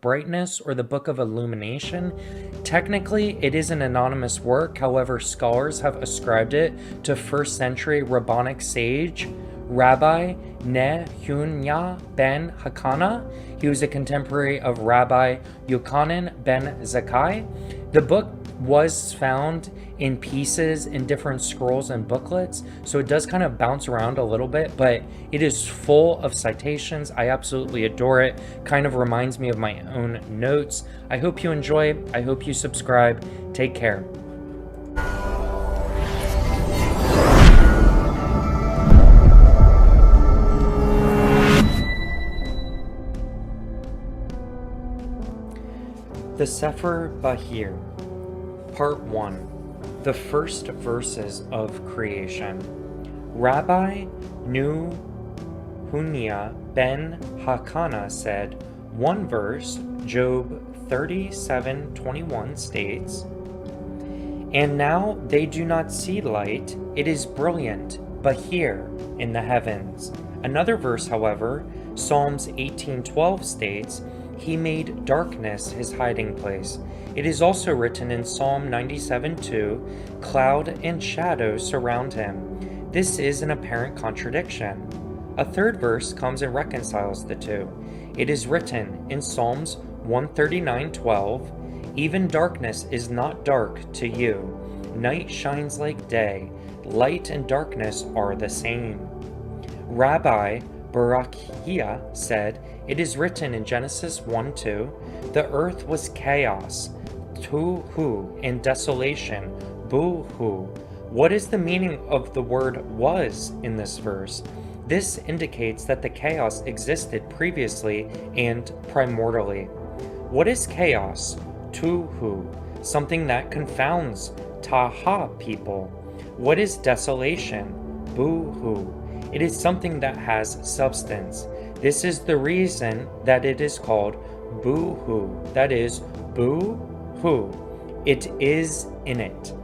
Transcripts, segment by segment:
Brightness or the Book of Illumination. Technically, it is an anonymous work. However, scholars have ascribed it to 1st century rabbinic sage Rabbi Nehunya ben HaKanah. He was a contemporary of Rabbi Yochanan ben Zakkai. The book was found in pieces in different scrolls and booklets, so it does kind of bounce around a little bit, but it is full of citations. I absolutely adore it. Kind of reminds me of my own notes. I hope you enjoy. I hope you subscribe. Take care. The Sefer Bahir, Part 1, the first verses of creation. Rabbi Nehunya ben HaKanah said, one verse, Job 37:21 states, "And now they do not see light, it is brilliant, Bahir, in the heavens." Another verse, however, Psalms 18:12 states, "He made darkness his hiding place." It is also written in Psalm 97:2, "Cloud and shadow surround him." This is an apparent contradiction. A third verse comes and reconciles the two. It is written in Psalms 139:12, "Even darkness is not dark to you. Night shines like day. Light and darkness are the same." Rabbi Barakiah said, it is written in Genesis 1:2, "The earth was chaos, tohu, and desolation, buhu." What is the meaning of the word "was" in this verse? This indicates that the chaos existed previously and primordially. What is chaos? Tuhu, something that confounds, taha, people. What is desolation? Buhu. It is something that has substance. This is the reason that it is called Buhu, that is, Boo-Hu. It is in it.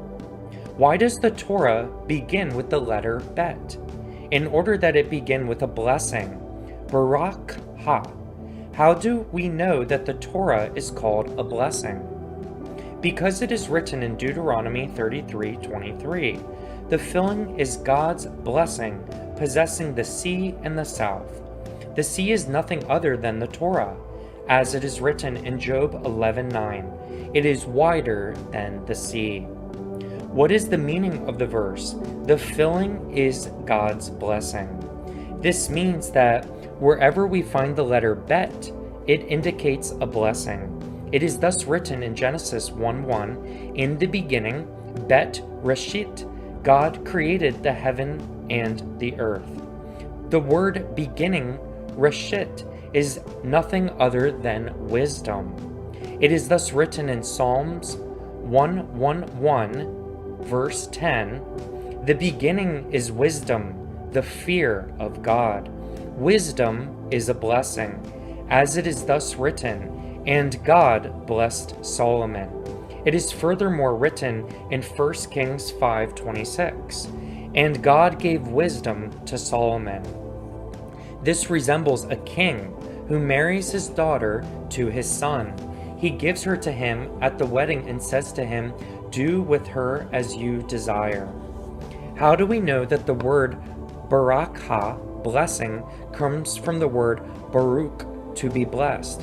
Why does the Torah begin with the letter Bet? In order that it begin with a blessing, Barak Ha. How do we know that the Torah is called a blessing? Because it is written in Deuteronomy 33:23, "The filling is God's blessing, possessing the sea and the south." The sea is nothing other than the Torah, as it is written in Job 11:9. It is wider than the sea. What is the meaning of the verse? The filling is God's blessing. This means that wherever we find the letter Bet, it indicates a blessing. It is thus written in Genesis 1:1, "In the beginning, Bet Reshit, God created the heaven and the earth." The word beginning, Reshit, is nothing other than wisdom. It is thus written in Psalms 111, verse 10, "The beginning is wisdom, the fear of God." Wisdom is a blessing, as it is thus written, "And God blessed Solomon." It is furthermore written in 1 Kings 5:26, "And God gave wisdom to Solomon." This resembles a king who marries his daughter to his son. He gives her to him at the wedding and says to him, "Do with her as you desire." How do we know that the word barakah, blessing, comes from the word baruch, to be blessed?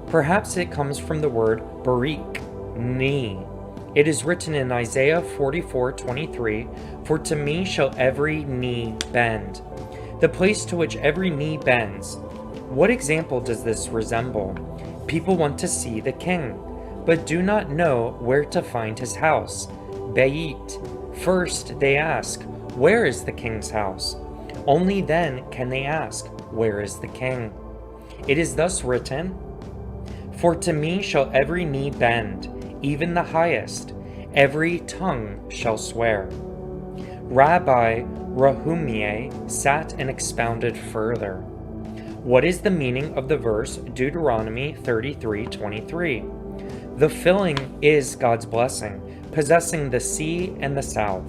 Perhaps it comes from the word barik, knee. It is written in Isaiah 44:23, "For to me shall every knee bend." The place to which every knee bends. What example does this resemble? People want to see the king, but do not know where to find his house. Beit. First they ask, "Where is the king's house?" Only then can they ask, "Where is the king?" It is thus written, "For to me shall every knee bend, even the highest, every tongue shall swear." Rabbi Nehunya sat and expounded further. What is the meaning of the verse Deuteronomy 33:23? The filling is God's blessing, possessing the sea and the south.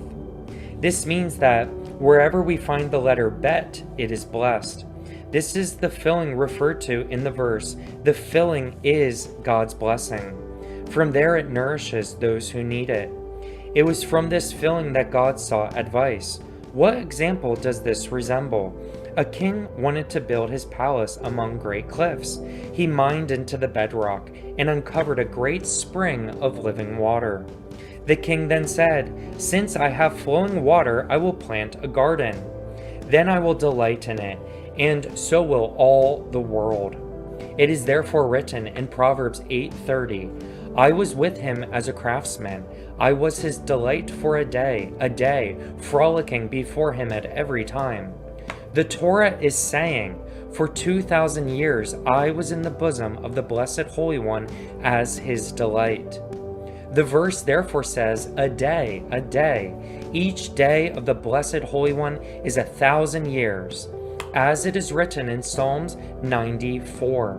This means that wherever we find the letter Bet, it is blessed. This is the filling referred to in the verse. The filling is God's blessing. From there it nourishes those who need it. It was from this filling that God sought advice. What example does this resemble? A king wanted to build his palace among great cliffs. He mined into the bedrock and uncovered a great spring of living water. The king then said, "Since I have flowing water, I will plant a garden. Then I will delight in it, and so will all the world." It is therefore written in Proverbs 8:30, "I was with him as a craftsman. I was his delight for a day, frolicking before him at every time." The Torah is saying, "For 2,000 years I was in the bosom of the Blessed Holy One as his delight." The verse therefore says, a day. Each day of the Blessed Holy One is 1,000 years, as it is written in Psalms 94.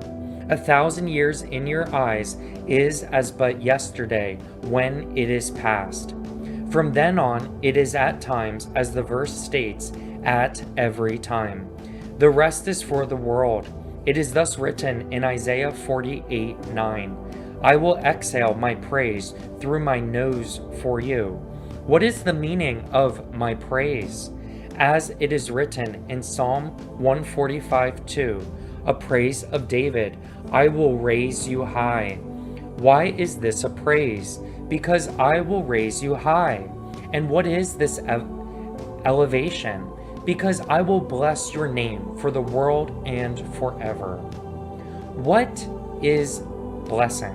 1,000 years in your eyes is as but yesterday when it is past. From then on, it is at times, as the verse states, at every time. The rest is for the world. It is thus written in Isaiah 48:9. I will exhale my praise through my nose for you. What is the meaning of my praise? As it is written in Psalm 145:2, a praise of David, I will raise you high. Why is this a praise? Because I will raise you high. And what is this elevation? Because I will bless your name for the world and forever. What is blessing?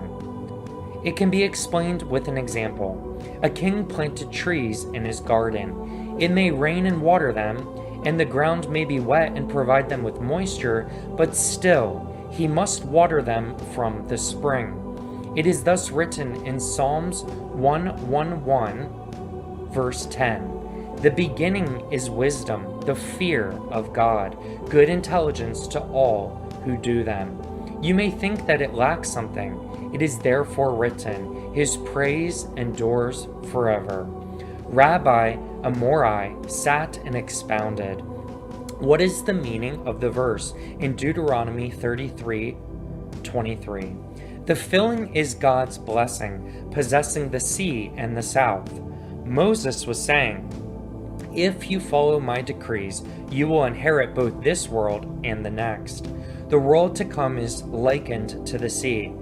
It can be explained with an example. A king planted trees in his garden. It may rain and water them, and the ground may be wet and provide them with moisture, but still, he must water them from the spring. It is thus written in Psalms 111, verse 10. The beginning is wisdom, the fear of God, good intelligence to all who do them. You may think that it lacks something. It is therefore written, his praise endures forever. Rabbi Amorai sat and expounded. What is the meaning of the verse in Deuteronomy 33:23? The filling is God's blessing, possessing the sea and the south. Moses was saying, if you follow my decrees, you will inherit both this world and the next. The world to come is likened to the sea.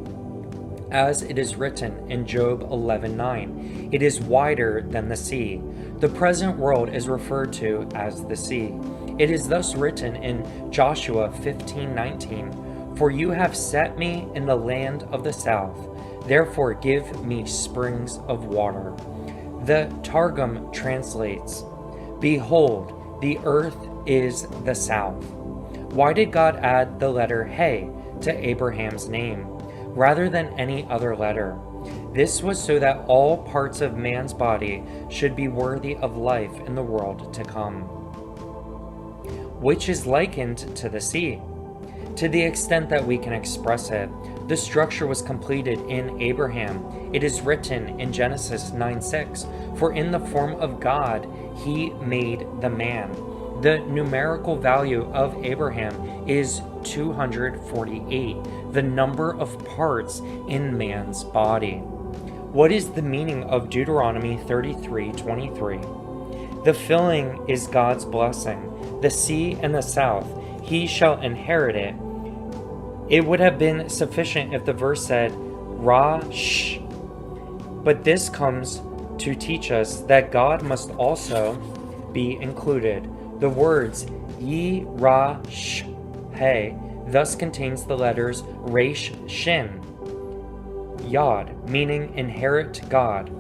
As it is written in Job 11:9, it is wider than the sea. The present world is referred to as the sea. It is thus written in Joshua 15:19, for you have set me in the land of the south, therefore give me springs of water. The Targum translates, behold, the earth is the south. Why did God add the letter He to Abraham's name, rather than any other letter? This was so that all parts of man's body should be worthy of life in the world to come, which is likened to the sea. To the extent that we can express it, the structure was completed in Abraham. It is written in Genesis 9:6, for in the form of God he made the man. The numerical value of Abraham is 248, the number of parts in man's body. What is the meaning of Deuteronomy 33:23? The filling is God's blessing, the sea and the south, he shall inherit it. It would have been sufficient if the verse said, Ra-sh. But this comes to teach us that God must also be included. The words Yi-Ra-sh-He thus contains the letters Resh-Shin, Yod, meaning inherit God.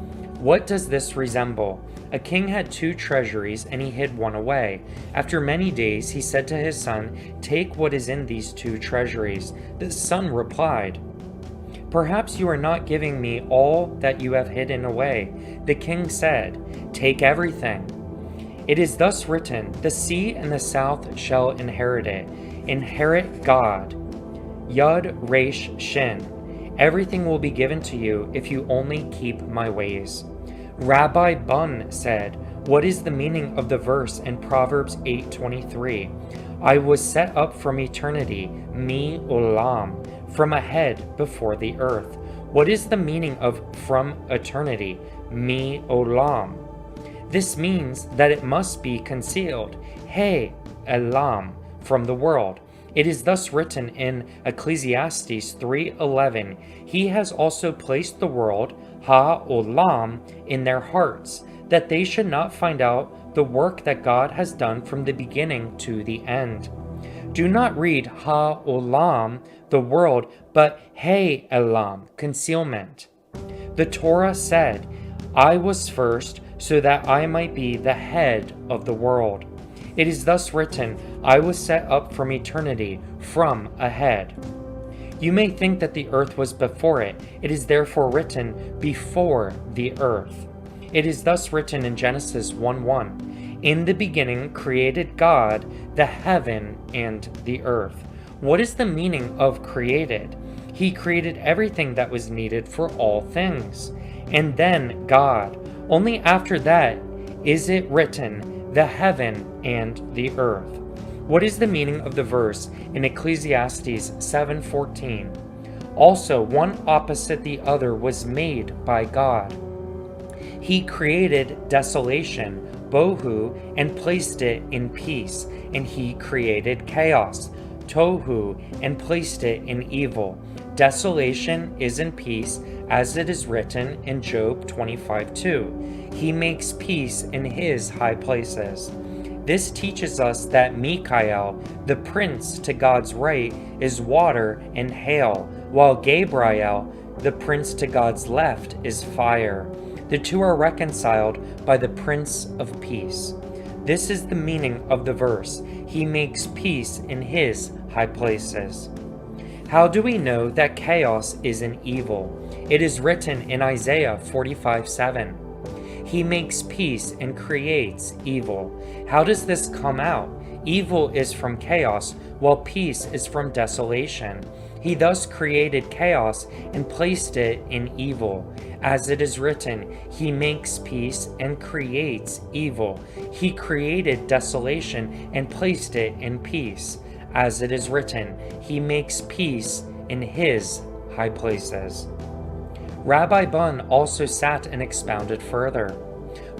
What does this resemble? A king had 2 treasuries, and he hid one away. After many days, he said to his son, take what is in these 2 treasuries. The son replied, perhaps you are not giving me all that you have hidden away. The king said, take everything. It is thus written, the sea and the south shall inherit it. Inherit God. Yud Resh Shin. Everything will be given to you if you only keep my ways. Rabbi Bun said, what is the meaning of the verse in Proverbs 8:23? I was set up from eternity, mi olam, from a head before the earth. What is the meaning of from eternity, mi olam? This means that it must be concealed, he elam, from the world. It is thus written in Ecclesiastes 3:11, He has also placed the world, ha-olam, in their hearts, that they should not find out the work that God has done from the beginning to the end. Do not read ha-olam, the world, but he-elam, concealment. The Torah said, I was first so that I might be the head of the world. It is thus written, I was set up from eternity, from a head. You may think that the earth was before it. It is therefore written, before the earth. It is thus written in Genesis 1:1, In the beginning created God the heaven and the earth. What is the meaning of created? He created everything that was needed for all things. And then God. Only after that is it written, the heaven and the earth. What is the meaning of the verse in Ecclesiastes 7:14? Also, one opposite the other was made by God. He created desolation, bohu, and placed it in peace, and he created chaos, tohu, and placed it in evil. Desolation is in peace, as it is written in Job 25:2. He makes peace in his high places. This teaches us that Michael, the prince to God's right, is water and hail, while Gabriel, the prince to God's left, is fire. The two are reconciled by the Prince of Peace. This is the meaning of the verse. He makes peace in his high places. How do we know that chaos is an evil? It is written in Isaiah 45:7. He makes peace and creates evil. How does this come out? Evil is from chaos, while peace is from desolation. He thus created chaos and placed it in evil. As it is written, He makes peace and creates evil. He created desolation and placed it in peace. As it is written, He makes peace in His high places. Rabbi Bun also sat and expounded further.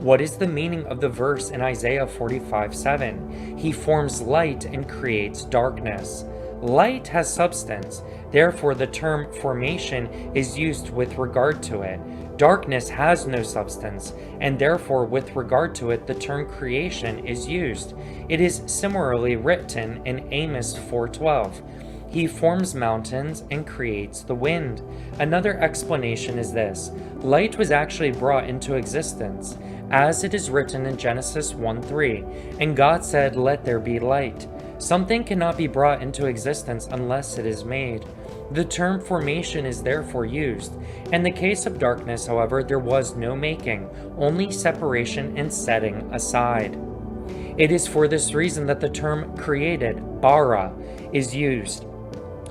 What is the meaning of the verse in Isaiah 45:7? He forms light and creates darkness. Light has substance, therefore the term formation is used with regard to it. Darkness has no substance, and therefore with regard to it the term creation is used. It is similarly written in Amos 4:12. He forms mountains and creates the wind. Another explanation is this. Light was actually brought into existence, as it is written in Genesis 1:3, and God said, Let there be light. Something cannot be brought into existence unless it is made. The term formation is therefore used. In the case of darkness, however, there was no making, only separation and setting aside. It is for this reason that the term created, bara, is used.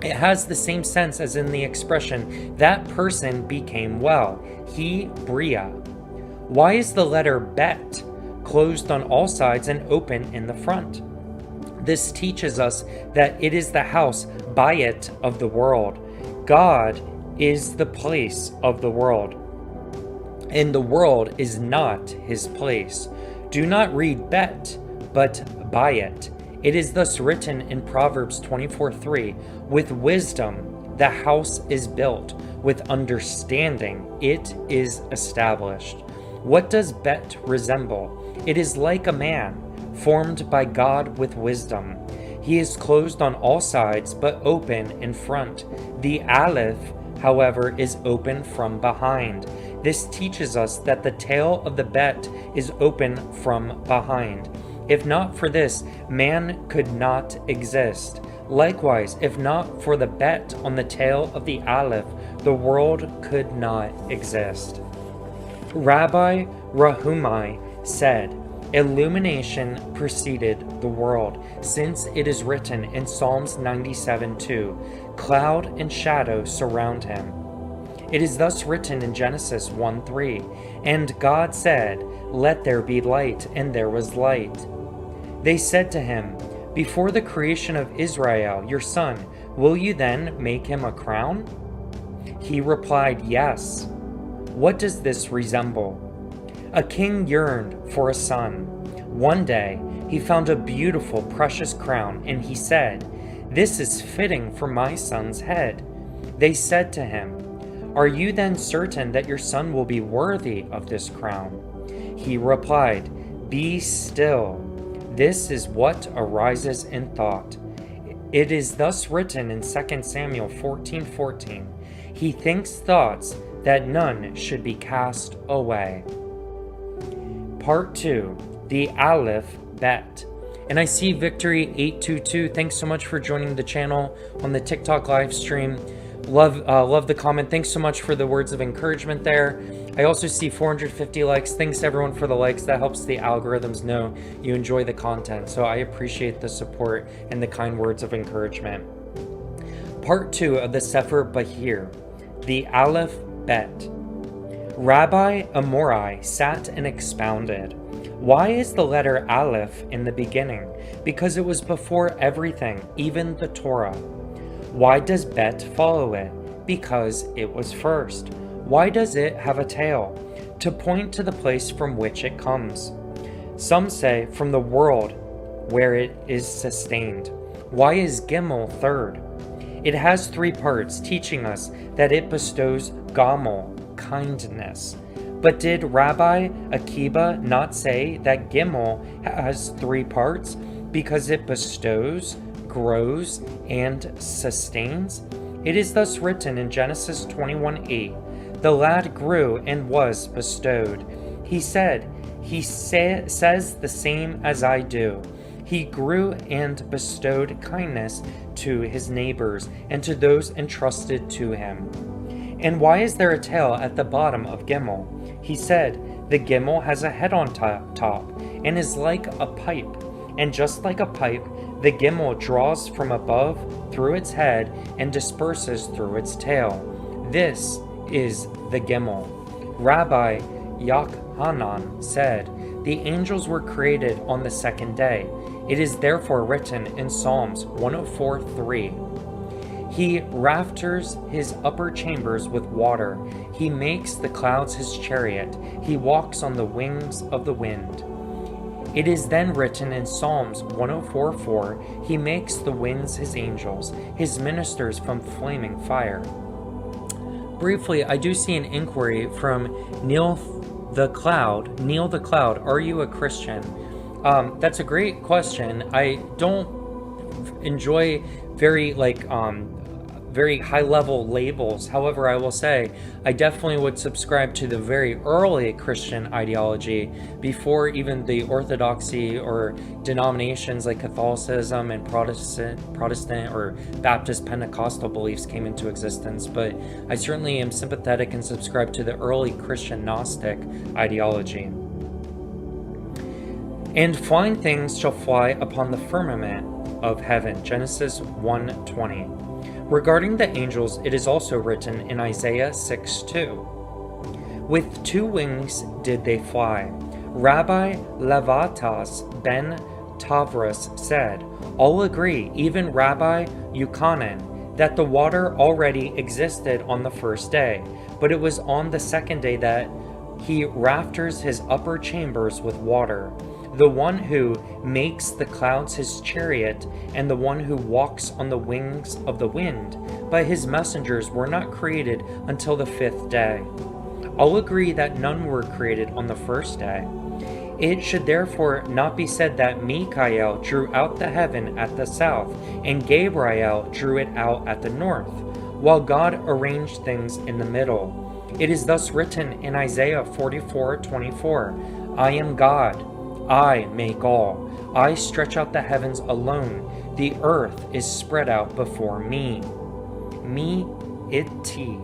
It has the same sense as in the expression, that person became well, he bria. Why is the letter bet closed on all sides and open in the front? This teaches us that it is the house, bayit, of the world. God is the place of the world, and the world is not his place. Do not read bet, but bayit. It is thus written in Proverbs 24:3, with wisdom the house is built, with understanding it is established. What does bet resemble? It is like a man, formed by God with wisdom. He is closed on all sides, but open in front. The aleph, however, is open from behind. This teaches us that the tail of the bet is open from behind. If not for this, man could not exist. Likewise, if not for the bet on the tail of the aleph, the world could not exist. Rabbi Rahumai said, Illumination preceded the world, since it is written in Psalms 97:2, Cloud and shadow surround him. It is thus written in Genesis 1:3, And God said, Let there be light, and there was light. They said to him, Before the creation of Israel, your son, will you then make him a crown?" He replied, "Yes." "What does this resemble?" A king yearned for a son. One day, he found a beautiful, precious crown, and he said, "This is fitting for my son's head." They said to him, "Are you then certain that your son will be worthy of this crown?" He replied, "Be still. This is what arises in thought." It is thus written in 2 Samuel 14:14, "He thinks thoughts that none should be cast away." Part 2, the Aleph Bet. And I see Victory822. Thanks so much for joining the channel on the TikTok live stream. Love the comment. Thanks so much for the words of encouragement there. I also see 450 likes. Thanks everyone for the likes. That helps the algorithms know you enjoy the content. So I appreciate the support and the kind words of encouragement. Part 2 of the Sefer Bahir, the Aleph Bet. Rabbi Amorai sat and expounded. Why is the letter Aleph in the beginning? Because it was before everything, even the Torah. Why does Bet follow it? Because it was first. Why does it have a tail? To point to the place from which it comes. Some say from the world where it is sustained. Why is Gimel third? It has 3 parts, teaching us that it bestows Gamel, kindness. But did Rabbi Akiba not say that Gimel has 3 parts because it bestows, grows, and sustains? It is thus written in Genesis 21:8, "The lad grew and was bestowed." He said, "He says the same as I do." He grew and bestowed kindness to his neighbors and to those entrusted to him. And why is there a tail at the bottom of Gimel? He said, "The Gimel has a head on top and is like a pipe. And just like a pipe, the Gimel draws from above through its head and disperses through its tail. This is the Gimel." Rabbi Yochanan said, "The angels were created on the 2nd day. It is therefore written in Psalms 104:3. He rafters his upper chambers with water. He makes the clouds his chariot. He walks on the wings of the wind." It is then written in Psalms 104:4, "He makes the winds his angels, his ministers from flaming fire." Briefly, I do see an inquiry from Neil the Cloud. Neil the Cloud, are you a Christian? That's a great question. I don't enjoy very high-level labels. However, I will say I definitely would subscribe to the very early Christian ideology before even the orthodoxy or denominations like Catholicism and Protestant or Baptist Pentecostal beliefs came into existence. But I certainly am sympathetic and subscribe to the early Christian Gnostic ideology. "And flying things shall fly upon the firmament of heaven." Genesis 1:20. Regarding the angels, it is also written in Isaiah 6:2. "With 2 wings did they fly." Rabbi Levatas ben Tavras said, "All agree, even Rabbi Yochanan, that the water already existed on the 1st day, but it was on the 2nd day that he rafters his upper chambers with water. The one who makes the clouds his chariot, and the one who walks on the wings of the wind, but his messengers were not created until the 5th day. All agree that none were created on the 1st day. It should therefore not be said that Michael drew out the heaven at the south, and Gabriel drew it out at the north, while God arranged things in the middle. It is thus written in Isaiah 44:24, "I am God. I make all. I stretch out the heavens alone. The earth is spread out before me. Me iti,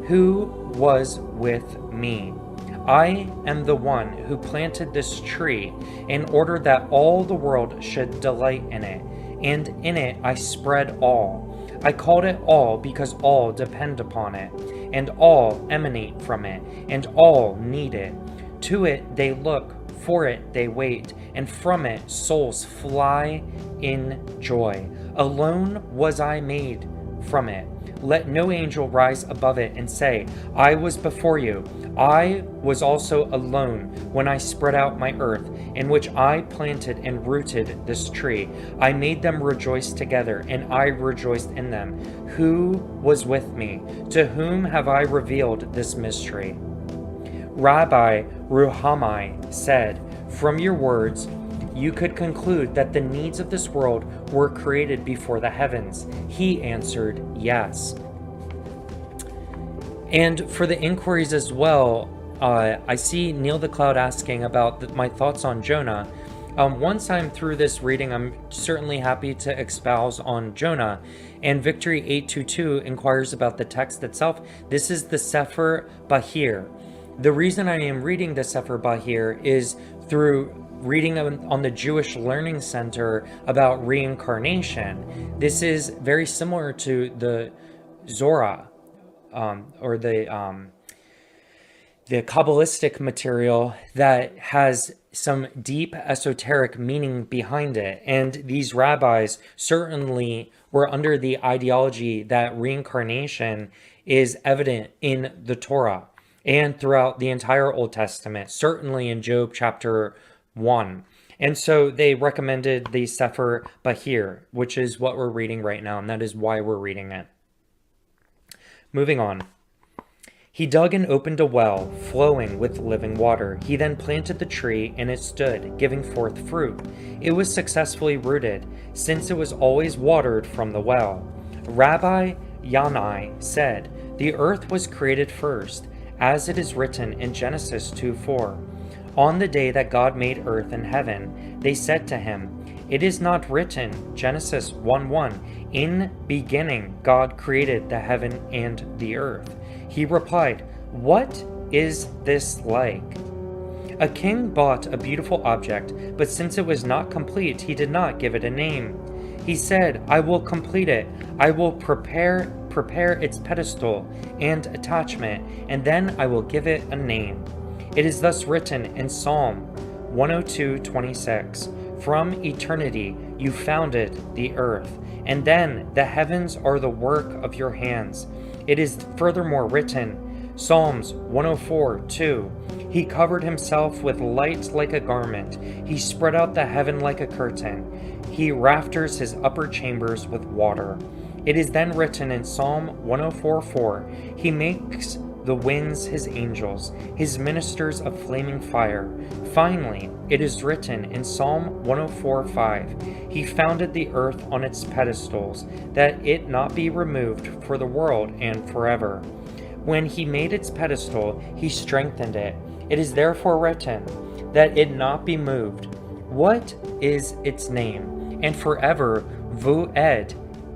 who was with me. I am the one who planted this tree in order that all the world should delight in it, and in it I spread all. I called it all because all depend upon it, and all emanate from it, and all need it. To it they look For it they wait, and from it souls fly in joy. Alone was I made from it. Let no angel rise above it and say, I was before you. I was also alone when I spread out my earth, in which I planted and rooted this tree. I made them rejoice together, and I rejoiced in them. Who was with me? To whom have I revealed this mystery? Rabbi Ruhamai said, from your words, you could conclude that the needs of this world were created before the heavens. He answered, yes. And for the inquiries as well, I see Neil the Cloud asking about my thoughts on Jonah. Once I'm through this reading, I'm certainly happy to espouse on Jonah. And Victory 822 inquires about the text itself. This is the Sefer Bahir. The reason I am reading the Sefer Bahir is through reading on the Jewish Learning Center about reincarnation. This is very similar to the Zohar, or the Kabbalistic material that has some deep esoteric meaning behind it. And these rabbis certainly were under the ideology that reincarnation is evident in the Torah and throughout the entire Old Testament, certainly in Job chapter 1. And so they recommended the Sefer Bahir, which is what we're reading right now, and that is why we're reading it. Moving on. He dug and opened a well, flowing with living water. He then planted the tree, and it stood, giving forth fruit. It was successfully rooted, since it was always watered from the well. Rabbi Yanai said, the earth was created first, as it is written in Genesis 2:4. On the day that God made earth and heaven, they said to him, it is not written, Genesis 1:1, in beginning God created the heaven and the earth. He replied, what is this like? A king bought a beautiful object, but since it was not complete, he did not give it a name. He said, I will complete it. I will prepare its pedestal and attachment, and then I will give it a name. It is thus written in Psalm 102:26, from eternity you founded the earth, and then the heavens are the work of your hands. It is furthermore written, Psalms 104:2, he covered himself with light like a garment. He spread out the heaven like a curtain. He rafters his upper chambers with water. It is then written in Psalm 104:4, he makes the winds his angels, his ministers of flaming fire. Finally, it is written in Psalm 104:5, he founded the earth on its pedestals, that it not be removed for the world and forever. When he made its pedestal, he strengthened it. It is therefore written, that it not be moved. What is its name? And forever, Vu'ed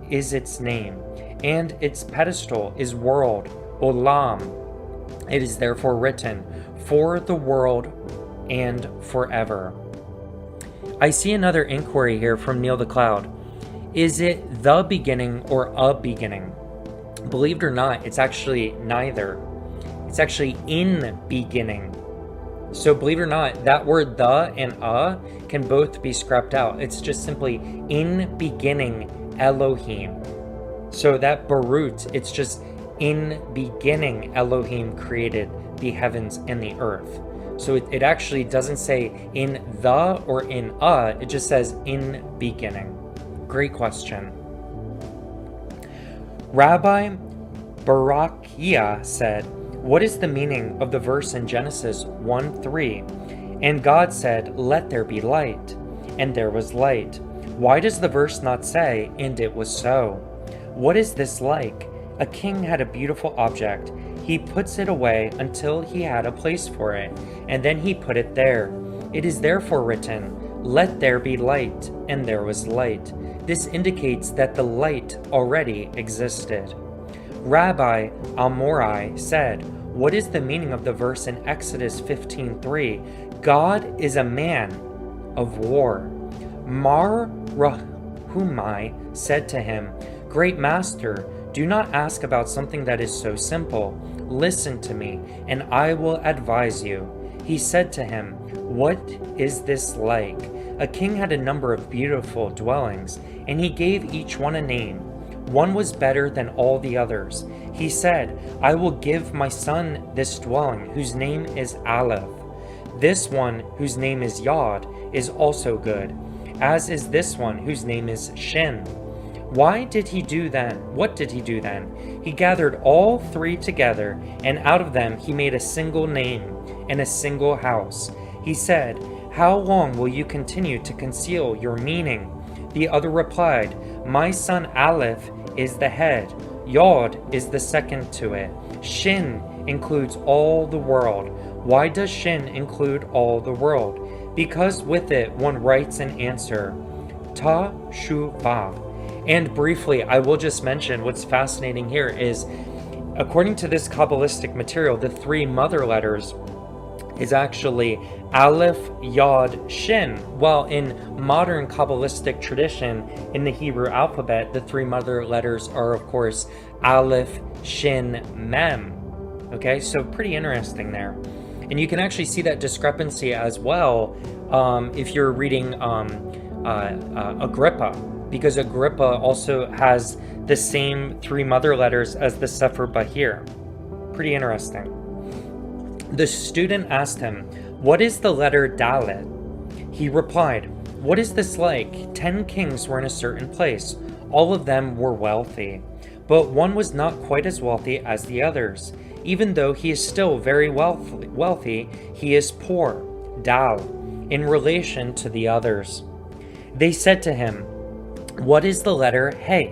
is its name, and its pedestal is world, Olam. It is therefore written, for the world and forever. I see another inquiry here from Neil the Cloud. Is it the beginning or a beginning? Believe it or not, it's actually neither. It's actually in beginning. So believe it or not, that word the and a can both be scrapped out. It's just simply in beginning Elohim. So that Barut, it's just in beginning Elohim created the heavens and the earth. So it actually doesn't say in the or in a, it just says in beginning. Great question. Rabbi Barakia said, what is the meaning of the verse in Genesis 1:3? And God said, let there be light. And there was light. Why does the verse not say, and it was so? What is this like? A king had a beautiful object. He puts it away until he had a place for it, and then he put it there. It is therefore written, let there be light, and there was light. This indicates that the light already existed. Rabbi Amorai said, what is the meaning of the verse in Exodus 15:3? God is a man of war. Mar Rahumai said to him, great master, do not ask about something that is so simple. Listen to me, and I will advise you. He said to him, "What is this like? A king had a number of beautiful dwellings, and he gave each one a name. One was better than all the others. He said, 'I will give my son this dwelling, whose name is Aleph. This one, whose name is Yod, is also good, as is this one, whose name is Shin.' Why did he do then? What did he do then? He gathered all three together, and out of them he made a single name and a single house. He said, 'How long will you continue to conceal your meaning?' The other replied, 'My son Aleph is the head. Yod is the second to it. Shin includes all the world. Why does Shin include all the world? Because with it one writes an answer. Ta Shu Vav.'" And briefly, I will just mention what's fascinating here is, according to this Kabbalistic material, the three mother letters is actually Aleph, Yod, Shin. While in modern Kabbalistic tradition, in the Hebrew alphabet, the three mother letters are, of course, Aleph, Shin, Mem. Okay, so pretty interesting there. And you can actually see that discrepancy as well if you're reading Agrippa, because Agrippa also has the same three mother letters as the Sefer Bahir. Pretty interesting. The student asked him, "What is the letter Dalet?" He replied, "What is this like? 10 kings were in a certain place. All of them were wealthy, but one was not quite as wealthy as the others. Even though he is still very wealthy, he is poor, Dal, in relation to the others." They said to him, "What is the letter He?"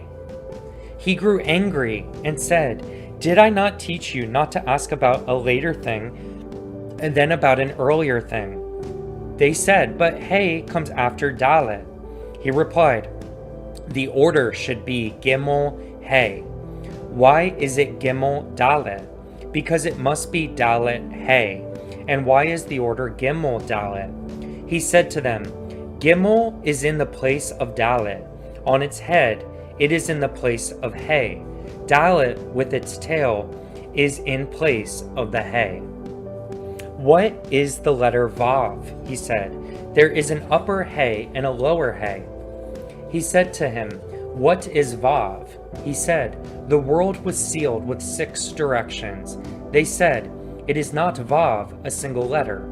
He grew angry and said, "Did I not teach you not to ask about a later thing and then about an earlier thing?" They said, "But He comes after Dalet." He replied, "The order should be Gimel He." Why is it Gimel Dalet? Because it must be Dalet He. And why is the order Gimel Dalet? He said to them, "Gimel is in the place of Dalet. On its head, it is in the place of He. Dalet, with its tail, is in place of the He." "What is the letter Vav?" he said. "There is an upper He and a lower He." He said to him, "What is Vav?" He said, "The world was sealed with 6 directions." They said, "It is not Vav, a single letter."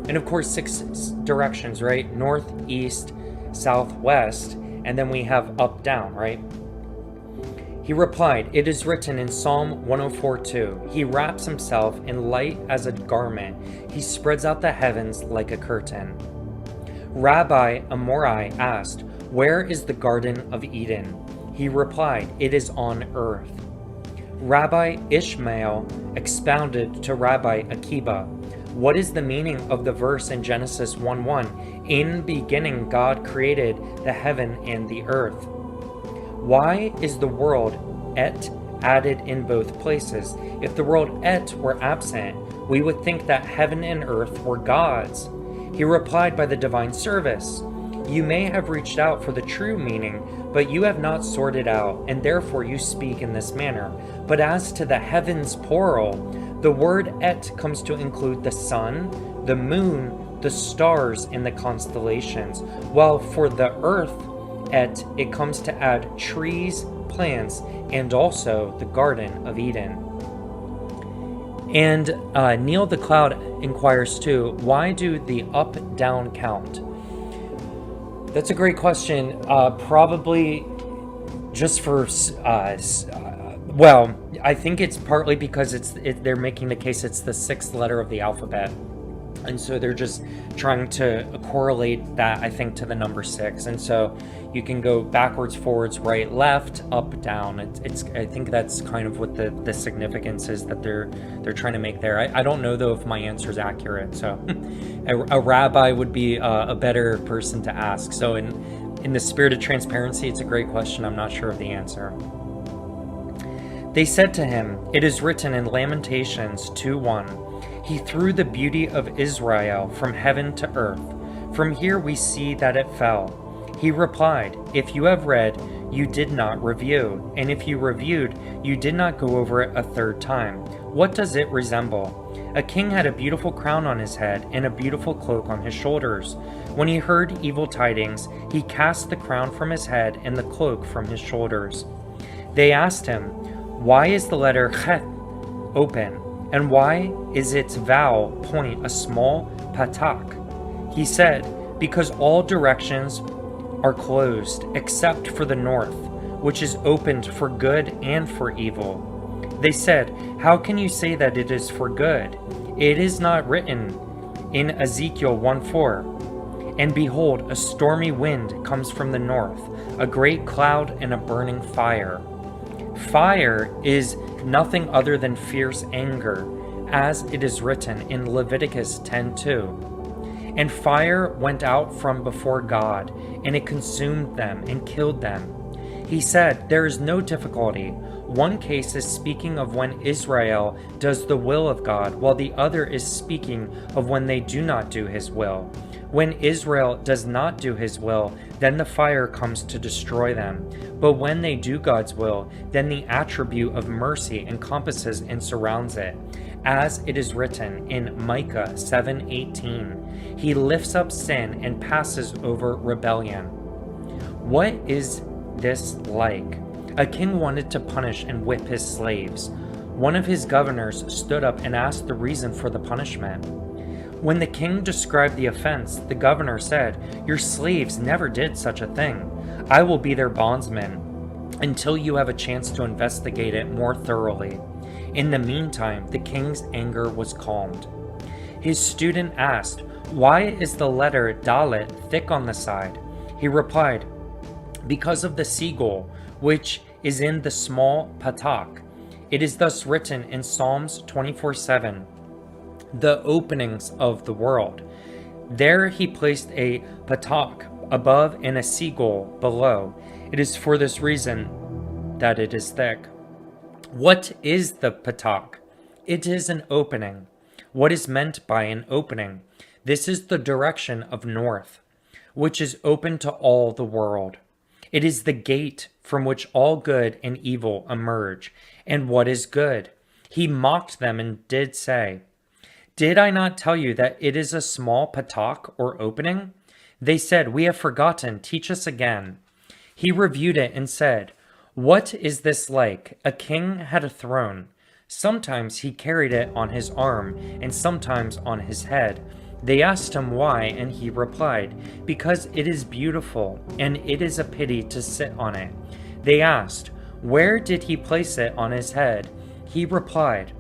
And of course, 6 directions, right? North, east, south, west, and then we have up, down, right? He replied, "It is written in Psalm 104:2, He wraps himself in light as a garment. He spreads out the heavens like a curtain." Rabbi Amorai asked, "Where is the Garden of Eden?" He replied, "It is on earth." Rabbi Ishmael expounded to Rabbi Akiba, "What is the meaning of the verse in Genesis 1:1? In beginning God created the heaven and the earth." Why is the word et added in both places? If the word et were absent, we would think that heaven and earth were God's. He replied by the divine service, "You may have reached out for the true meaning, but you have not sorted out, and therefore you speak in this manner. But as to the heavens plural, the word et comes to include the sun, the moon, the stars, and the constellations, while for the earth, et, it comes to add trees, plants, and also the Garden of Eden." And Neil the Cloud inquires too, why do the up-down count? That's a great question. Probably just for, well, I think it's partly because they're making the case it's the 6th letter of the alphabet. And so they're just trying to correlate that, I think, to the number 6. And so you can go backwards, forwards, right, left, up, down. I think that's kind of what the significance is that they're trying to make there. I don't know, though, if my answer is accurate. So a rabbi would be a better person to ask. So in the spirit of transparency, it's a great question. I'm not sure of the answer. They said to him, "It is written in Lamentations 2:1, He threw the beauty of Israel from heaven to earth. From here we see that it fell." He replied, "If you have read, you did not review, and if you reviewed, you did not go over it a 3rd time. What does it resemble? A king had a beautiful crown on his head and a beautiful cloak on his shoulders. When he heard evil tidings, he cast the crown from his head and the cloak from his shoulders. They asked him, "Why is the letter chet open, and why is its vowel point a small patak?" He said, "Because all directions are closed except for the north, which is opened for good and for evil." They said, "How can you say that it is for good? It is not written in Ezekiel 1:4, and behold, a stormy wind comes from the north, a great cloud and a burning fire." Fire is nothing other than fierce anger, as it is written in Leviticus 10:2. And fire went out from before God, and it consumed them and killed them. He said, "There is no difficulty. One case is speaking of when Israel does the will of God, while the other is speaking of when they do not do his will. When Israel does not do his will, then the fire comes to destroy them. But when they do God's will, then the attribute of mercy encompasses and surrounds it. As it is written in Micah 7:18, he lifts up sin and passes over rebellion." What is this like? A king wanted to punish and whip his slaves. One of his governors stood up and asked the reason for the punishment. When the king described the offense, the governor said, "Your slaves never did such a thing. I will be their bondsman until you have a chance to investigate it more thoroughly." In the meantime, the king's anger was calmed. His student asked, "Why is the letter Dalet thick on the side?" He replied, "Because of the seagull, which is in the small patak. It is thus written in Psalms 24:7, the openings of the world. There he placed a patak above and a seagull below. It is for this reason that it is thick." What is the patak? It is an opening. What is meant by an opening? This is the direction of north, which is open to all the world. It is the gate from which all good and evil emerge. And what is good? He mocked them and did say, "Did I not tell you that it is a small patak or opening?" They said, "We have forgotten. Teach us again." He reviewed it and said, "What is this like? A king had a throne. Sometimes he carried it on his arm and sometimes on his head. They asked him why, and he replied, 'Because it is beautiful, and it is a pity to sit on it.' They asked, 'Where did he place it on his head?' He replied,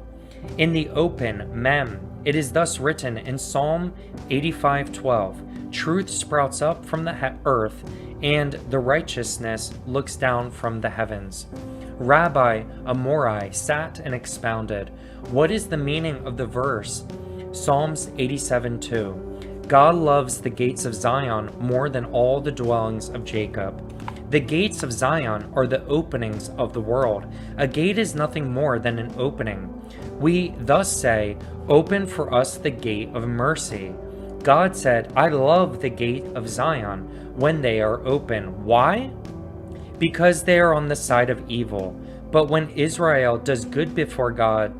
'In the open, Mem. It is thus written in Psalm 85:12, truth sprouts up from the earth, and the righteousness looks down from the heavens.'" Rabbi Amorai sat and expounded, "What is the meaning of the verse? Psalms 87:2. God loves the gates of Zion more than all the dwellings of Jacob. The gates of Zion are the openings of the world. A gate is nothing more than an opening. We thus say, 'Open for us the gate of mercy.' God said, 'I love the gate of Zion when they are open.' Why? Because they are on the side of evil. But when Israel does good before God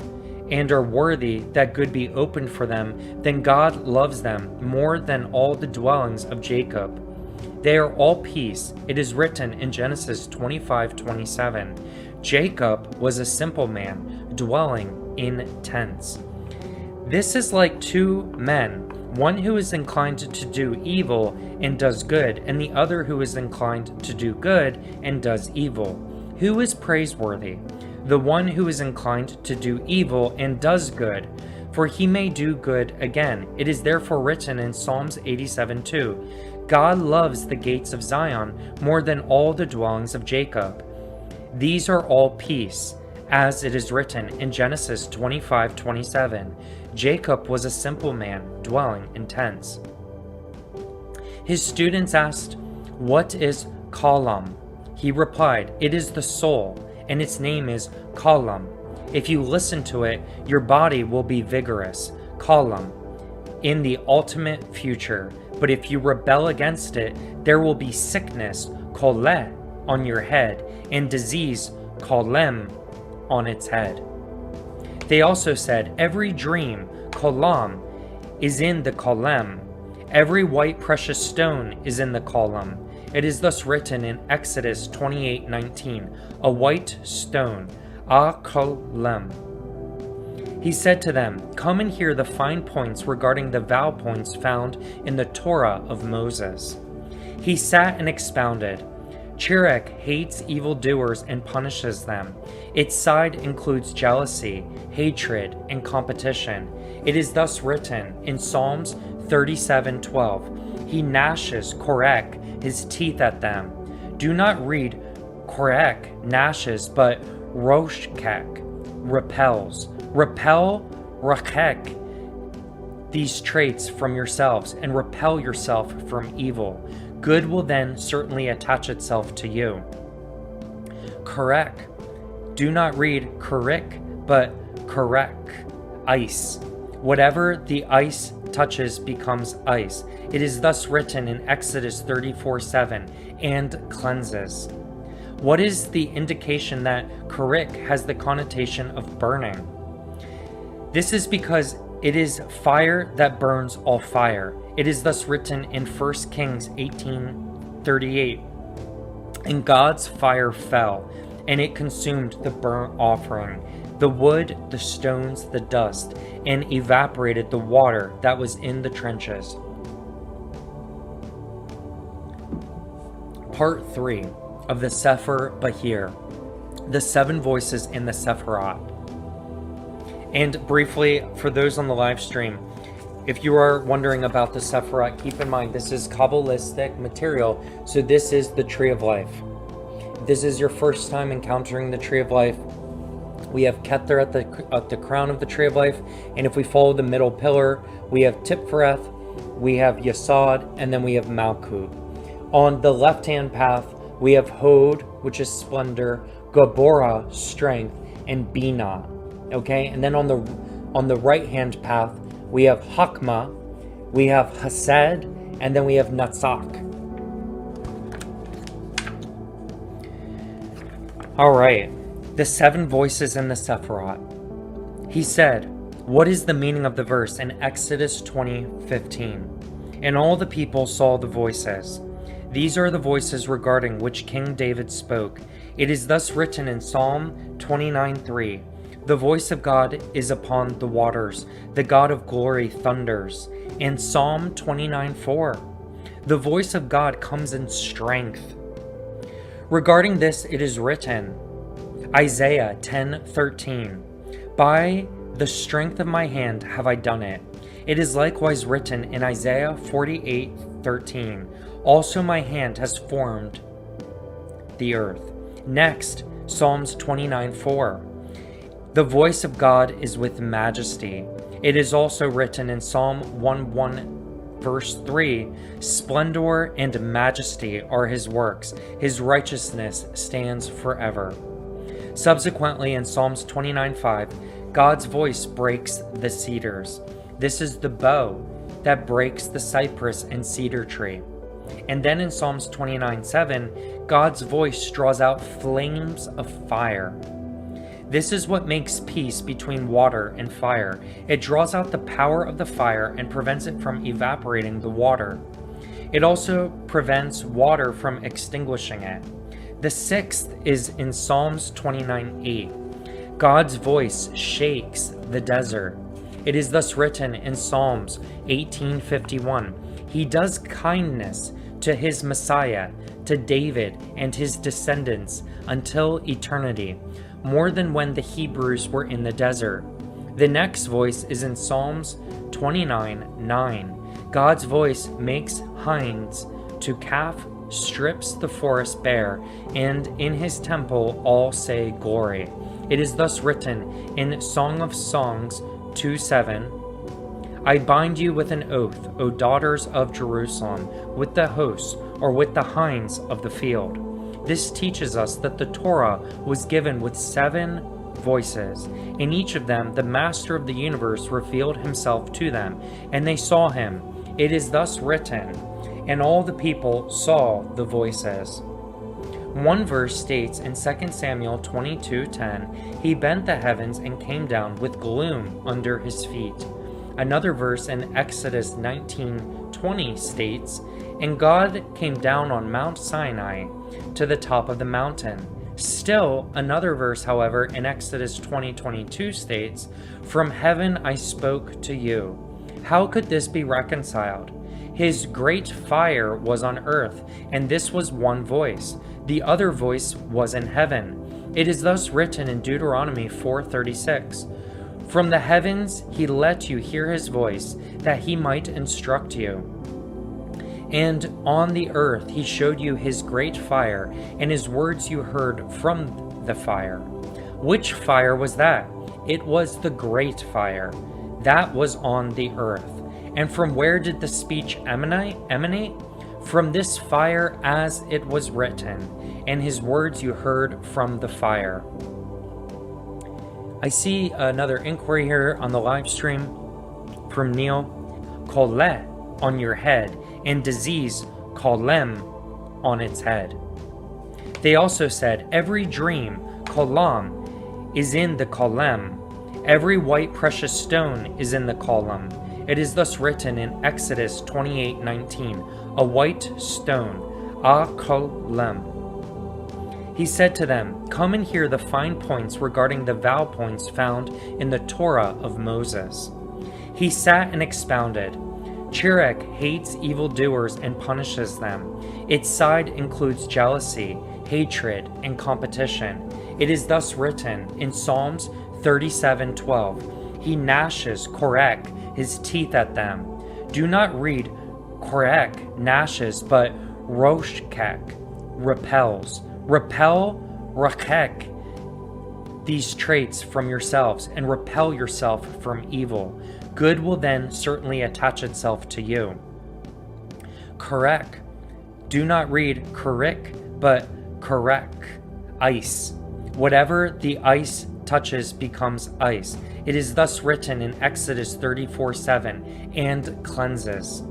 and are worthy that good be opened for them, then God loves them more than all the dwellings of Jacob. They are all peace. It is written in Genesis 25:27, Jacob was a simple man, dwelling in tents." This is like two men, one who is inclined to do evil and does good, and the other who is inclined to do good and does evil. Who is praiseworthy? The one who is inclined to do evil and does good, for he may do good again. It is therefore written in Psalms 87:2, God loves the gates of Zion more than all the dwellings of Jacob. These are all peace, as it is written in Genesis 25:27, Jacob was a simple man, dwelling in tents. His students asked, "What is kalam?" He replied, "It is the soul, and its name is kalam. If you listen to it, your body will be vigorous, kalam, in the ultimate future. But if you rebel against it, there will be sickness, koleh, on your head, and disease, kolem, on its head." They also said, every dream, kolam, is in the kolem. Every white precious stone is in the kolem. It is thus written in Exodus 28:19, a white stone, a kolem. He said to them, come and hear the fine points regarding the vow points found in the Torah of Moses. He sat and expounded. Chirek hates evildoers and punishes them. Its side includes jealousy, hatred, and competition. It is thus written in Psalms 37:12. He gnashes Korek, his teeth at them. Do not read Korek gnashes, but Roshkek repels. Repel Rakek these traits from yourselves and repel yourself from evil. Good will then certainly attach itself to you. Korek. Do not read Korik, but Korek, ice. Whatever the ice touches becomes ice. It is thus written in Exodus 34:7, and cleanses. What is the indication that Korik has the connotation of burning? This is because it is fire that burns all fire. It is thus written in 1 Kings 18:38, and God's fire fell, and it consumed the burnt offering, the wood, the stones, the dust, and evaporated the water that was in the trenches. Part 3 of the Sefer Bahir, the 7 voices in the sefirot. And briefly, for those on the live stream, if you are wondering about the sefirot, keep in mind this is Kabbalistic material, so this is the Tree of Life. If this is your first time encountering the Tree of Life, we have Kether at the crown of the Tree of Life, and if we follow the middle pillar, we have Tiphereth, we have Yesod, and then we have Malkut. On the left-hand path, we have Hod, which is splendor, Gabora, strength, and Bina. Okay, and then on the right-hand path, we have Hakma, we have Hased, and then we have Natzak. All right, the 7 voices in the sefirot. He said, what is the meaning of the verse in Exodus 20:15? And all the people saw the voices. These are the voices regarding which King David spoke. It is thus written in Psalm 29:3. The voice of God is upon the waters. The God of glory thunders. In Psalm 29:4, the voice of God comes in strength. Regarding this, it is written, Isaiah 10:13, by the strength of my hand have I done it. It is likewise written in Isaiah 48:13, also my hand has formed the earth. Next, Psalms 29:4. The voice of God is with majesty. It is also written in Psalm 1:1 verse 3, splendor and majesty are his works. His righteousness stands forever. Subsequently, in Psalms 29:5, God's voice breaks the cedars. This is the bow that breaks the cypress and cedar tree. And then in Psalms 29:7, God's voice draws out flames of fire. This is what makes peace between water and fire. It draws out the power of the fire and prevents it from evaporating the water. It also prevents water from extinguishing it. The 6th is in Psalms 29:8. God's voice shakes the desert. It is thus written in Psalms 18:51. He does kindness to his Messiah, to David and his descendants until eternity, more than when the Hebrews were in the desert. The next voice is in Psalms 29:9. God's voice makes hinds to calf, strips the forest bare, and in his temple all say glory. It is thus written in Song of Songs 2:7, I bind you with an oath, O daughters of Jerusalem, with the hosts, or with the hinds of the field. This teaches us that the Torah was given with 7 voices. In each of them, the Master of the universe revealed himself to them, and they saw him. It is thus written, and all the people saw the voices. One verse states in 2 Samuel 22:10, he bent the heavens and came down with gloom under his feet. Another verse in Exodus 19:20 states, and God came down on Mount Sinai to the top of the mountain. Still, another verse, however, in Exodus 20:22 states, from heaven I spoke to you. How could this be reconciled? His great fire was on earth, and this was one voice. The other voice was in heaven. It is thus written in Deuteronomy 4:36, from the heavens he let you hear his voice, that he might instruct you. And on the earth he showed you his great fire, and his words you heard from the fire. Which fire was that? It was the great fire. That was on the earth. And from where did the speech emanate? From this fire as it was written, and his words you heard from the fire. I see another inquiry here on the live stream from Neil. Koleh on your head, and disease, kolem, on its head. They also said, every dream, kolam, is in the kolem. Every white precious stone is in the kolem. It is thus written in Exodus 28:19, a white stone, a kolem. He said to them, come and hear the fine points regarding the vow points found in the Torah of Moses. He sat and expounded. Chirek hates evildoers and punishes them. Its side includes jealousy, hatred, and competition. It is thus written in Psalms 37:12. He gnashes, korek, his teeth at them. Do not read korek, gnashes, but roshkek, repels. Repel, rakek, these traits from yourselves, and repel yourself from evil. Good will then certainly attach itself to you. Korek, do not read korik, but korek, ice. Whatever the ice touches becomes ice. It is thus written in Exodus 34:7, and cleanses.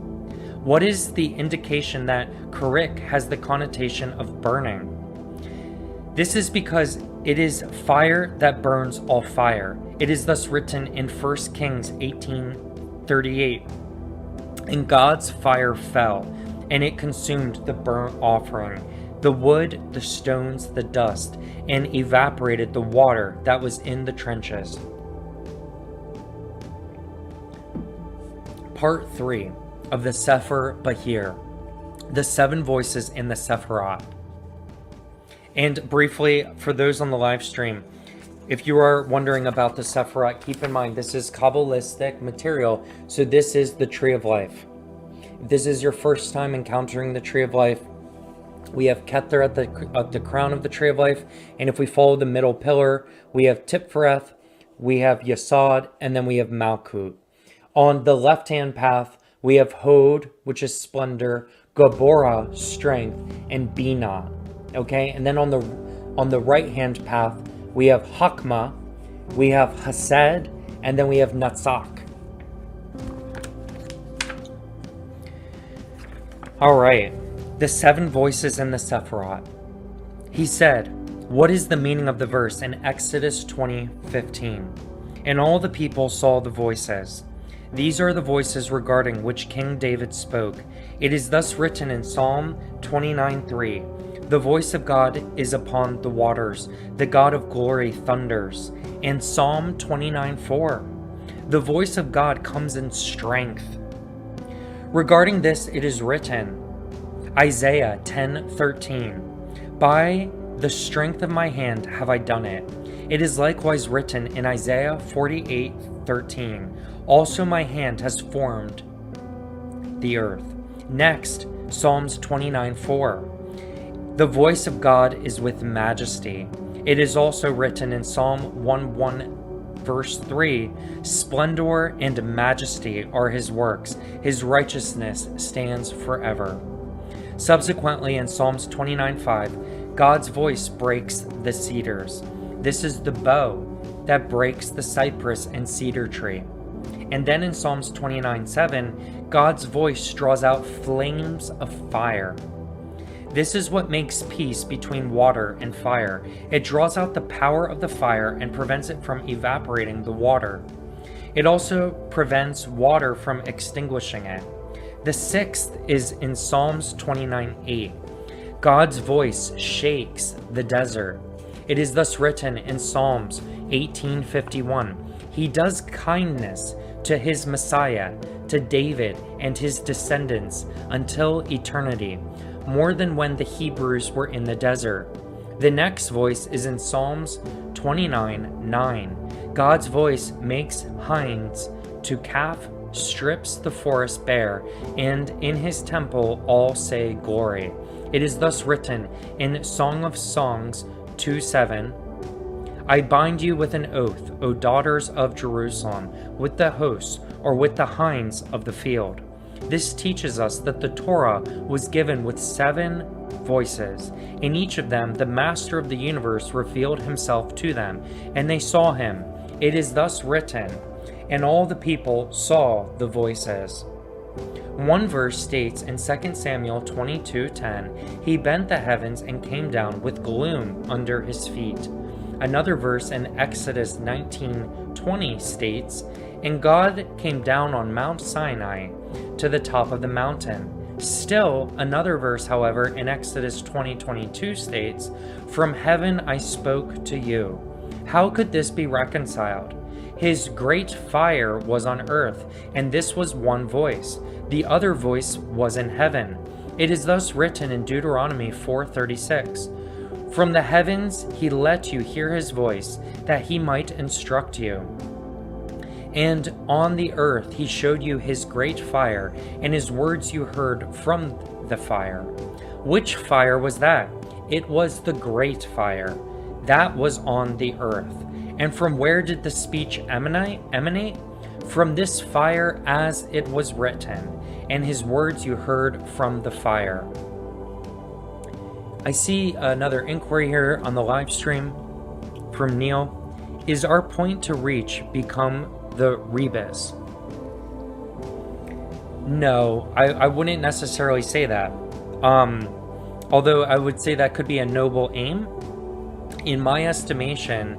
What is the indication that korik has the connotation of burning? This is because it is fire that burns all fire. It is thus written in 1 Kings 18:38, and God's fire fell, and it consumed the burnt offering, the wood, the stones, the dust, and evaporated the water that was in the trenches. Part 3 of the Sefer Bahir, the 7 voices in the sefirot. And briefly, for those on the live stream, if you are wondering about the sefirot, keep in mind this is Kabbalistic material, so this is the Tree of Life. If this is your first time encountering the Tree of Life, we have Kether at the crown of the Tree of Life, and if we follow the middle pillar, we have Tiphareth, we have Yesod, and then we have Malkut. On the left-hand path, we have Hod, which is splendor, Gabora, strength, and Bina. Okay, and then on the right-hand path, we have Hakma, we have Hased, and then we have Natzak. All right, the 7 voices in the sefirot. He said, what is the meaning of the verse in Exodus 20:15? And all the people saw the voices. These are the voices regarding which King David spoke. It is thus written in Psalm 29:3. The voice of God is upon the waters. The God of glory thunders. And Psalm 29:4. The voice of God comes in strength. Regarding this, it is written, Isaiah 10:13. By the strength of my hand have I done it. It is likewise written in Isaiah 48:13. Also my hand has formed the earth. Next, Psalms 29:4. The voice of God is with majesty. It is also written in Psalm 1:1 verse 3, splendor and majesty are his works. His righteousness stands forever. Subsequently in Psalms 29:5, God's voice breaks the cedars. This is the bow that breaks the cypress and cedar tree. And then in Psalms 29:7, God's voice draws out flames of fire. This is what makes peace between water and fire. It draws out the power of the fire and prevents it from evaporating the water. It also prevents water from extinguishing it. The sixth is in Psalms 29:8. God's voice shakes the desert. It is thus written in Psalms 18:51. He does kindness to his Messiah, to David and his descendants until eternity, more than when the Hebrews were in the desert. The next voice is in Psalms 29:9. God's voice makes hinds to calf, strips the forest bare, and in his temple all say glory. It is thus written in Song of Songs 2:7. I bind you with an oath, O daughters of Jerusalem, with the hosts, or with the hinds of the field. This teaches us that the Torah was given with 7 voices. In each of them, the Master of the universe revealed himself to them, and they saw him. It is thus written, and all the people saw the voices. One verse states in 2 Samuel 22:10, he bent the heavens and came down with gloom under his feet. Another verse in Exodus 19:20 states, and God came down on Mount Sinai to the top of the mountain. Still, another verse, however, in Exodus 20:22 states, from heaven I spoke to you. How could this be reconciled? His great fire was on earth, and this was one voice. The other voice was in heaven. It is thus written in Deuteronomy 4:36. From the heavens he let you hear his voice, that he might instruct you. And on the earth he showed you his great fire, and his words you heard from the fire. Which fire was that? It was the great fire. That was on the earth. And from where did the speech emanate? From this fire, as it was written, and his words you heard from the fire. I see another inquiry here on the live stream from Neil. Is our point to reach become the rebus? No, I wouldn't necessarily say that. Although I would say that could be a noble aim. In my estimation,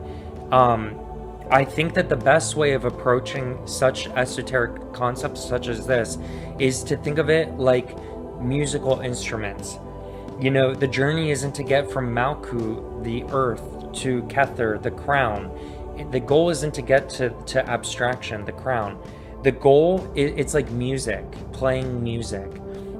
I think that the best way of approaching such esoteric concepts such as this is to think of it like musical instruments. You know, the journey isn't to get from Malkuth, the earth, to Kether, the crown. The goal isn't to get to abstraction, the crown. The goal, it's like music, playing music.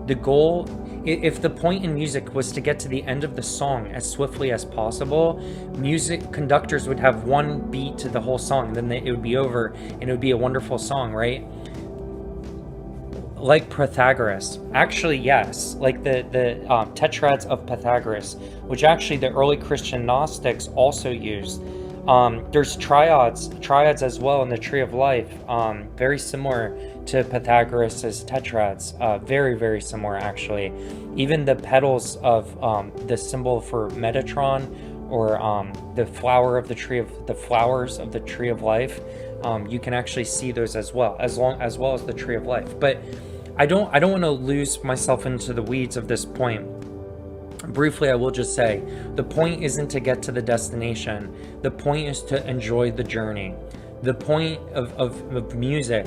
The goal, if the point in music was to get to the end of the song as swiftly as possible, music conductors would have one beat to the whole song, then it would be over, and it would be a wonderful song, right? Like Pythagoras. Actually, yes. Like the tetrads of Pythagoras, which actually the early Christian Gnostics also used. There's triads as well in the Tree of Life, very similar to Pythagoras' tetrads, very, very similar actually. Even the petals of the symbol for Metatron, or the flowers of the Tree of Life, you can actually see those as well as the Tree of Life. But I don't want to lose myself into the weeds of this point. Briefly, I will just say, the point isn't to get to the destination. The point is to enjoy the journey. The point of music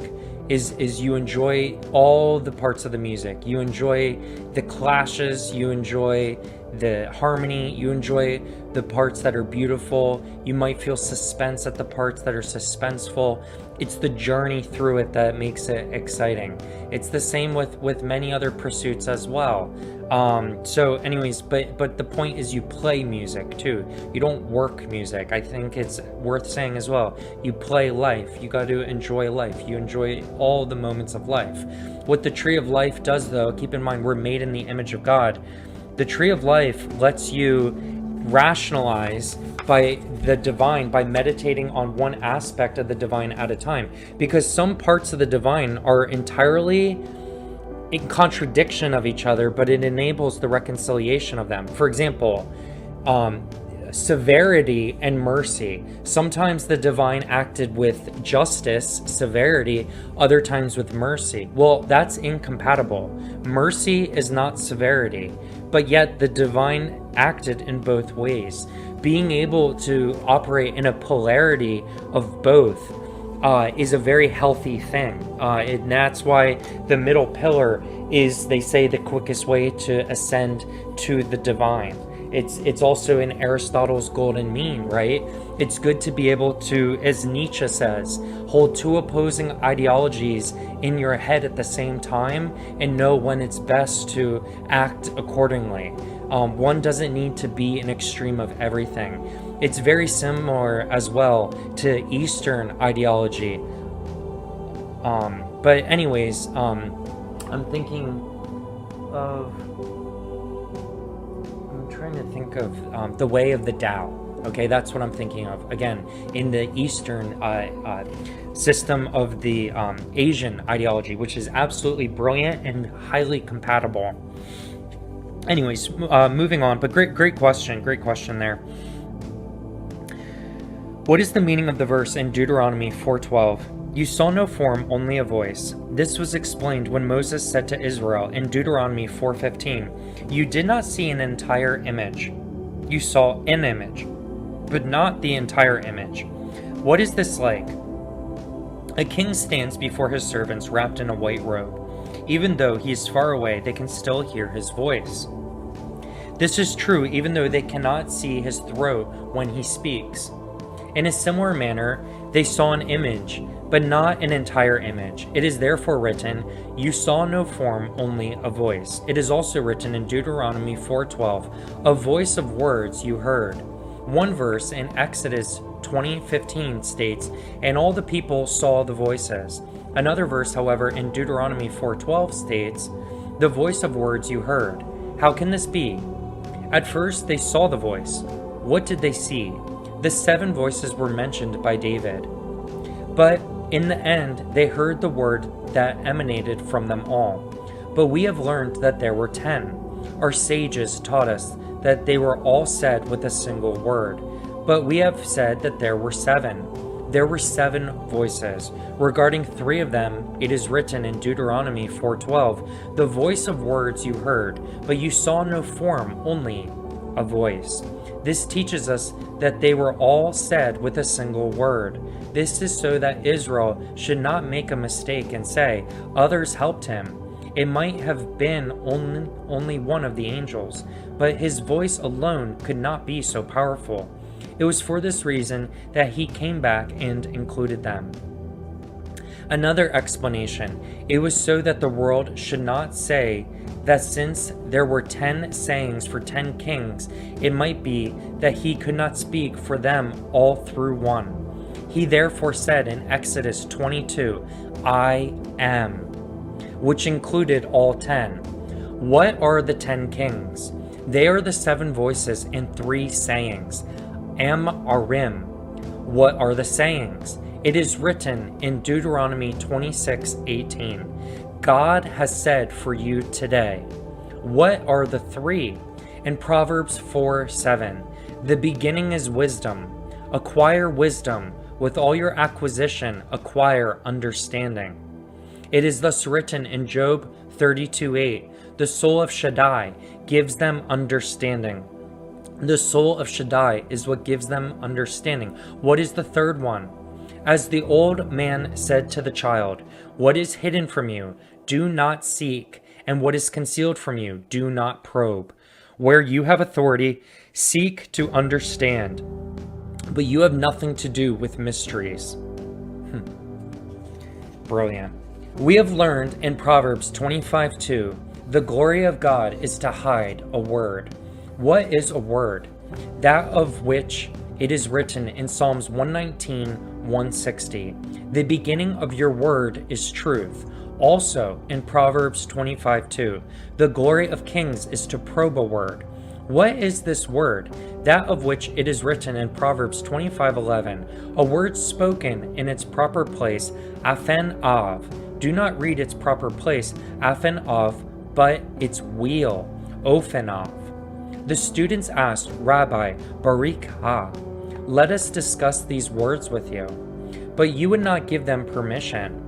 is you enjoy all the parts of the music. You enjoy the clashes, you enjoy the harmony, you enjoy the parts that are beautiful. You might feel suspense at the parts that are suspenseful. It's the journey through it that makes it exciting. It's the same with many other pursuits as well. So anyways, but the point is you play music too. You don't work music. I think it's worth saying as well. You play life. You got to enjoy life. You enjoy all the moments of life. What the Tree of Life does, though, keep in mind we're made in the image of God. The Tree of Life lets you rationalize by the divine by meditating on one aspect of the divine at a time, because some parts of the divine are entirely in contradiction of each other, but it enables the reconciliation of them. For example, severity and mercy. Sometimes the divine acted with justice, severity, other times with mercy. Well, that's incompatible. Mercy is not severity, but yet the divine acted in both ways. Being able to operate in a polarity of both is a very healthy thing. And that's why the middle pillar is, they say, the quickest way to ascend to the divine. It's also in Aristotle's golden mean, right? It's good to be able to, as Nietzsche says, hold two opposing ideologies in your head at the same time and know when it's best to act accordingly. One doesn't need to be an extreme of everything. It's very similar as well to Eastern ideology. But anyways, I'm thinking of... trying to think of the way of the Tao. Okay, that's what I'm thinking of. Again, in the Eastern system of the Asian ideology, which is absolutely brilliant and highly compatible. Anyways, moving on, but great question there. What is the meaning of the verse in Deuteronomy 4:12? You saw no form, only a voice. This was explained when Moses said to Israel in Deuteronomy 4:15, you did not see an entire image. You saw an image, but not the entire image. What is this like? A king stands before his servants wrapped in a white robe. Even though he is far away, they can still hear his voice. This is true even though they cannot see his throat when he speaks. In a similar manner, they saw an image, but not an entire image. It is therefore written, you saw no form, only a voice. It is also written in Deuteronomy 4:12, a voice of words you heard. One verse in Exodus 20:15 states, and all the people saw the voices. Another verse, however, in Deuteronomy 4:12 states, the voice of words you heard. How can this be? At first they saw the voice. What did they see? The 7 voices were mentioned by David. But in the end, they heard the word that emanated from them all. But we have learned that there were 10. Our sages taught us that they were all said with a single word. But we have said that there were 7. There were 7 voices. Regarding 3 of them, it is written in Deuteronomy 4:12, the voice of words you heard, but you saw no form, only a voice. This teaches us that they were all said with a single word. This is so that Israel should not make a mistake and say, others helped him. It might have been only one of the angels, but his voice alone could not be so powerful. It was for this reason that he came back and included them. Another explanation, it was so that the world should not say that since there were 10 sayings for 10 kings, it might be that he could not speak for them all through one. He therefore said in Exodus 22, I am, which included all 10. What are the 10 kings? They are the 7 voices and 3 sayings. Arim. What are the sayings? It is written in Deuteronomy 26:18. God has said for you today. What are the 3? In Proverbs 4:7. The beginning is wisdom. Acquire wisdom. With all your acquisition, acquire understanding. It is thus written in Job 32:8. The soul of Shaddai gives them understanding. The soul of Shaddai is what gives them understanding. What is the 3rd one? As the old man said to the child, what is hidden from you, do not seek, and what is concealed from you, do not probe. Where you have authority, seek to understand, but you have nothing to do with mysteries. Brilliant. We have learned in Proverbs 25:2, the glory of God is to hide a word. What is a word? That of which it is written in Psalms 119:160. The beginning of your word is truth. Also in Proverbs 25:2, the glory of kings is to probe a word. What is this word? That of which it is written in Proverbs 25:11, a word spoken in its proper place, afen av. Do not read its proper place, afen av, but its wheel, ofen av. The students asked, Rabbi, Barik Ha, let us discuss these words with you. But you would not give them permission.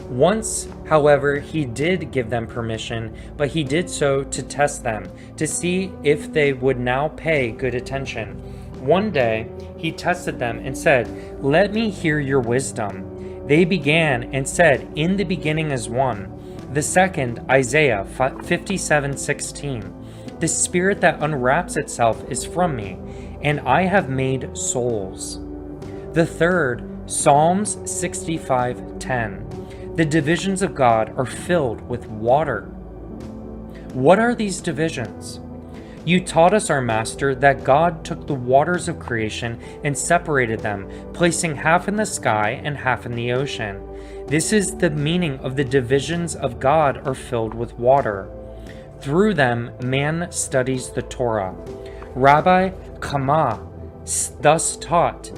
Once, however, he did give them permission, but he did so to test them, to see if they would now pay good attention. One day, he tested them and said, Let me hear your wisdom. They began and said, In the beginning is one. The second, Isaiah 57:16. The spirit that unwraps itself is from me, and I have made souls. The third, Psalms 65:10. The divisions of God are filled with water. What are these divisions? You taught us, our Master, that God took the waters of creation and separated them, placing half in the sky and half in the ocean. This is the meaning of the divisions of God are filled with water. Through them, man studies the Torah. Rabbi Kama thus taught,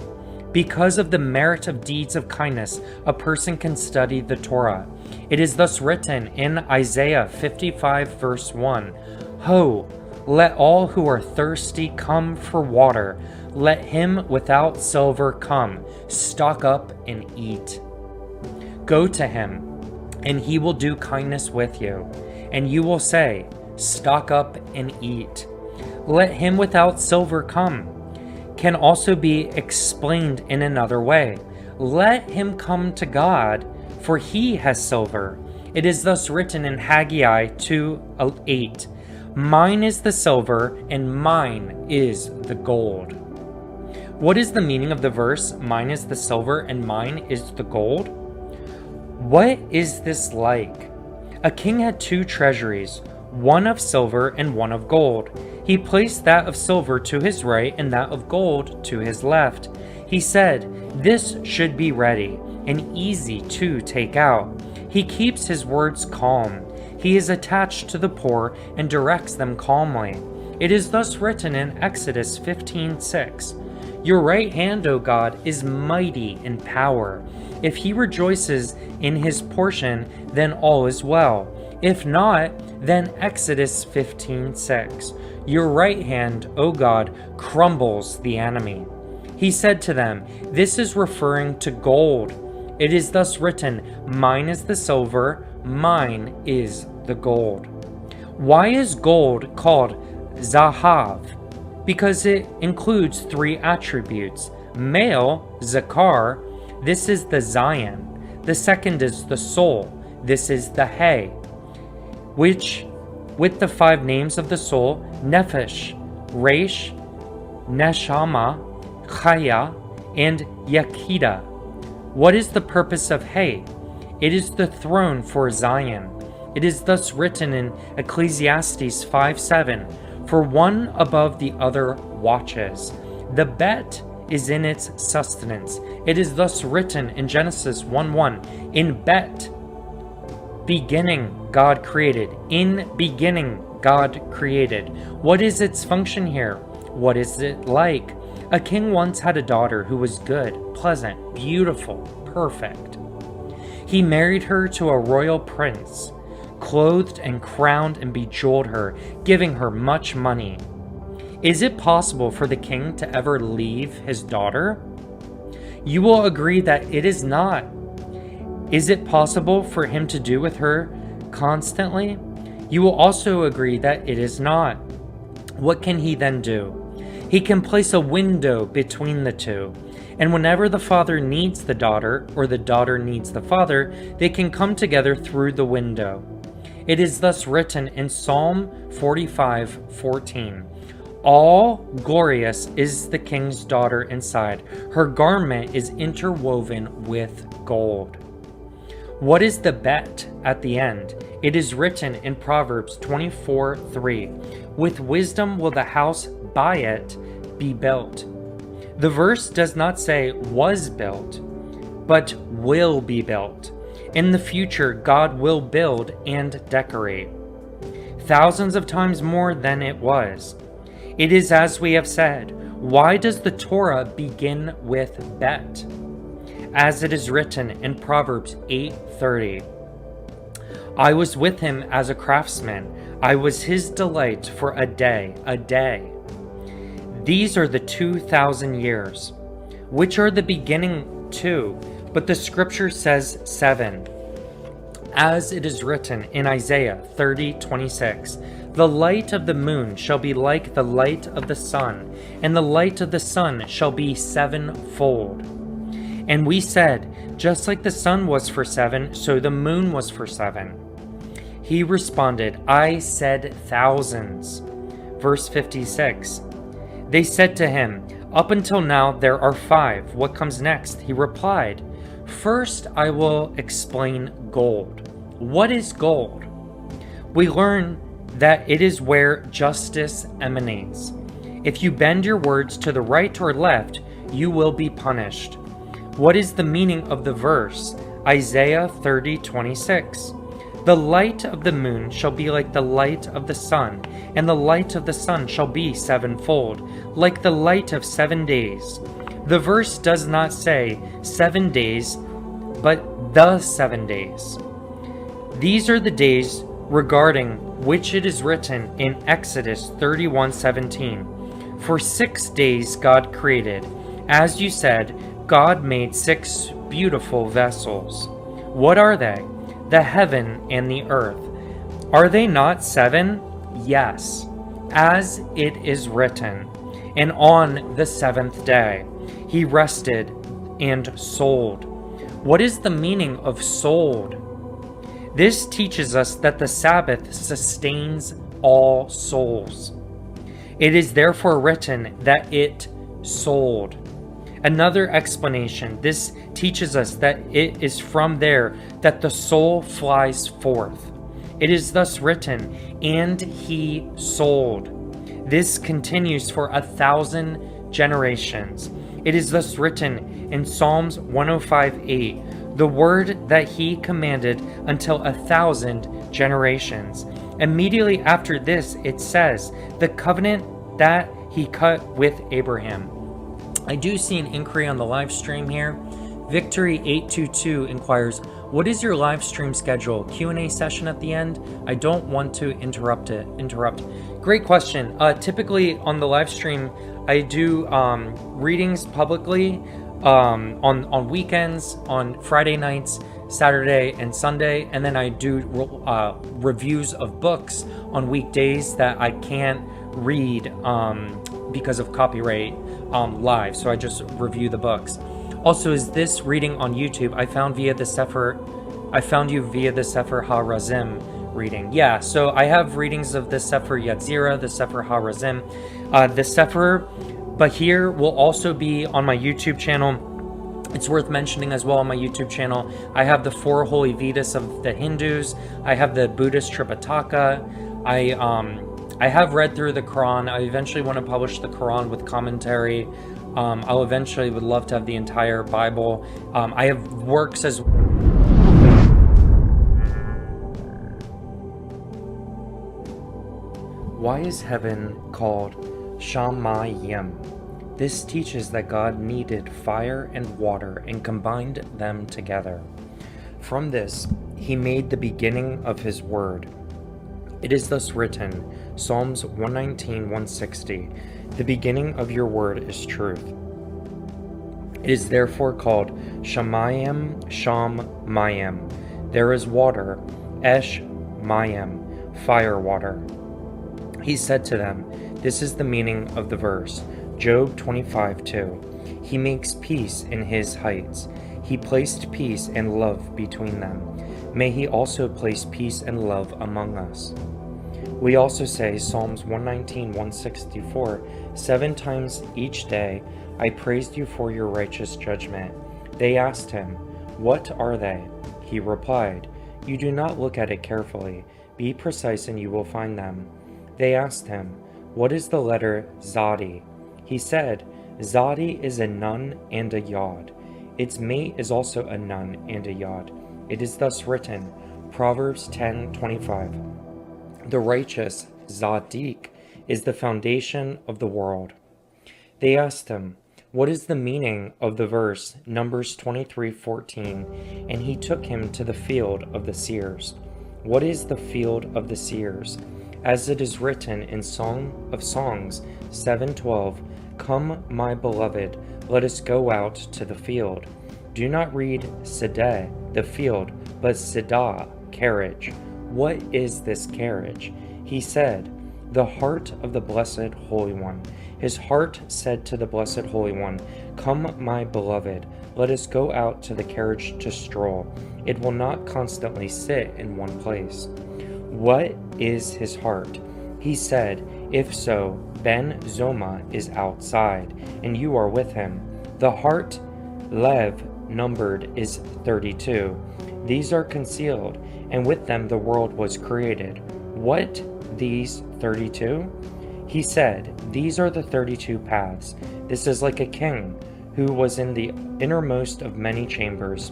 because of the merit of deeds of kindness, a person can study the Torah. It is thus written in Isaiah 55 verse 1, Ho, let all who are thirsty come for water. Let him without silver come, stock up and eat. Go to him, and he will do kindness with you, and you will say, stock up and eat. Let him without silver come can also be explained in another way. Let him come to God, for he has silver. It is thus written in Haggai 2:8, Mine is the silver, and mine is the gold. What is the meaning of the verse, Mine is the silver, and mine is the gold? What is this like? A king had two treasuries, one of silver and one of gold. He placed that of silver to his right and that of gold to his left. He said, This should be ready and easy to take out. He keeps his words calm. He is attached to the poor and directs them calmly. It is thus written in Exodus 15:6, Your right hand, O God, is mighty in power. If he rejoices in his portion, then all is well. If not, then Exodus 15:6, Your right hand, O God, crumbles the enemy. He said to them, This is referring to gold. It is thus written, Mine is the silver, mine is the gold. Why is gold called Zahav? Because it includes three attributes. Male, Zakar, this is the Zion. The second is the soul, this is the Hay, which, with the five names of the soul, Nefesh, Reish, Neshama, Chaya, and Yakida. What is the purpose of Hay? It is the throne for Zion. It is thus written in Ecclesiastes 5:7, For one above the other watches. The bet is in its sustenance. It is thus written in Genesis 1:1, In bet, beginning God created. In beginning God created. What is its function here? What is it like? A king once had a daughter who was good, pleasant, beautiful, perfect. He married her to a royal prince, clothed and crowned and bejeweled her, giving her much money. Is it possible for the king to ever leave his daughter? You will agree that it is not. Is it possible for him to do with her constantly? You will also agree that it is not. What can he then do? He can place a window between the two, and whenever the father needs the daughter or the daughter needs the father, they can come together through the window. It is thus written in Psalm 45:14. All glorious is the king's daughter inside. Her garment is interwoven with gold. What is the bet at the end? It is written in Proverbs 24:3. With wisdom will the house by it be built. The verse does not say was built, but will be built. In the future, God will build and decorate. Thousands of times more than it was. It is as we have said. Why does the Torah begin with bet? As it is written in Proverbs 8:30. I was with him as a craftsman. I was his delight for a day, a day. These are the 2,000 years, which are the beginning too, but the scripture says 7. As it is written in Isaiah 30:26, the light of the moon shall be like the light of the sun, and the light of the sun shall be sevenfold. And we said, just like the sun was for 7, so the moon was for 7. He responded, I said thousands. Verse 56. They said to him, up until now there are 5. What comes next? He replied, first I will explain gold. What is gold? We learn that it is where justice emanates. If you bend your words to the right or left, you will be punished. What is the meaning of the verse? Isaiah 30:26. The light of the moon shall be like the light of the sun, and the light of the sun shall be sevenfold, like the light of 7 days. The verse does not say 7 days, but the 7 days. These are the days regarding which it is written in Exodus 31:17. For 6 days God created. As you said, God made 6 beautiful vessels. What are they? The heaven and the earth. Are they not 7? Yes, as it is written. And on the 7th day, he rested and sold. What is the meaning of sold? This teaches us that the Sabbath sustains all souls. It is therefore written that it sold. Another explanation, this teaches us that it is from there that the soul flies forth. It is thus written, and he sold. This continues for 1,000 generations. It is thus written in Psalms 105:8, the word that he commanded until 1,000 generations. Immediately after this, it says, the covenant that he cut with Abraham. I do see an inquiry on the live stream here. Victory822 inquires, what is your live stream schedule? Q&A session at the end? I don't want to interrupt. Great question. Typically on the live stream, I do readings publicly on weekends, on Friday nights, Saturday and Sunday, and then I do reviews of books on weekdays that I can't read because of copyright live, so I just review the books. Also, is this reading on YouTube? I found you via the Sefer HaRazim reading. Yeah, so I have readings of the Sefer Yetzirah, the Sefer HaRazim. The Sefer Bahir will also be on my YouTube channel. It's worth mentioning as well on my YouTube channel. I have the 4 holy Vedas of the Hindus. I have the Buddhist Tripitaka. I have read through the Quran. I eventually want to publish the Quran with commentary. I'll eventually would love to have the entire Bible. I have works as Why is heaven called Shamayim? This teaches that God needed fire and water and combined them together. From this, he made the beginning of his word. It is thus written, Psalms 119:160, the beginning of your word is truth. It is therefore called Shamayim, Mayim. There is water, Esh Mayim, fire water. He said to them, this is the meaning of the verse, Job 25:2. He makes peace in his heights. He placed peace and love between them. May he also place peace and love among us. We also say Psalms 119:164, 7 times each day, I praised you for your righteous judgment. They asked him, what are they? He replied, you do not look at it carefully. Be precise and you will find them. They asked him, what is the letter Zadi? He said, Zadi is a nun and a yod. Its mate is also a nun and a yod. It is thus written, Proverbs 10:25. The righteous, Zadik, is the foundation of the world. They asked him, what is the meaning of the verse, Numbers 23:14, and he took him to the field of the seers? What is the field of the seers? as it is written in Song of Songs 7:12, "Come, my beloved, let us go out to the field." Do not read sedeh, the field, but sedah, carriage. What is this carriage? He said, the heart of the Blessed Holy One. His heart said to the Blessed Holy One, "Come, my beloved, let us go out to the carriage to stroll. It will not constantly sit in one place." What is his heart? He said, "If so, Ben Zoma is outside, and you are with him." The heart, Lev, numbered is 32. These are concealed, and with them the world was created. What, these 32? He said, "These are the 32 paths. This is like a king who was in the innermost of many chambers.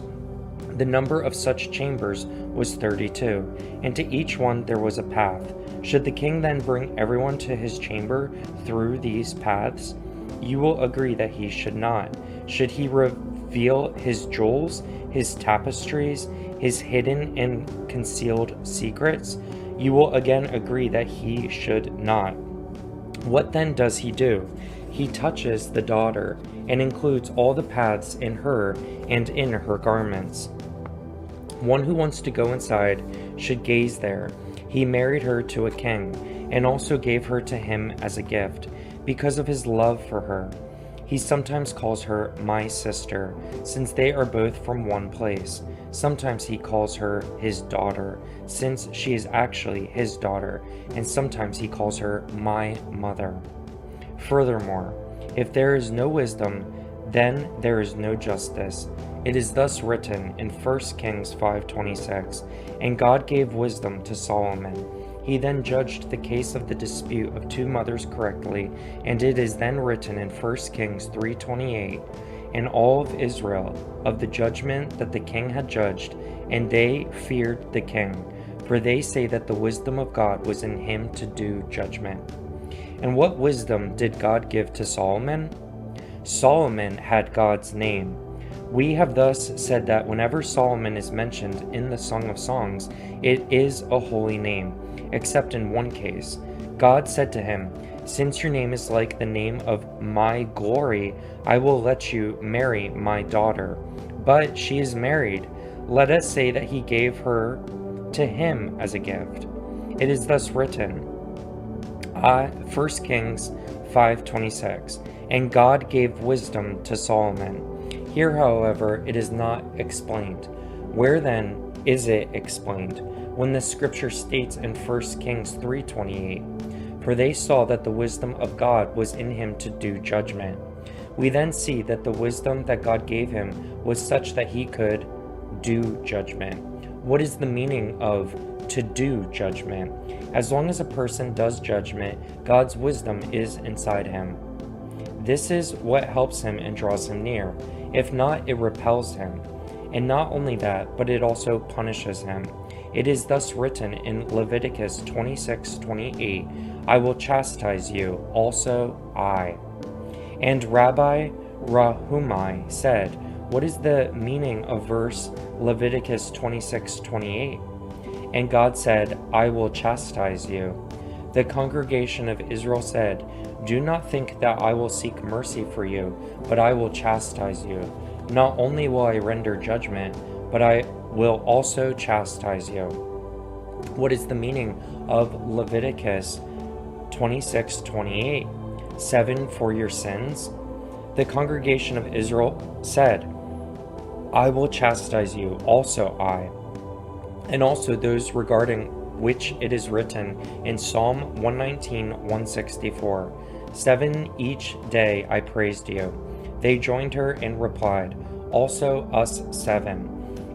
The number of such chambers was 32, and to each one there was a path. Should the king then bring everyone to his chamber through these paths? You will agree that he should not. Should he reveal his jewels, his tapestries, his hidden and concealed secrets? You will again agree that he should not. What then does he do? He touches the daughter and includes all the paths in her and in her garments. One who wants to go inside should gaze there. He married her to a king and also gave her to him as a gift because of his love for her. He sometimes calls her my sister, since they are both from one place. Sometimes he calls her his daughter, since she is actually his daughter, and sometimes he calls her my mother. Furthermore, if there is no wisdom, then there is no justice. It is thus written in 1 Kings 5:26, "And God gave wisdom to Solomon. He then judged the case of the dispute of two mothers correctly, and it is then written in 1 Kings 3:28, and all of Israel of the judgment that the king had judged, and they feared the king, for they say that the wisdom of God was in him to do judgment." And what wisdom did God give to Solomon? Solomon had God's name. We have thus said that whenever Solomon is mentioned in the Song of Songs, it is a holy name, except in one case. God said to him, "Since your name is like the name of my glory, I will let you marry my daughter." But she is married. Let us say that he gave her to him as a gift. It is thus written, 1 Kings 5:26, "And God gave wisdom to Solomon." Here, however, it is not explained. Where then is it explained? When the scripture states in 1 Kings 3:28, "For they saw that the wisdom of God was in him to do judgment." We then see that the wisdom that God gave him was such that he could do judgment. What is the meaning of to do judgment? As long as a person does judgment, God's wisdom is inside him. This is what helps him and draws him near. If not, it repels him. And not only that, but it also punishes him. It is thus written in Leviticus 26:28, "I will chastise you, also I." And Rabbi Rahumai said, what is the meaning of verse Leviticus 26:28? And God said, "I will chastise you." The congregation of Israel said, "Do not think that I will seek mercy for you, but I will chastise you. Not only will I render judgment, but I will also chastise you." What is the meaning of Leviticus 26:28? 7 for your sins? The congregation of Israel said, "I will chastise you, also I." And also those regarding which it is written in Psalm 119:164, 7 each day I praised you. They joined her and replied, "Also us 7.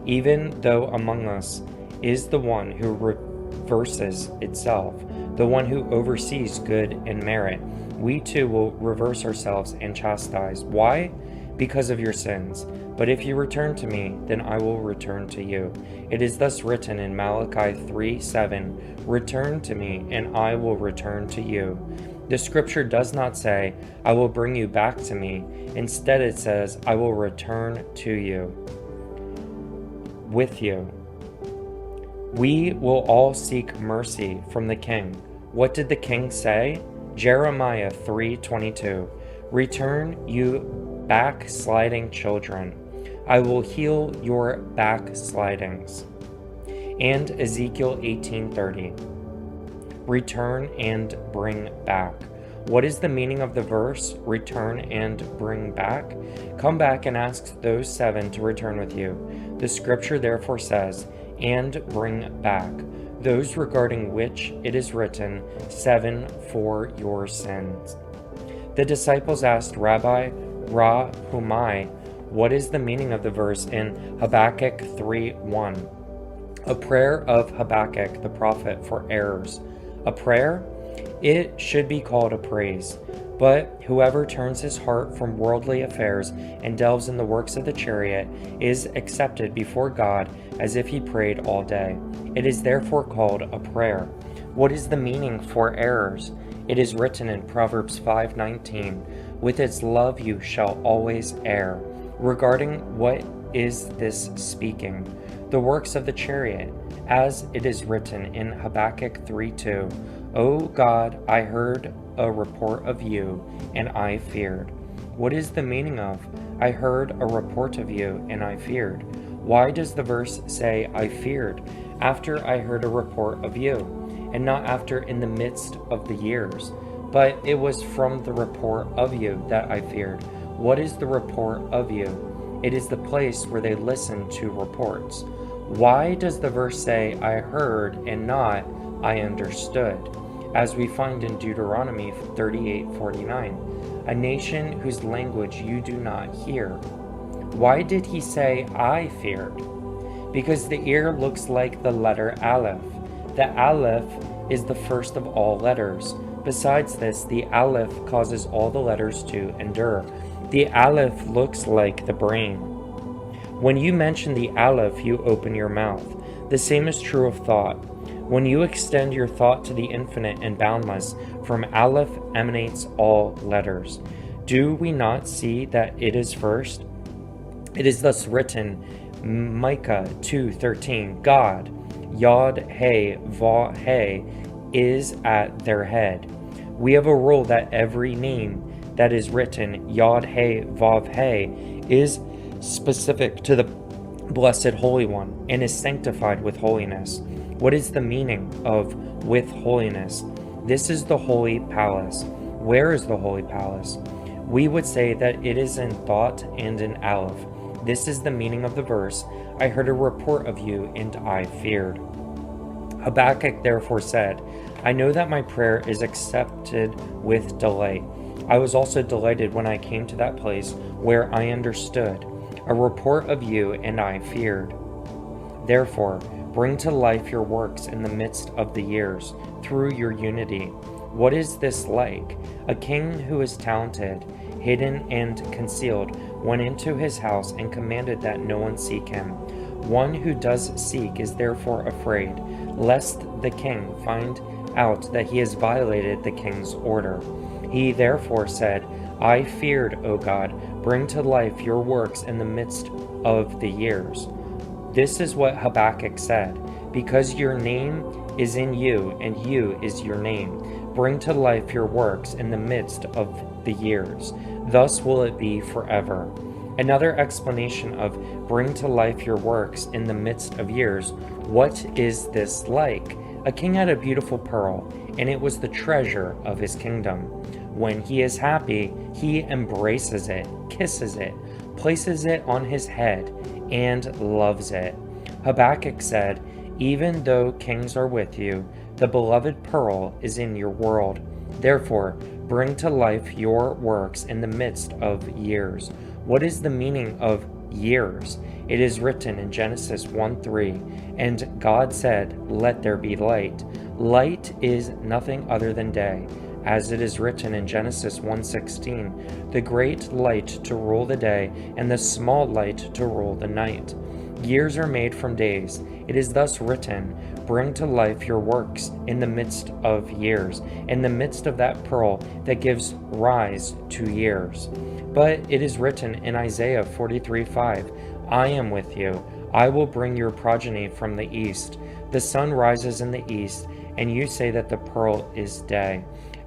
Even though among us is the one who reverses itself, the one who oversees good and merit, we too will reverse ourselves and chastise." Why? Because of your sins. But if you return to me, then I will return to you. It is thus written in Malachi 3:7, "Return to me, and I will return to you." The scripture does not say, "I will bring you back to me." Instead it says, "I will return to you." With you. We will all seek mercy from the King. What did the king say? Jeremiah 3:22. Return, you backsliding children. I will heal your backslidings. And Ezekiel 18:30. Return and bring back. What is the meaning of the verse, return and bring back? Come back and ask those 7 to return with you. The scripture therefore says, and bring back, those regarding which it is written, 7 for your sins. The disciples asked Rabbi Rahumai, what is the meaning of the verse in Habakkuk 3:1? A prayer of Habakkuk the prophet for errors. A prayer? It should be called a praise. But whoever turns his heart from worldly affairs and delves in the works of the chariot is accepted before God as if he prayed all day. It is therefore called a prayer. What is the meaning for errors? It is written in Proverbs 5:19, with its love you shall always err. Regarding what is this speaking? The works of the chariot, as it is written in Habakkuk 3:2, O God, I heard a report of you, and I feared. What is the meaning of, I heard a report of you, and I feared? Why does the verse say, I feared, after I heard a report of you, and not after in the midst of the years? But it was from the report of you that I feared. What is the report of you? It is the place where they listen to reports. Why does the verse say, I heard, and not, I understood? As we find in Deuteronomy 38:49, a nation whose language you do not hear. Why did he say, I feared? Because the ear looks like the letter Aleph. The Aleph is the first of all letters. Besides this, the Aleph causes all the letters to endure. The Aleph looks like the brain. When you mention the Aleph, you open your mouth. The same is true of thought. When you extend your thought to the infinite and boundless, from Aleph emanates all letters. Do we not see that it is first? It is thus written, Micah 2:13, God, Yod He Vav He, is at their head. We have a rule that every name that is written, Yod He Vav He, is specific to the Blessed Holy One and is sanctified with holiness. What is the meaning of with holiness? This is the holy palace. Where is the holy palace? We would say that it is in thought and in Aleph. This is the meaning of the verse, I heard a report of you and I feared. Habakkuk therefore said, I know that my prayer is accepted with delight. I was also delighted when I came to that place where I understood a report of you and I feared. Therefore, bring to life your works in the midst of the years, through your unity. What is this like? A king who is talented, hidden and concealed, went into his house and commanded that no one seek him. One who does seek is therefore afraid, lest the king find out that he has violated the king's order. He therefore said, I feared, O God, bring to life your works in the midst of the years. This is what Habakkuk said, because your name is in you, and you is your name. Bring to life your works in the midst of the years. Thus will it be forever. Another explanation of bring to life your works in the midst of years. What is this like? A king had a beautiful pearl, and it was the treasure of his kingdom. When he is happy, he embraces it, kisses it, places it on his head, and loves it. Habakkuk said, even though kings are with you, the beloved pearl is in your world. Therefore, bring to life your works in the midst of years. What is the meaning of years? It is written in Genesis 1:3, and God said, let there be light. Light is nothing other than day. As it is written in Genesis 1:16, the great light to rule the day, and the small light to rule the night. Years are made from days. It is thus written, bring to life your works in the midst of years, in the midst of that pearl that gives rise to years. But it is written in Isaiah 43:5, I am with you. I will bring your progeny from the east. The sun rises in the east and you say that the pearl is day.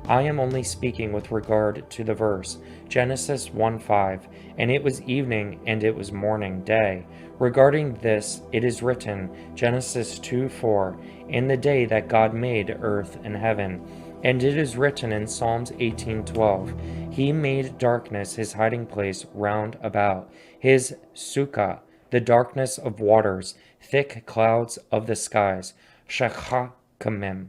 I am only speaking with regard to the verse, Genesis 1:5, and it was evening and it was morning, day. Regarding this, it is written, Genesis 2:4, in the day that God made earth and heaven. And it is written in Psalms 18:12, He made darkness his hiding place round about, his sukkah, the darkness of waters, thick clouds of the skies, Shachachamim.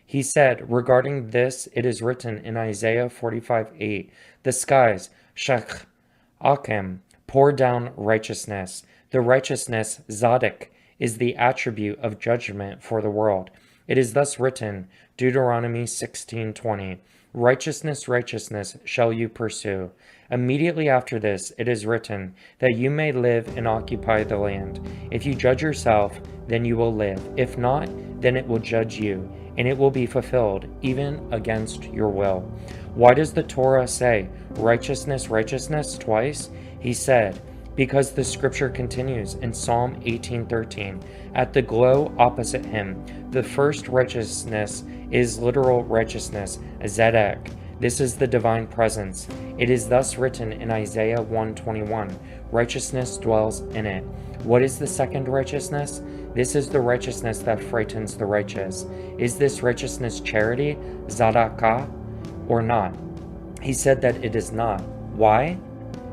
He said, regarding this, it is written in Isaiah 45:8, the skies, Shachachem, pour down righteousness. The righteousness, Zadok, is the attribute of judgment for the world. It is thus written, Deuteronomy 16:20, righteousness, righteousness shall you pursue. Immediately after this, it is written, that you may live and occupy the land. If you judge yourself, then you will live. If not, then it will judge you, and it will be fulfilled, even against your will. Why does the Torah say, righteousness, righteousness, twice? He said, because the scripture continues in Psalm 18:13. At the glow opposite him, the first righteousness is literal righteousness, Zedek. This is the divine presence. It is thus written in Isaiah 1:21, righteousness dwells in it. What is the second righteousness? This is the righteousness that frightens the righteous. Is this righteousness charity, Zadakah, or not? He said that it is not. Why?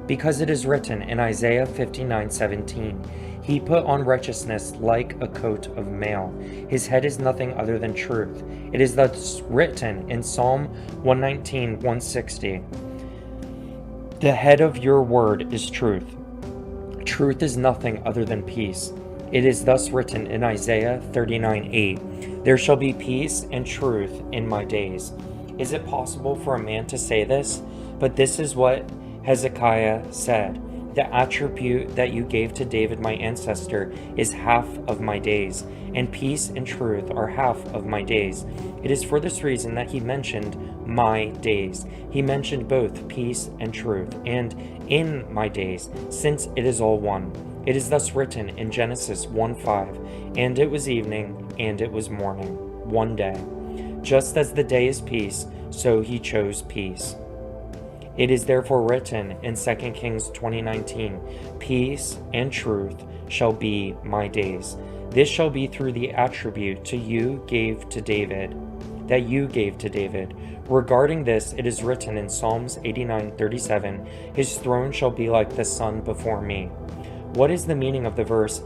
Because it is written in Isaiah 59:17, He put on righteousness like a coat of mail. His head is nothing other than truth. It is thus written in Psalm 119:160, the head of your word is truth. Truth is nothing other than peace. It is thus written in Isaiah 39:8, there shall be peace and truth in my days. Is it possible for a man to say this? But this is what Hezekiah said, the attribute that you gave to David my ancestor is half of my days, and peace and truth are half of my days. It is for this reason that he mentioned my days. He mentioned both peace and truth, and in my days, since it is all one. It is thus written in Genesis 1:5, and it was evening, and it was morning, one day. Just as the day is peace, so he chose peace. It is therefore written in 2 Kings 20:19, peace and truth shall be my days. This shall be through the attribute that you gave to David. Regarding this, it is written in Psalms 89:37, his throne shall be like the sun before me. What is the meaning of the verse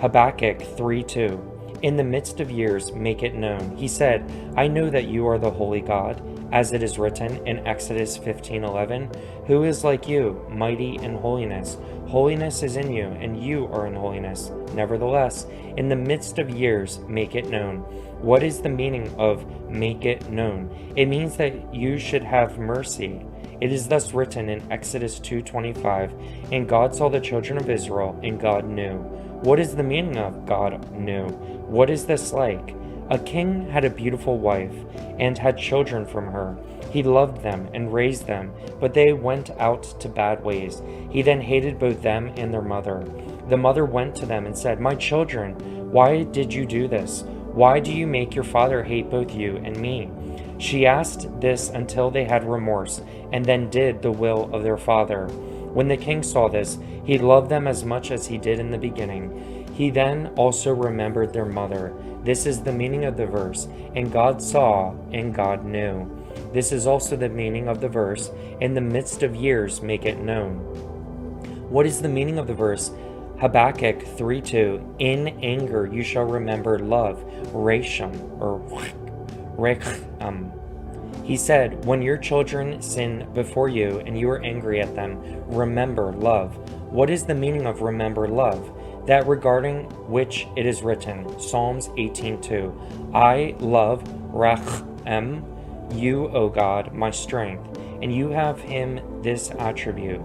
Habakkuk 3:2? In the midst of years, make it known. He said, I know that you are the holy God, as it is written in Exodus 15:11, who is like you, mighty in holiness? Holiness is in you, and you are in holiness. Nevertheless, in the midst of years, make it known. What is the meaning of make it known? It means that you should have mercy. It is thus written in Exodus 2:25, and God saw the children of Israel, and God knew. What is the meaning of God knew? What is this like? A king had a beautiful wife, and had children from her. He loved them and raised them, but they went out to bad ways. He then hated both them and their mother. The mother went to them and said, my children, why did you do this? Why do you make your father hate both you and me? She asked this until they had remorse, and then did the will of their father. When the king saw this, he loved them as much as he did in the beginning. He then also remembered their mother. This is the meaning of the verse, and God saw, and God knew. This is also the meaning of the verse, in the midst of years make it known. What is the meaning of the verse? Habakkuk 3:2, in anger you shall remember love, Racham, or Recham. He said, when your children sin before you and you are angry at them, remember love. What is the meaning of remember love? That regarding which it is written, Psalms 18:2, I love Rachem, you, O God, my strength, and you have him this attribute,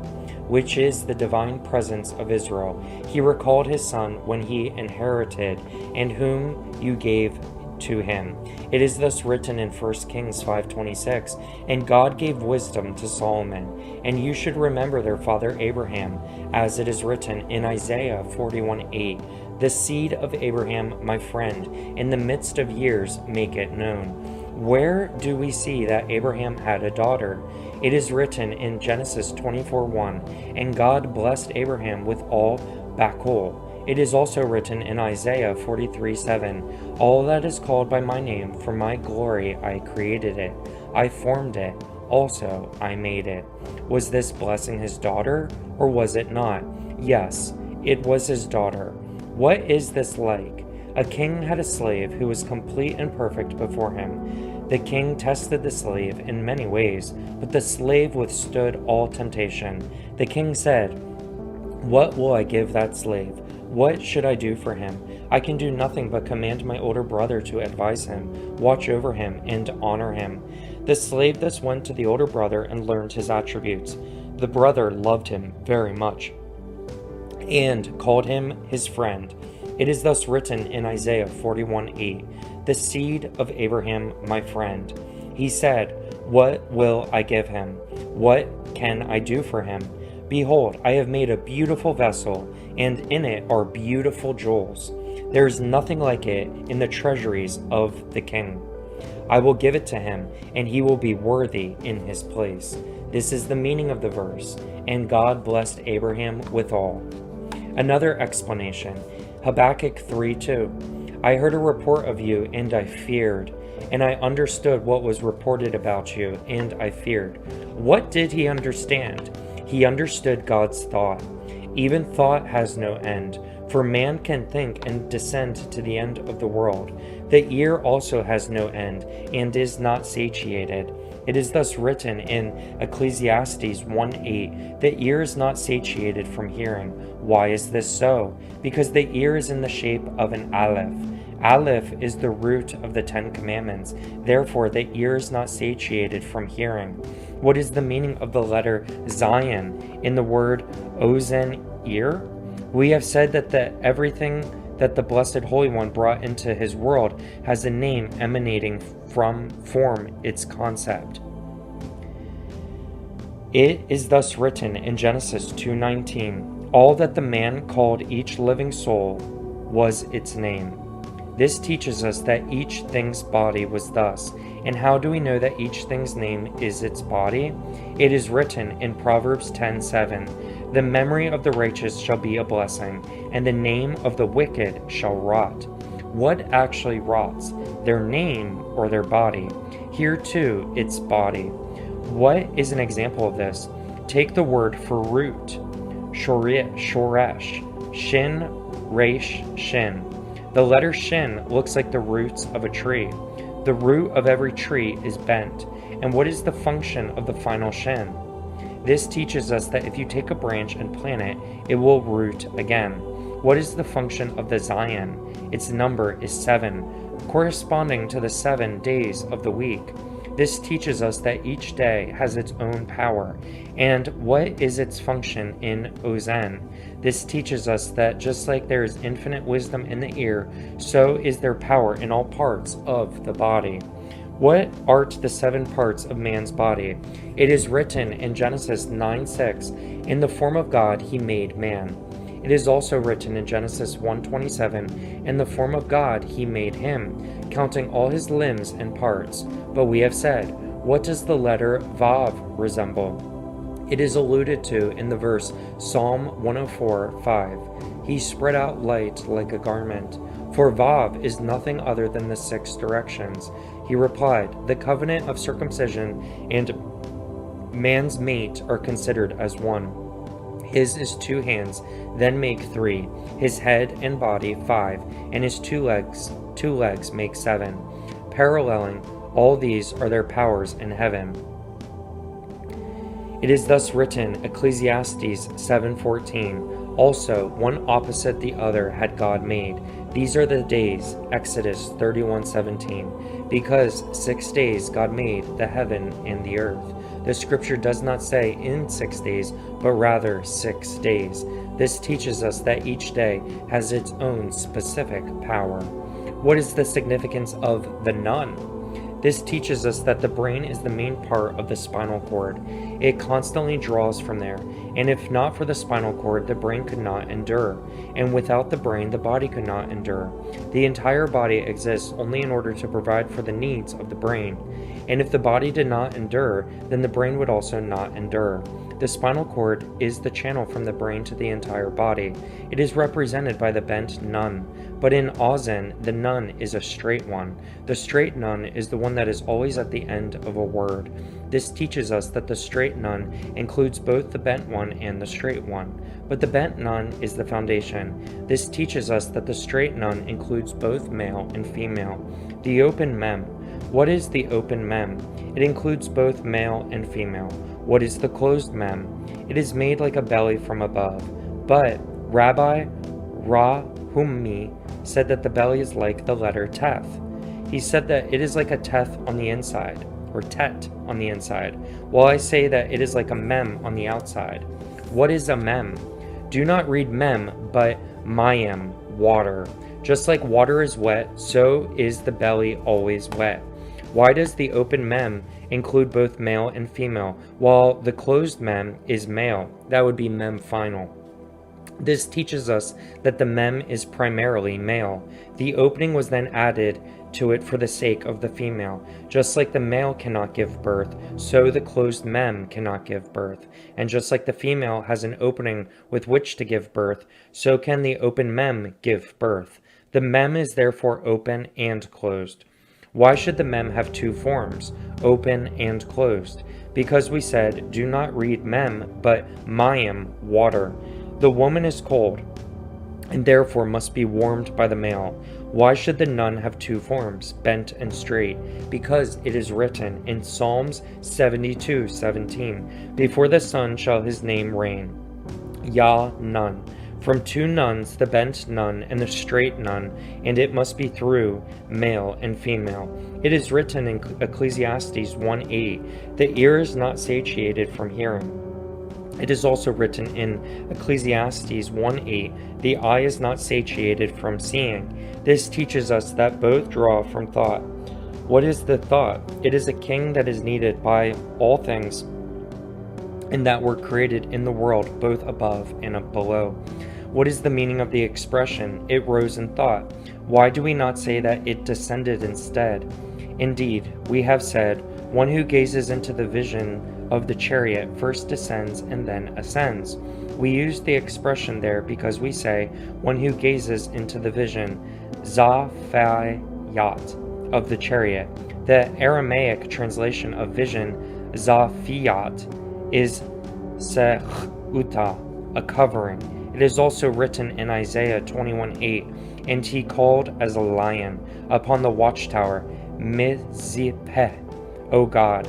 which is the divine presence of Israel. He recalled his son when he inherited, and whom you gave to him. It is thus written in 1 Kings 5:26, and God gave wisdom to Solomon, and you should remember their father Abraham, as it is written in Isaiah 41:8, The seed of Abraham, my friend, in the midst of years make it known. Where do we see that Abraham had a daughter? It is written in Genesis 24:1, and God blessed Abraham with all Bacol. It is also written in Isaiah 43:7, all that is called by my name, for my glory I created it. I formed it. Also I made it. Was this blessing his daughter, or was it not? Yes, it was his daughter. What is this like? A king had a slave who was complete and perfect before him. The king tested the slave in many ways, but the slave withstood all temptation. The king said, "What will I give that slave? What should I do for him? I can do nothing but command my older brother to advise him, watch over him, and honor him." The slave thus went to the older brother and learned his attributes. The brother loved him very much and called him his friend. It is thus written in Isaiah 41:8, the seed of Abraham, my friend. He said, "What will I give him? What can I do for him? Behold, I have made a beautiful vessel, and in it are beautiful jewels. There is nothing like it in the treasuries of the king. I will give it to him, and he will be worthy in his place." This is the meaning of the verse, and God blessed Abraham with all. Another explanation, Habakkuk 3:2. I heard a report of you, and I feared, and I understood what was reported about you, and I feared. What did he understand? He understood God's thought. Even thought has no end, for man can think and descend to the end of the world. The ear also has no end, and is not satiated. It is thus written in Ecclesiastes 1:8, the ear is not satiated from hearing. Why is this so? Because the ear is in the shape of an aleph. Aleph is the root of the 10 Commandments. Therefore, the ear is not satiated from hearing. What is the meaning of the letter Zion in the word ozen, ear? We have said that everything that the Blessed Holy One brought into his world has a name emanating from its concept. It is thus written in Genesis 2:19, all that the man called each living soul was its name. This teaches us that each thing's body was thus. And how do we know that each thing's name is its body? It is written in Proverbs 10:7, the memory of the righteous shall be a blessing, and the name of the wicked shall rot. What actually rots? Their name or their body? Here too, its body. What is an example of this? Take the word for root, shoresh, shin, resh, shin. The letter shin looks like the roots of a tree. The root of every tree is bent. And what is the function of the final shin? This teaches us that if you take a branch and plant it, it will root again. What is the function of the Zion? Its number is 7, corresponding to the 7 days of the week. This teaches us that each day has its own power. And what is its function in Ozen? This teaches us that just like there is infinite wisdom in the ear, so is there power in all parts of the body. What art the 7 parts of man's body? It is written in Genesis 9:6, in the form of God he made man. It is also written in Genesis 1:27, in the form of God he made him, counting all his limbs and parts. But we have said, what does the letter Vav resemble? It is alluded to in the verse Psalm 104:5. He spread out light like a garment. For Vav is nothing other than the 6 directions. He replied, the covenant of circumcision and man's mate are considered as one. His is 2 hands, then make 3, his head and body 5, and his 2 legs make 7. Paralleling, all these are their powers in heaven. It is thus written, Ecclesiastes 7:14, also one opposite the other had God made. These are the days, Exodus 31:17, because 6 days God made the heaven and the earth. The scripture does not say in 6 days, but rather 6 days. This teaches us that each day has its own specific power. What is the significance of the nun? This teaches us that the brain is the main part of the spinal cord. It constantly draws from there, and if not for the spinal cord, the brain could not endure, and without the brain, the body could not endure. The entire body exists only in order to provide for the needs of the brain, and if the body did not endure, then the brain would also not endure. The spinal cord is the channel from the brain to the entire body. It is represented by the bent nun, but in Azen, the nun is a straight one. The straight nun is the one that is always at the end of a word. This teaches us that the straight nun includes both the bent one and the straight one, but the bent nun is the foundation. This teaches us that the straight nun includes both male and female. The open mem. What is the open mem? It includes both male and female. What is the closed mem? It is made like a belly from above. But Rabbi Rahumi said that the belly is like the letter Teth. He said that it is like a Teth on the inside, or Tet on the inside, while I say that it is like a mem on the outside. What is a mem? Do not read mem, but mayem, water. Just like water is wet, so is the belly always wet. Why does the open mem include both male and female, while the closed mem is male? That would be mem final. This teaches us that the mem is primarily male. The opening was then added to it for the sake of the female. Just like the male cannot give birth, so the closed mem cannot give birth. And just like the female has an opening with which to give birth, so can the open mem give birth. The mem is therefore open and closed. Why should the mem have two forms, open and closed? Because we said, do not read mem, but mayim, water. The woman is cold, and therefore must be warmed by the male. Why should the nun have two forms, bent and straight? Because it is written in Psalms 72:17, before the sun shall his name reign. Yah nun. From two nuns, the bent nun and the straight nun, and it must be through male and female. It is written in Ecclesiastes 1:8, the ear is not satiated from hearing. It is also written in Ecclesiastes 1:8, the eye is not satiated from seeing. This teaches us that both draw from thought. What is the thought? It is a king that is needed by all things, and that were created in the world, both above and below. What is the meaning of the expression, it rose in thought? Why do we not say that it descended instead? Indeed, we have said, one who gazes into the vision of the chariot first descends and then ascends. We use the expression there because we say, one who gazes into the vision, Zafayat, of the chariot. The Aramaic translation of vision, Zafiyat, is Sechuta, a covering. It is also written in Isaiah 21:8, and he called as a lion upon the watchtower, Mizipeh, O God.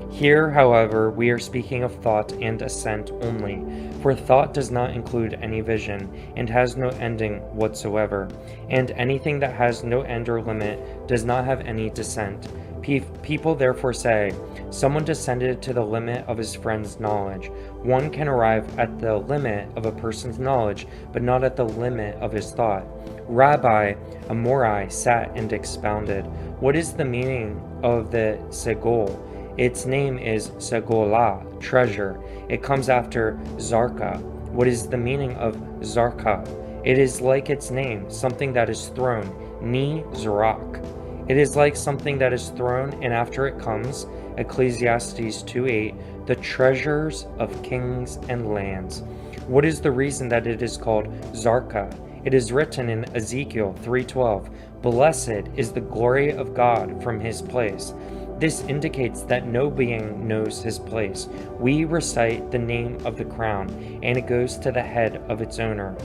Here, however, we are speaking of thought and assent only, for thought does not include any vision, and has no ending whatsoever, and anything that has no end or limit does not have any descent. People therefore say, someone descended to the limit of his friend's knowledge. One can arrive at the limit of a person's knowledge, but not at the limit of his thought. Rabbi Amorai sat and expounded. What is the meaning of the segol? Its name is segolah, treasure. It comes after zarka. What is the meaning of zarka? It is like its name, something that is thrown, ni zarak. It is like something that is thrown, and after it comes, Ecclesiastes 2:8, the treasures of kings and lands. What is the reason that it is called Zarka? It is written in Ezekiel 3:12, blessed is the glory of God from his place. This indicates that no being knows his place. We recite the name of the crown, and it goes to the head of its owner.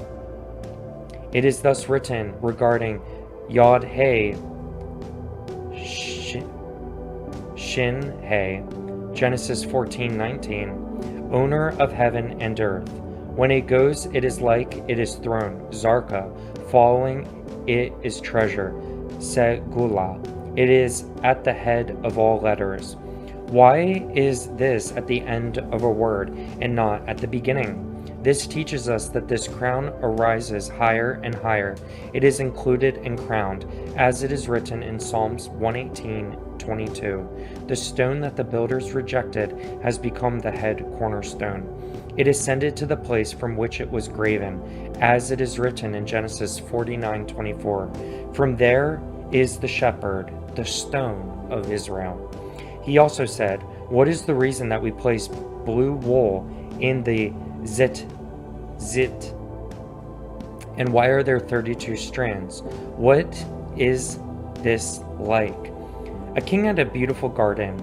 It is thus written regarding Yod-He Shin-He, Genesis 14:19, owner of heaven and earth. When it goes, it is like it is thrown, Zarka. Following it is treasure, Segula. It is at the head of all letters. Why is this at the end of a word and not at the beginning? This teaches us that this crown arises higher and higher. It is included and crowned, as it is written in Psalms 118:22. The stone that the builders rejected has become the head cornerstone. It ascended to the place from which it was graven, as it is written in Genesis 49:24. From there is the shepherd, the stone of Israel. He also said, "What is the reason that we place blue wool in the zit? And why are there 32 strands? What is this like?" A king had a beautiful garden,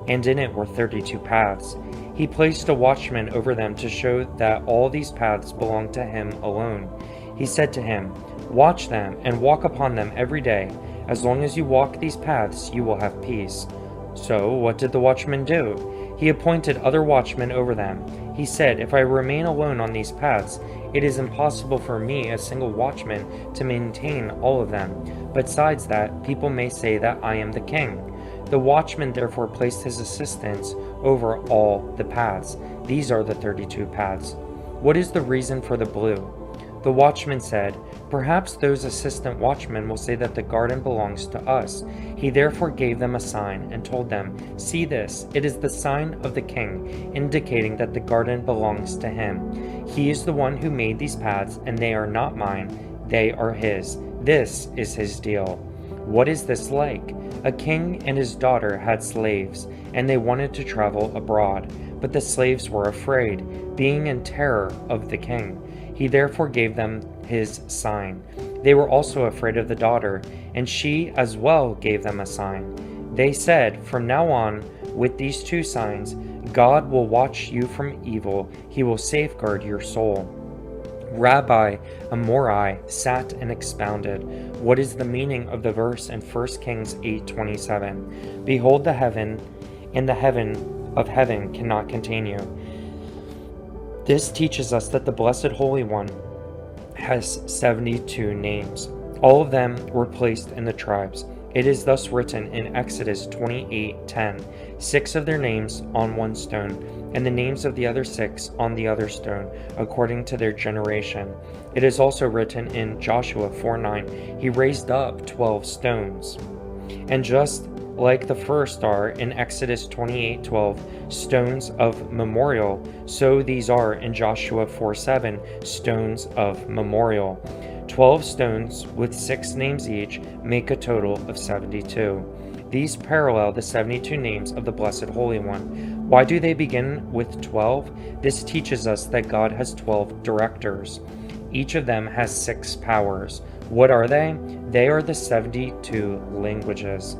and in it were 32 paths. He placed a watchman over them to show that all these paths belonged to him alone. He said to him, "Watch them and walk upon them every day. As long as you walk these paths, you will have peace." So what did the watchman do? He appointed other watchmen over them. He said, "If I remain alone on these paths, it is impossible for me, a single watchman, to maintain all of them. Besides that, people may say that I am the king." The watchman therefore placed his assistants over all the paths. These are the 32 paths. What is the reason for the blue? The watchman said, "Perhaps those assistant watchmen will say that the garden belongs to us." He therefore gave them a sign and told them, "See this, it is the sign of the king, indicating that the garden belongs to him. He is the one who made these paths, and they are not mine, they are his. This is his deal." What is this like? A king and his daughter had slaves, and they wanted to travel abroad, but the slaves were afraid, being in terror of the king. He therefore gave them his sign. They were also afraid of the daughter, and she as well gave them a sign. They said, "From now on, with these two signs, God will watch you from evil. He will safeguard your soul." Rabbi Amorai sat and expounded. What is the meaning of the verse in 1 Kings 8:27? "Behold the heaven, and the heaven of heaven cannot contain you." This teaches us that the Blessed Holy One has 72 names. All of them were placed in the tribes. It is thus written in Exodus 28:10, 6 of their names on one stone, and the names of the other 6 on the other stone, according to their generation. It is also written in Joshua 4:9, he raised up 12 stones. And just like the first are in Exodus 28:12, stones of memorial, so these are in Joshua 4:7, stones of memorial. 12 stones with 6 names each make a total of 72. These parallel the 72 names of the Blessed Holy One. Why do they begin with 12? This teaches us that God has 12 directors. Each of them has 6 powers. What are they? They are the 72 languages.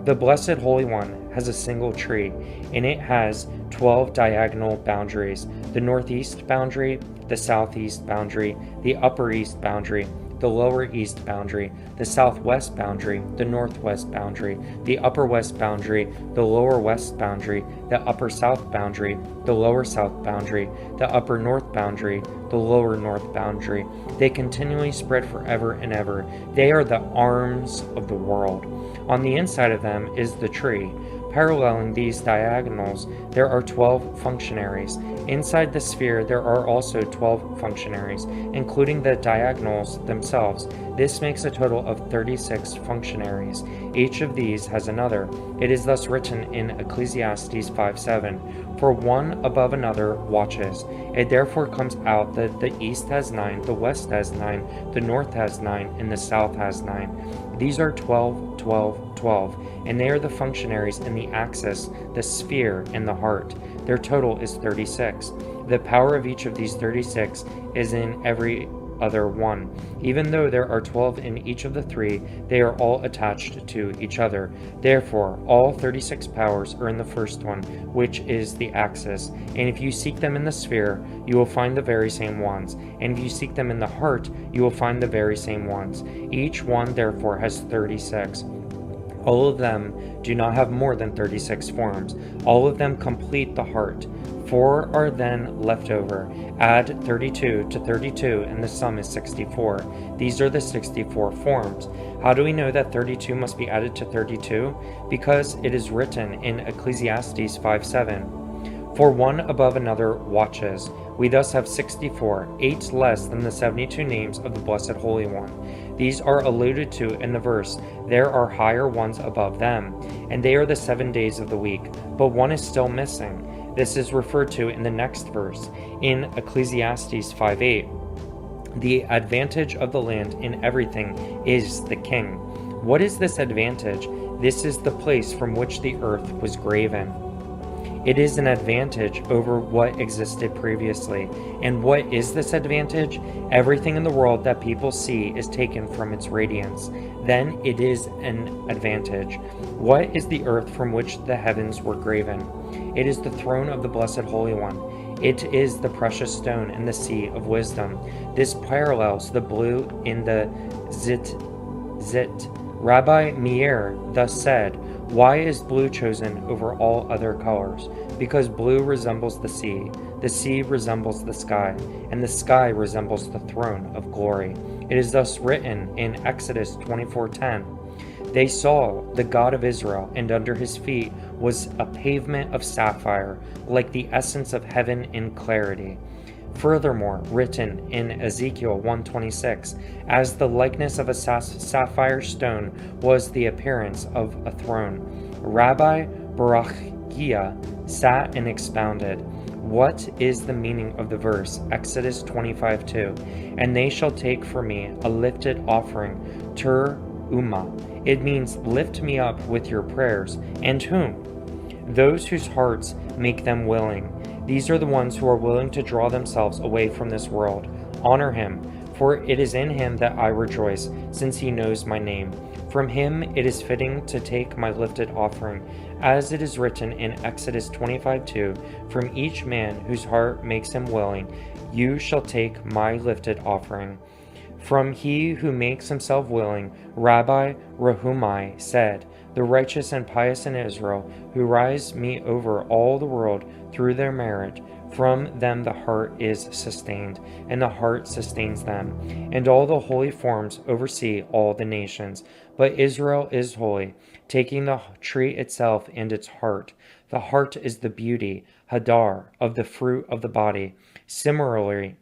The Blessed Holy One has a single tree, and it has 12 diagonal boundaries: the northeast boundary, the southeast boundary, the upper east boundary, the lower east boundary, the southwest boundary, the northwest boundary, the upper west boundary, the lower west boundary, the upper south boundary, the lower south boundary, the upper north boundary, the lower north boundary. They continually spread forever and ever. They are the arms of the world. On the inside of them is the tree. Paralleling these diagonals, there are 12 functionaries. Inside the sphere, there are also 12 functionaries, including the diagonals themselves. This makes a total of 36 functionaries. Each of these has another. It is thus written in Ecclesiastes 5:7, "For one above another watches. It therefore comes out that the east has 9, the west has 9, the north has 9, and the south has 9. These are 12, 12, 12, and they are the functionaries in the axis, the sphere, and the heart. Their total is 36. The power of each of these 36 is in every other one. Even though there are 12 in each of the 3, they are all attached to each other. Therefore, all 36 powers are in the first one, which is the axis. And if you seek them in the sphere, you will find the very same ones. And if you seek them in the heart, you will find the very same ones. Each one, therefore, has 36. All of them do not have more than 36 forms. All of them complete the heart. 4 are then left over. Add 32 to 32, and the sum is 64. These are the 64 forms. How do we know that 32 must be added to 32? Because it is written in Ecclesiastes 5:7, For one above another watches. We thus have 64, 8 less than the 72 names of the Blessed Holy One. These are alluded to in the verse, there are higher ones above them, and they are the 7 days of the week, but one is still missing. This is referred to in the next verse, in Ecclesiastes 5:8. The advantage of the land in everything is the king. What is this advantage? This is the place from which the earth was graven. It is an advantage over what existed previously. And what is this advantage? Everything in the world that people see is taken from its radiance. Then it is an advantage. What is the earth from which the heavens were graven? It is the throne of the Blessed Holy One. It is the precious stone in the sea of wisdom. This parallels the blue in the zit. Rabbi Meir thus said, why is blue chosen over all other colors? Because blue resembles the sea resembles the sky, and the sky resembles the throne of glory. It is thus written in Exodus 24:10, they saw the God of Israel, and under his feet was a pavement of sapphire, like the essence of heaven in clarity. Furthermore, written in Ezekiel 1:26, as the likeness of a sapphire stone was the appearance of a throne. Rabbi Barachia sat and expounded, what is the meaning of the verse, Exodus 25:2, and they shall take for me a lifted offering, tur umma. It means lift me up with your prayers, and whom? Those whose hearts make them willing. These are the ones who are willing to draw themselves away from this world. Honor him, for it is in him that I rejoice, since he knows my name. From him it is fitting to take my lifted offering, as it is written in Exodus 25:2, from each man whose heart makes him willing, you shall take my lifted offering. From he who makes himself willing, Rabbi Rehumai said, the righteous and pious in Israel, who rise me over all the world through their merit, from them the heart is sustained, and the heart sustains them. And all the holy forms oversee all the nations. But Israel is holy, taking the tree itself and its heart. The heart is the beauty, hadar, of the fruit of the body. Similarly,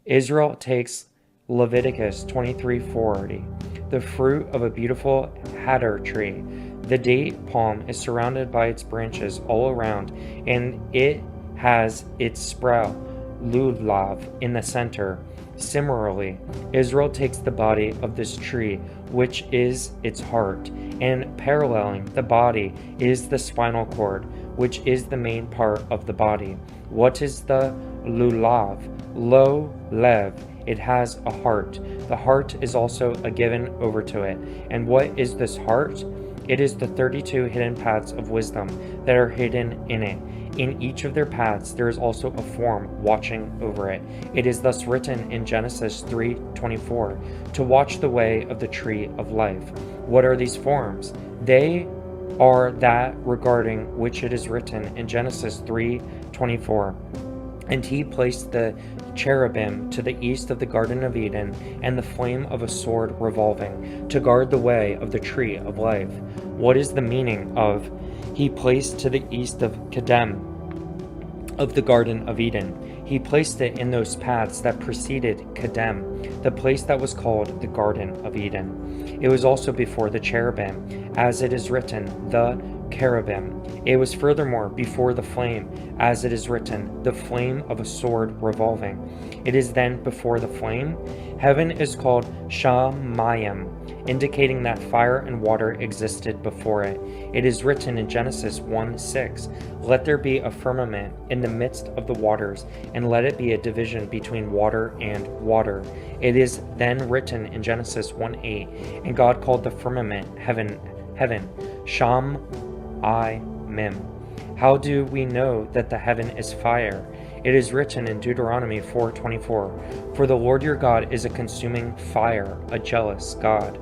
Israel takes Leviticus 23:40, the fruit of a beautiful hadar tree. The date palm is surrounded by its branches all around, and it has its sprout, lulav, in the center. Similarly, Israel takes the body of this tree, which is its heart, and paralleling the body is the spinal cord, which is the main part of the body. What is the lulav? Lo lev. It has a heart. The heart is also a given over to it. And what is this heart? It is the 32 hidden paths of wisdom that are hidden in it. In each of their paths there is also a form watching over it. It is thus written in Genesis 3:24, to watch the way of the tree of life. What are these forms? They are that regarding which it is written in Genesis 3:24. And he placed the cherubim to the east of the Garden of Eden, and the flame of a sword revolving, to guard the way of the tree of life. What is the meaning of he placed to the east of Kedem, of the Garden of Eden? He placed it in those paths that preceded Kedem, the place that was called the Garden of Eden. It was also before the cherubim, as it is written, the cherubim. It was furthermore before the flame, as it is written, the flame of a sword revolving. It is then before the flame. Heaven is called Shamayim, indicating that fire and water existed before it. It is written in Genesis 1:6, let there be a firmament in the midst of the waters, and let it be a division between water and water. It is then written in Genesis 1:8, and God called the firmament heaven, Sham-I-Mim. How do we know that the heaven is fire? It is written in Deuteronomy 4:24, for the Lord your God is a consuming fire, a jealous God.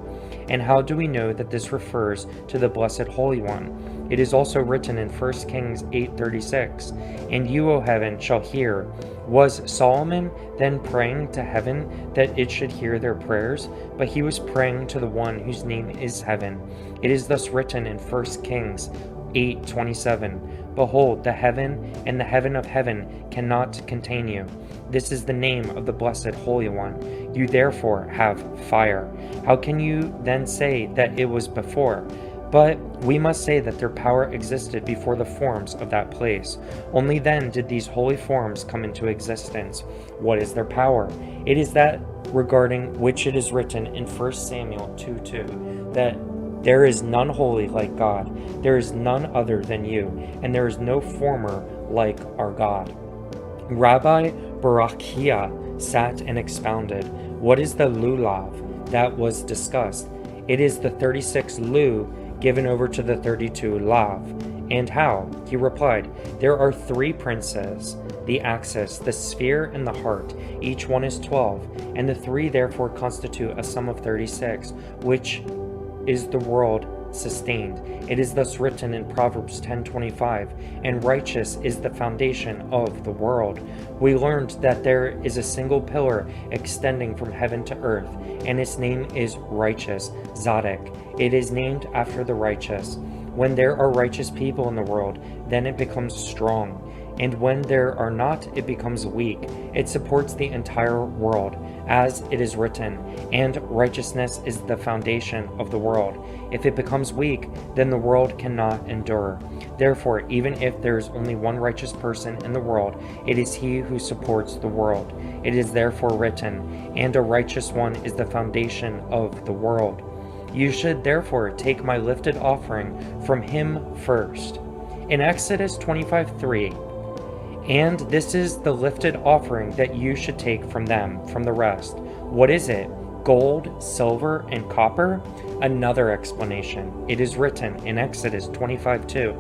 And how do we know that this refers to the Blessed Holy One? It is also written in 1 Kings 8:36, and you, O heaven, shall hear. Was Solomon then praying to heaven that it should hear their prayers? But he was praying to the one whose name is heaven. It is thus written in 1 Kings 8:27. Behold, the heaven and the heaven of heaven cannot contain you. This is the name of the Blessed Holy One. You therefore have fire. How can you then say that it was before? But we must say that their power existed before the forms of that place. Only then did these holy forms come into existence. What is their power? It is that regarding which it is written in 1 Samuel 2:2, that there is none holy like God, there is none other than you, and there is no former like our God. Rabbi Barakia sat and expounded. What is the lulav that was discussed? It is the 36 lu given over to the 32 lav. And how? He replied, there are 3 princes, the axis, the sphere, and the heart. Each one is 12, and the 3 therefore constitute a sum of 36, which is the world sustained. It is thus written in Proverbs 10:25, and righteous is the foundation of the world. We learned that there is a single pillar extending from heaven to earth, and its name is righteous, Zadok. It is named after the righteous. When there are righteous people in the world, then it becomes strong. And when there are not, it becomes weak. It supports the entire world, as it is written, and righteousness is the foundation of the world. If it becomes weak, then the world cannot endure. Therefore, even if there is only one righteous person in the world, it is he who supports the world. It is therefore written, and a righteous one is the foundation of the world. You should therefore take my lifted offering from him first. In Exodus 25:3, and this is the lifted offering that you should take from them, from the rest. What is it? Gold, silver, and copper? Another explanation. It is written in Exodus 25:2,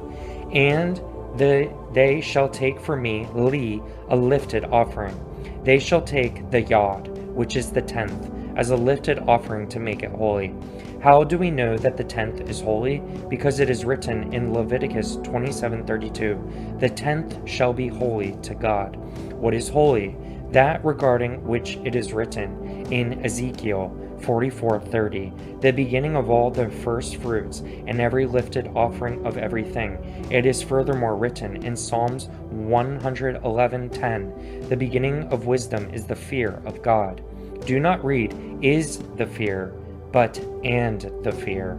and they shall take for me, li, a lifted offering. They shall take the yod, which is the 10th, as a lifted offering to make it holy. How do we know that the 10th is holy? Because it is written in Leviticus 27:32, the 10th shall be holy to God. What is holy? That regarding which it is written in Ezekiel 44:30, the beginning of all the first fruits and every lifted offering of everything. It is furthermore written in Psalms 111:10, the beginning of wisdom is the fear of God. Do not read is the fear, but and the fear.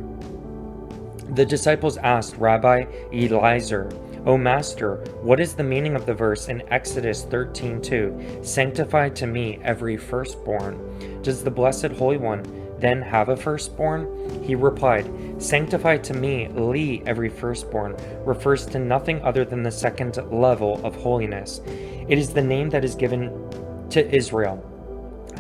The disciples asked Rabbi Eliezer, O Master, what is the meaning of the verse in Exodus 13:2, sanctify to me every firstborn? Does the Blessed Holy One then have a firstborn? He replied, sanctify to me, li, every firstborn, refers to nothing other than the second level of holiness. It is the name that is given to Israel.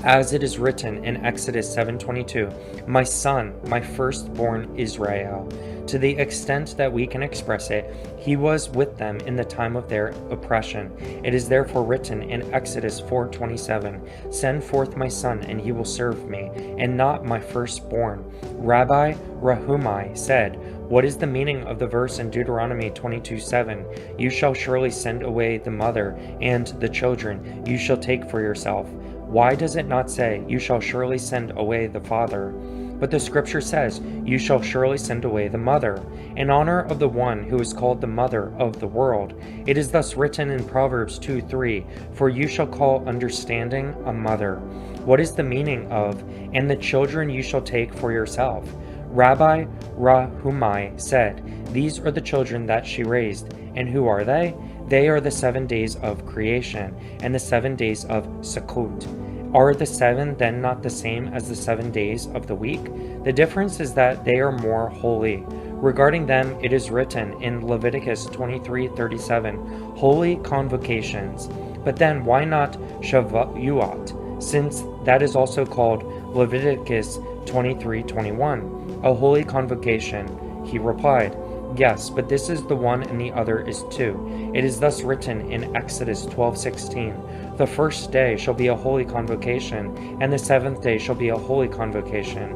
As it is written in Exodus 7:22, my son, my firstborn Israel. To the extent that we can express it, he was with them in the time of their oppression. It is therefore written in Exodus 4:27, send forth my son, and he will serve me, and not my firstborn. Rabbi Rahumai said, what is the meaning of the verse in Deuteronomy 22:7? You shall surely send away the mother, and the children you shall take for yourself. Why does it not say, you shall surely send away the father? But the scripture says, you shall surely send away the mother, in honor of the one who is called the mother of the world. It is thus written in Proverbs 2:3, for you shall call understanding a mother. What is the meaning of, and the children you shall take for yourself? Rabbi Rahumai said, these are the children that she raised. And who are they? They are the 7 days of creation, and the 7 days of Sukkot. Are the 7 then not the same as the 7 days of the week? The difference is that they are more holy. Regarding them, it is written in Leviticus 23:37, holy convocations. But then why not Shavuot, since that is also called Leviticus 23:21, a holy convocation? He replied, yes, but this is the one and the other is two. It is thus written in Exodus 12:16, the first day shall be a holy convocation, and the 7th day shall be a holy convocation.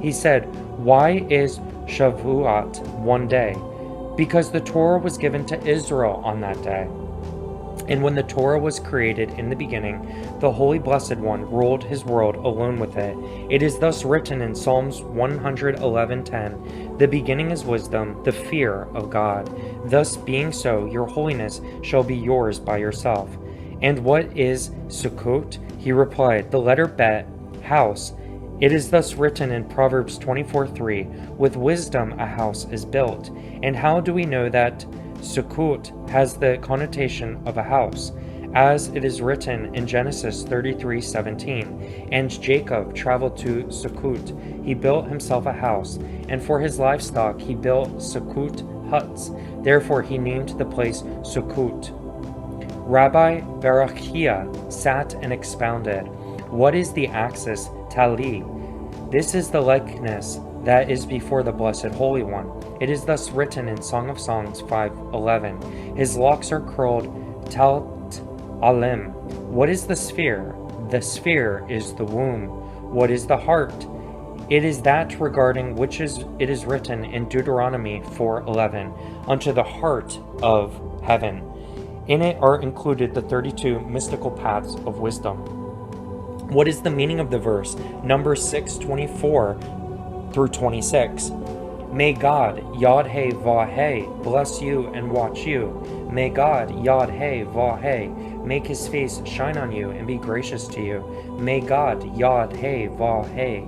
He said, why is Shavuot 1 day? Because the Torah was given to Israel on that day. And when the Torah was created in the beginning, the Holy Blessed One ruled his world alone with it. It is thus written in Psalms 111:10, "The beginning is wisdom, the fear of God. Thus being so, your holiness shall be yours by yourself." And what is Sukkot? He replied, "The letter Bet, house." It is thus written in Proverbs 24:3, "With wisdom a house is built." And how do we know that Sukkot has the connotation of a house? As it is written in Genesis 33:17, "And Jacob traveled to Sukkot. He built himself a house, and for his livestock he built Sukkot huts. Therefore he named the place Sukkot." Rabbi Berachia sat and expounded, "What is the axis Tali? This is the likeness that is before the Blessed Holy One. It is thus written in Song of Songs 5:11, "His locks are curled Talt Alim." What is the sphere? The sphere is the womb. What is the heart? It is that regarding which it is written in Deuteronomy 4:11, "Unto the heart of heaven." In it are included the 32 mystical paths of wisdom. What is the meaning of the verse? Numbers 6:24 through 26. May God, Yod He Vah He, bless you and watch you. May God, Yod He Vah He, make his face shine on you and be gracious to you. May God, Yod He Vah He,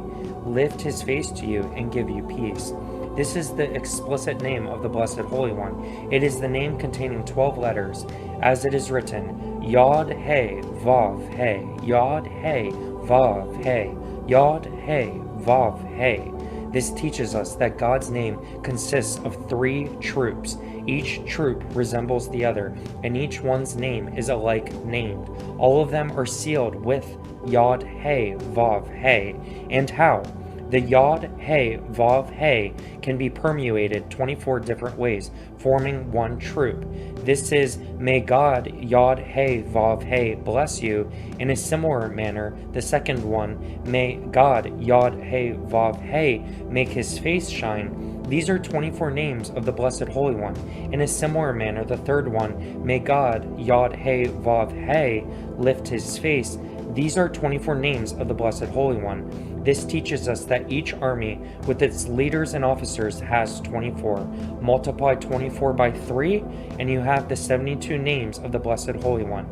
lift his face to you and give you peace. This is the explicit name of the Blessed Holy One. It is the name containing 12 letters, as it is written, Yod He Vav He, Yod He Vav He, Yod He Vav He. This teaches us that God's name consists of 3 troops. Each troop resembles the other, and each one's name is alike named. All of them are sealed with Yod He Vav He. And how? The Yod He Vav He can be permuted 24 different ways, forming one troop. This is, may God Yod He Vav He bless you. In a similar manner, the second one, may God Yod He Vav He make his face shine. These are 24 names of the Blessed Holy One. In a similar manner, the third one, may God Yod He Vav He lift his face. These are 24 names of the Blessed Holy One. This teaches us that each army with its leaders and officers has 24. Multiply 24 by 3 and you have the 72 names of the Blessed Holy One.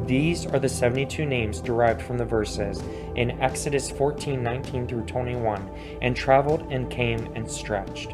These are the 72 names derived from the verses in Exodus 14:19 through 21, and traveled and came and stretched.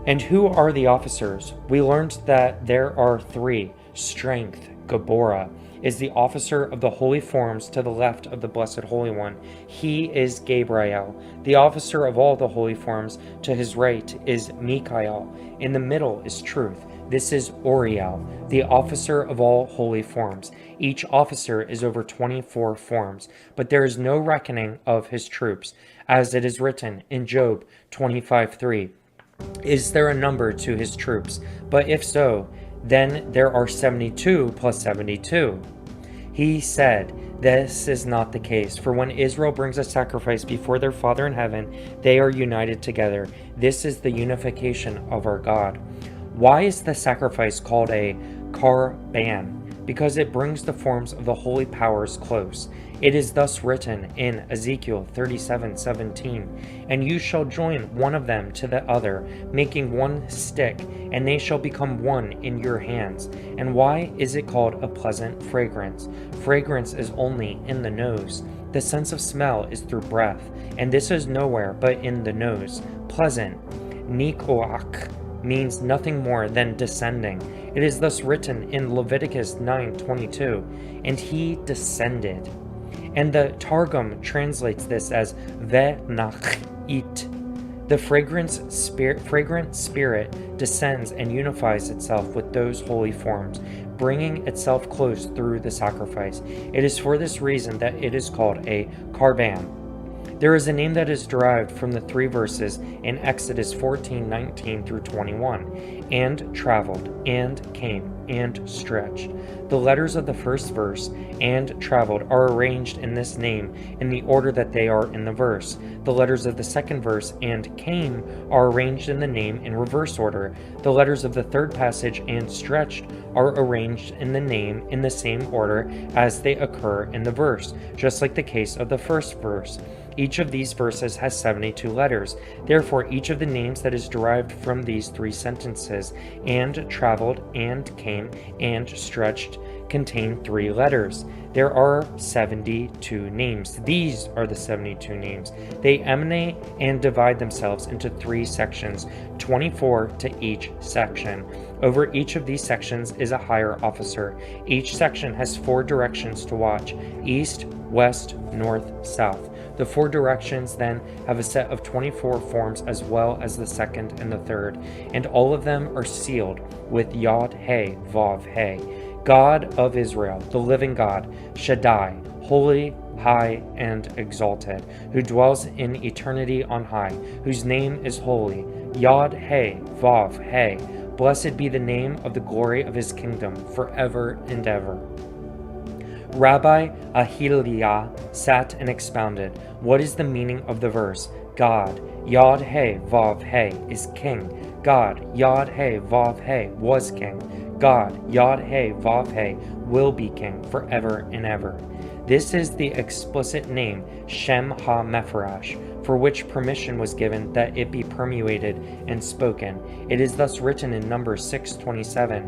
And who are the officers? We learned that there are 3. Strength, Gabora, is the officer of the holy forms to the left of the Blessed Holy One. He is Gabriel. The officer of all the holy forms to his right is Michael. In the middle is Truth. This is Uriel, the officer of all holy forms. Each officer is over 24 forms, but there is no reckoning of his troops, as it is written in Job 25:3. Is there a number to his troops? But if so, then there are 72 plus 72. He said, this is not the case, for when Israel brings a sacrifice before their Father in heaven, they are united together. This is the unification of our God. Why is the sacrifice called a karban? Because it brings the forms of the holy powers close. It is thus written in Ezekiel 37:17, and you shall join one of them to the other, making one stick, and they shall become one in your hands. And why is it called a pleasant fragrance? Fragrance is only in the nose. The sense of smell is through breath, and this is nowhere but in the nose. Pleasant, nikoach, means nothing more than descending. It is thus written in Leviticus 9:22, and he descended. And the Targum translates this as Venachit. The fragrant spirit descends and unifies itself with those holy forms, bringing itself close through the sacrifice. It is for this reason that it is called a karban. There is a name that is derived from the 3 verses in Exodus 14:19 through 21, and traveled, and came, and stretched. The letters of the first verse, and traveled, are arranged in this name in the order that they are in the verse. The letters of the second verse, and came, are arranged in the name in reverse order. The letters of the third passage, and stretched, are arranged in the name in the same order as they occur in the verse, just like the case of the first verse. Each of these verses has 72 letters. Therefore, each of the names that is derived from these 3 sentences, and traveled, and came, and stretched, contain 3 letters. There are 72 names. These are the 72 names. They emanate and divide themselves into 3 sections, 24 to each section. Over each of these sections is a higher officer. Each section has 4 directions to watch: east, west, north, south. The 4 directions then have a set of 24 forms as well as the second and the third, and all of them are sealed with Yod He Vav He. God of Israel, the living God, Shaddai, holy, high, and exalted, who dwells in eternity on high, whose name is holy, Yod He Vav He. Blessed be the name of the glory of his kingdom forever and ever. Rabbi Ahiliah sat and expounded. What is the meaning of the verse? God, Yod He Vav He, is king. God, Yod He Vav He, was king. God, Yod He Vav He, will be king forever and ever. This is the explicit name Shem HaMepharash, for which permission was given that it be permuted and spoken. It is thus written in Numbers 6:27,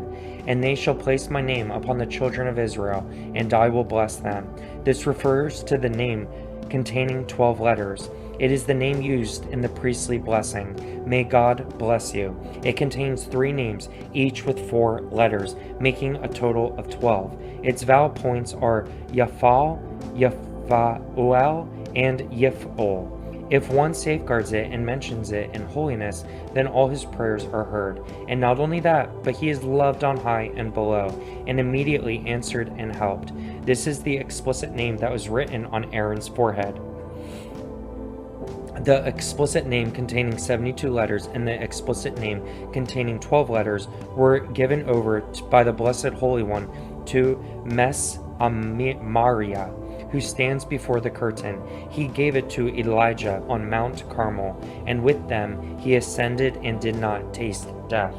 "And they shall place my name upon the children of Israel, and I will bless them." This refers to the name containing 12 letters. It is the name used in the priestly blessing, "May God bless you." It contains 3 names, each with 4 letters, making a total of 12. Its vowel points are Yafal, Yafa'uel, and Yif'ol. If one safeguards it and mentions it in holiness, then all his prayers are heard. And not only that, but he is loved on high and below, and immediately answered and helped. This is the explicit name that was written on Aaron's forehead. The explicit name containing 72 letters and the explicit name containing 12 letters were given over by the Blessed Holy One to Maria, who stands before the curtain. He gave it to Elijah on Mount Carmel, and with them he ascended and did not taste death.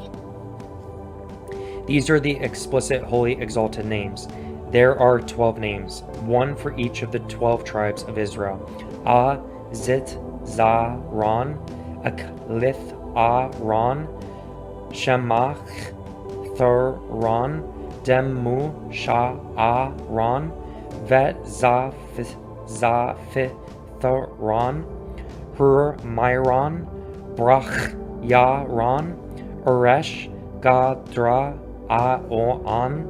These are the explicit holy exalted names. There are 12 names, one for each of the 12 tribes of Israel. Zit, Zaron, Aklith, Aron, Shemach, Thuron, Demu, Sha'aron, Vet, Zaphitheron, Myron, Brach, Yaron, Uresh, Gadra, Aon,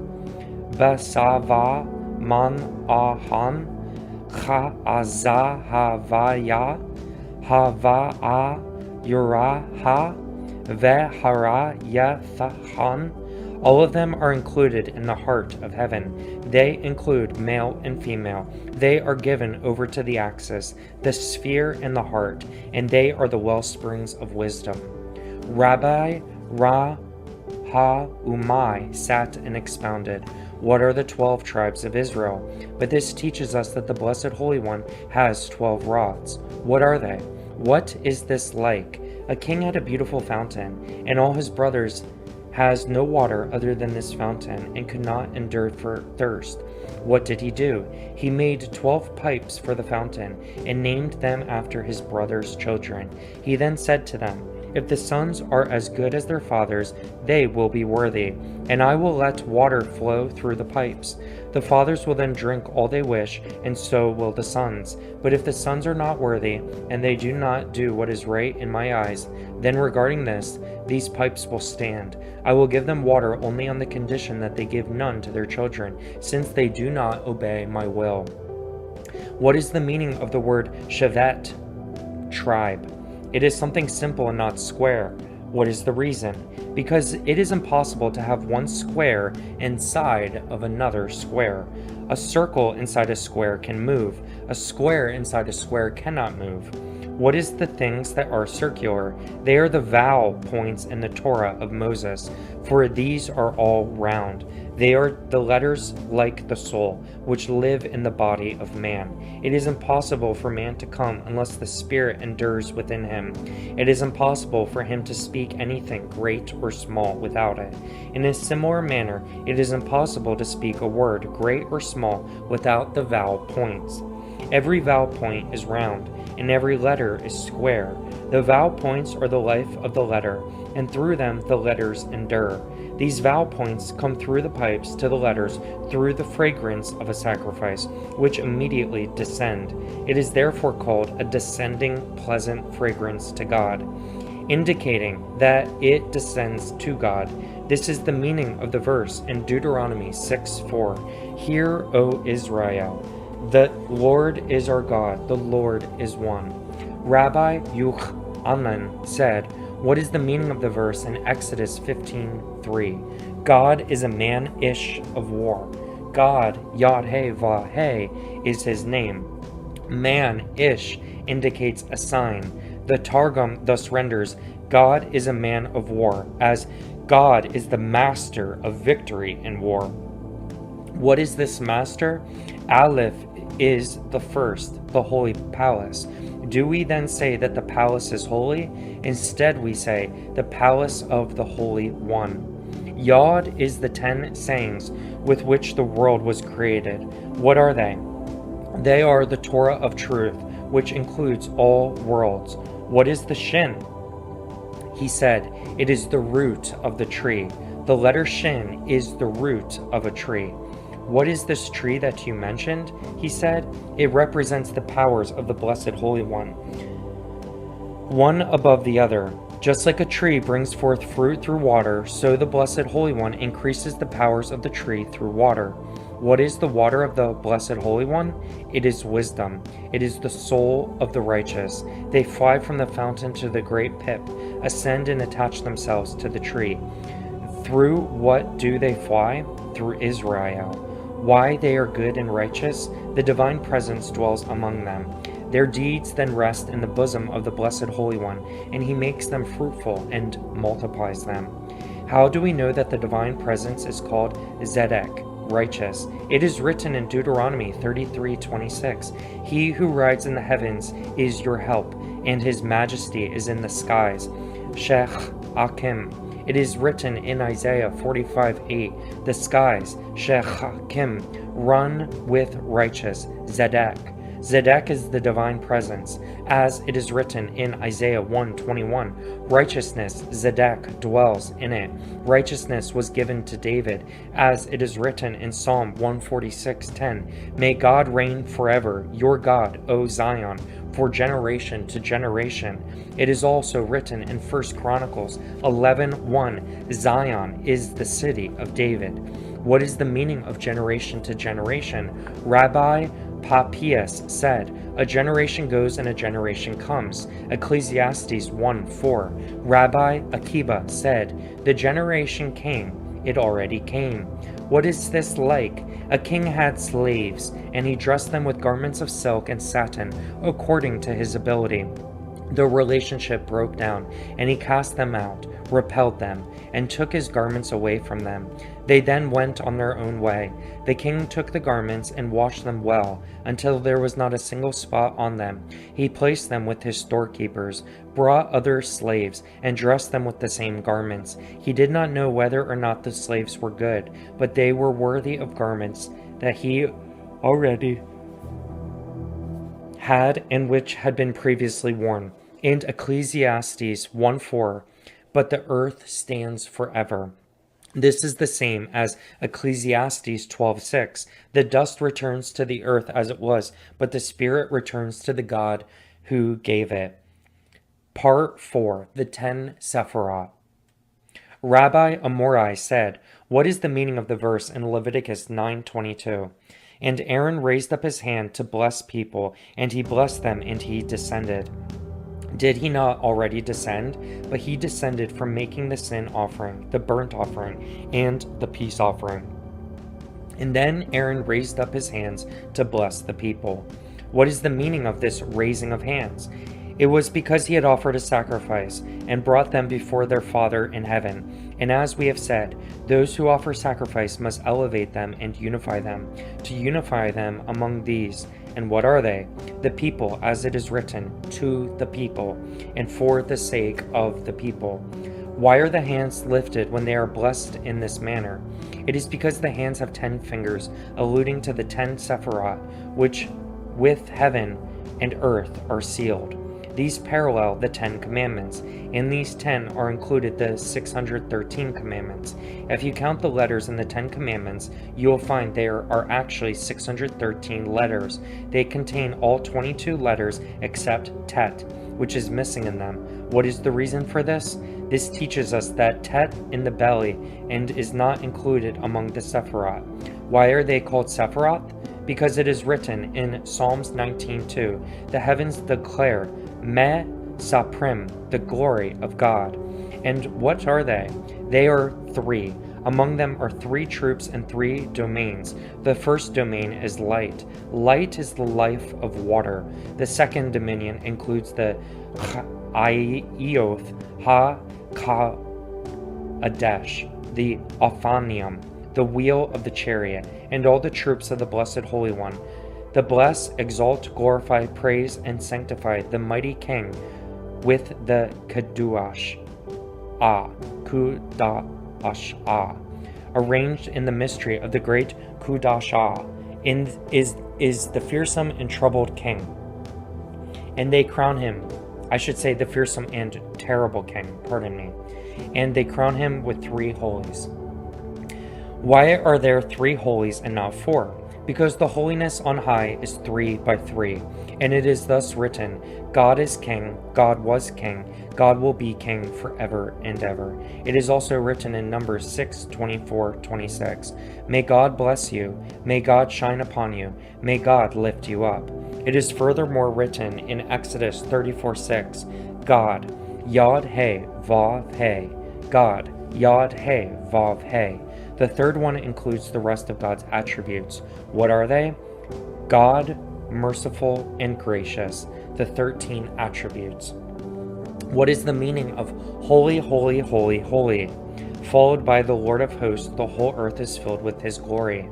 Besava, Man, Ahan, Cha'azahavaya, Hava'a, Uraha, Vehara, Yethahan. All of them are included in the heart of heaven. They include male and female. They are given over to the axis, the sphere, and the heart, and they are the well springs of wisdom. Rabbi Umai sat and expounded. What are the 12 tribes of Israel? But this teaches us that the Blessed Holy One has 12 rods. What are they? What is this like? A king had a beautiful fountain, and all his brothers has no water other than this fountain, and could not endure for thirst. What did he do? He made 12 pipes for the fountain, and named them after his brothers' children. He then said to them, "If the sons are as good as their fathers, they will be worthy, and I will let water flow through the pipes. The fathers will then drink all they wish, and so will the sons. But if the sons are not worthy, and they do not do what is right in my eyes, then regarding this, these pipes will stand. I will give them water only on the condition that they give none to their children, since they do not obey my will." What is the meaning of the word shevet, tribe? It is something simple and not square. What is the reason? Because it is impossible to have one square inside of another square. A circle inside a square can move, A square inside a square cannot move. What is the things that are circular? They are the vowel points in the Torah of Moses, for these are all round. They are the letters like the soul, which live in the body of man. It is impossible for man to come unless the Spirit endures within him. It is impossible for him to speak anything great or small without it. In a similar manner, it is impossible to speak a word great or small without the vowel points. Every vowel point is round, and every letter is square. The vowel points are the life of the letter, and through them the letters endure. These vowel points come through the pipes to the letters through the fragrance of a sacrifice, which immediately descend. It is therefore called a descending pleasant fragrance to God, indicating that it descends to God. This is the meaning of the verse in Deuteronomy 6:4. Hear, O Israel, the Lord is our God, the Lord is one. Rabbi Yochanan said, what is the meaning of the verse in Exodus 15:3? God is a man-ish of war. God, Yod-Heh-Vah-Heh, is his name. Man-ish indicates a sign. The Targum thus renders, God is a man of war, as God is the master of victory in war. What is this master? Aleph is the first, the holy palace. Do we then say that the palace is holy? Instead we say, the palace of the Holy One. Yod is the 10 sayings with which the world was created. What are they? They are the Torah of truth, which includes all worlds. What is the Shin? He said, it is the root of the tree. The letter Shin is the root of a tree. What is this tree that you mentioned? He said, it represents the powers of the Blessed Holy One, one above the other. Just like a tree brings forth fruit through water, so the Blessed Holy One increases the powers of the tree through water. What is the water of the Blessed Holy One? It is wisdom. It is the soul of the righteous. They fly from the fountain to the great pip, ascend and attach themselves to the tree. Through what do they fly? Through Israel. Why they are good and righteous? The divine presence dwells among them. Their deeds then rest in the bosom of the Blessed Holy One, and he makes them fruitful and multiplies them. How do we know that the divine presence is called Zedek, righteous? It is written in Deuteronomy 33:26, he who rides in the heavens is your help, and his majesty is in the skies. Shech Akim. It is written in Isaiah 45:8, the skies, Shechakim, run with righteous, Zedek. Zedek is the divine presence, as it is written in Isaiah 1:21, righteousness, Zedek, dwells in it. Righteousness was given to David, as it is written in Psalm 146:10, may God reign forever, your God, O Zion, for generation to generation. It is also written in 1 Chronicles 11:1, Zion is the city of David. What is the meaning of generation to generation? Rabbi Papias said, a generation goes and a generation comes. Ecclesiastes 1:4. Rabbi Akiba said, the generation came, it already came. What is this like? A king had slaves, and he dressed them with garments of silk and satin, according to his ability. The relationship broke down, and he cast them out, repelled them, and took his garments away from them. They then went on their own way. The king took the garments and washed them well, until there was not a single spot on them. He placed them with his storekeepers, brought other slaves, and dressed them with the same garments. He did not know whether or not the slaves were good, but they were worthy of garments that he already had and which had been previously worn. And Ecclesiastes 1:4, but the earth stands forever. This is the same as Ecclesiastes 12:6. The dust returns to the earth as it was, but the spirit returns to the God who gave it. Part 4. The 10 Sefirot. Rabbi Amorai said, what is the meaning of the verse in Leviticus 9:22? And Aaron raised up his hand to bless people, and he blessed them, and he descended. Did he not already descend? But he descended from making the sin offering, the burnt offering, and the peace offering. And then Aaron raised up his hands to bless the people. What is the meaning of this raising of hands? It was because he had offered a sacrifice and brought them before their Father in heaven. And as we have said, those who offer sacrifice must elevate them and unify them, to unify them among these. And what are they? The people, as it is written, to the people, and for the sake of the people. Why are the hands lifted when they are blessed in this manner? It is because the hands have 10 fingers, alluding to the 10 sefirot, which with heaven and earth are sealed. These parallel the 10 commandments. In these 10 are included the 613 commandments. If you count the letters in the 10 commandments, you will find there are actually 613 letters. They contain all 22 letters except tet, which is missing in them. What is the reason for this? This teaches us that tet in the belly and is not included among the sefirot. Why are they called sefirot? Because it is written in Psalms 19:2, the heavens declare me saprim, the glory of God. And what are they? They are 3. Among them are 3 troops and 3 domains. The first domain is light. Light is the life of water. The second dominion includes the Ioth Ha-Ka-Adesh, the Ophanium, the wheel of the chariot, and all the troops of the Blessed Holy One. The bless, exalt, glorify, praise, and sanctify the mighty King with the Kudash arranged in the mystery of the great Kudash is the fearsome and troubled King. And they crown him, I should say the fearsome and terrible King, pardon me. And they crown him with 3 holies. Why are there 3 holies and not 4? Because the holiness on high is 3 by 3, and it is thus written, God is king, God was king, God will be king forever and ever. It is also written in Numbers 6:24-26, May God bless you, may God shine upon you, may God lift you up. It is furthermore written in Exodus 34:6, God, Yod He Vav He, God, Yod He Vav He. The third one includes the rest of God's attributes. What are they? God, merciful, and gracious, the 13 attributes. What is the meaning of holy, holy, holy, holy? Followed by the Lord of hosts, the whole earth is filled with his glory.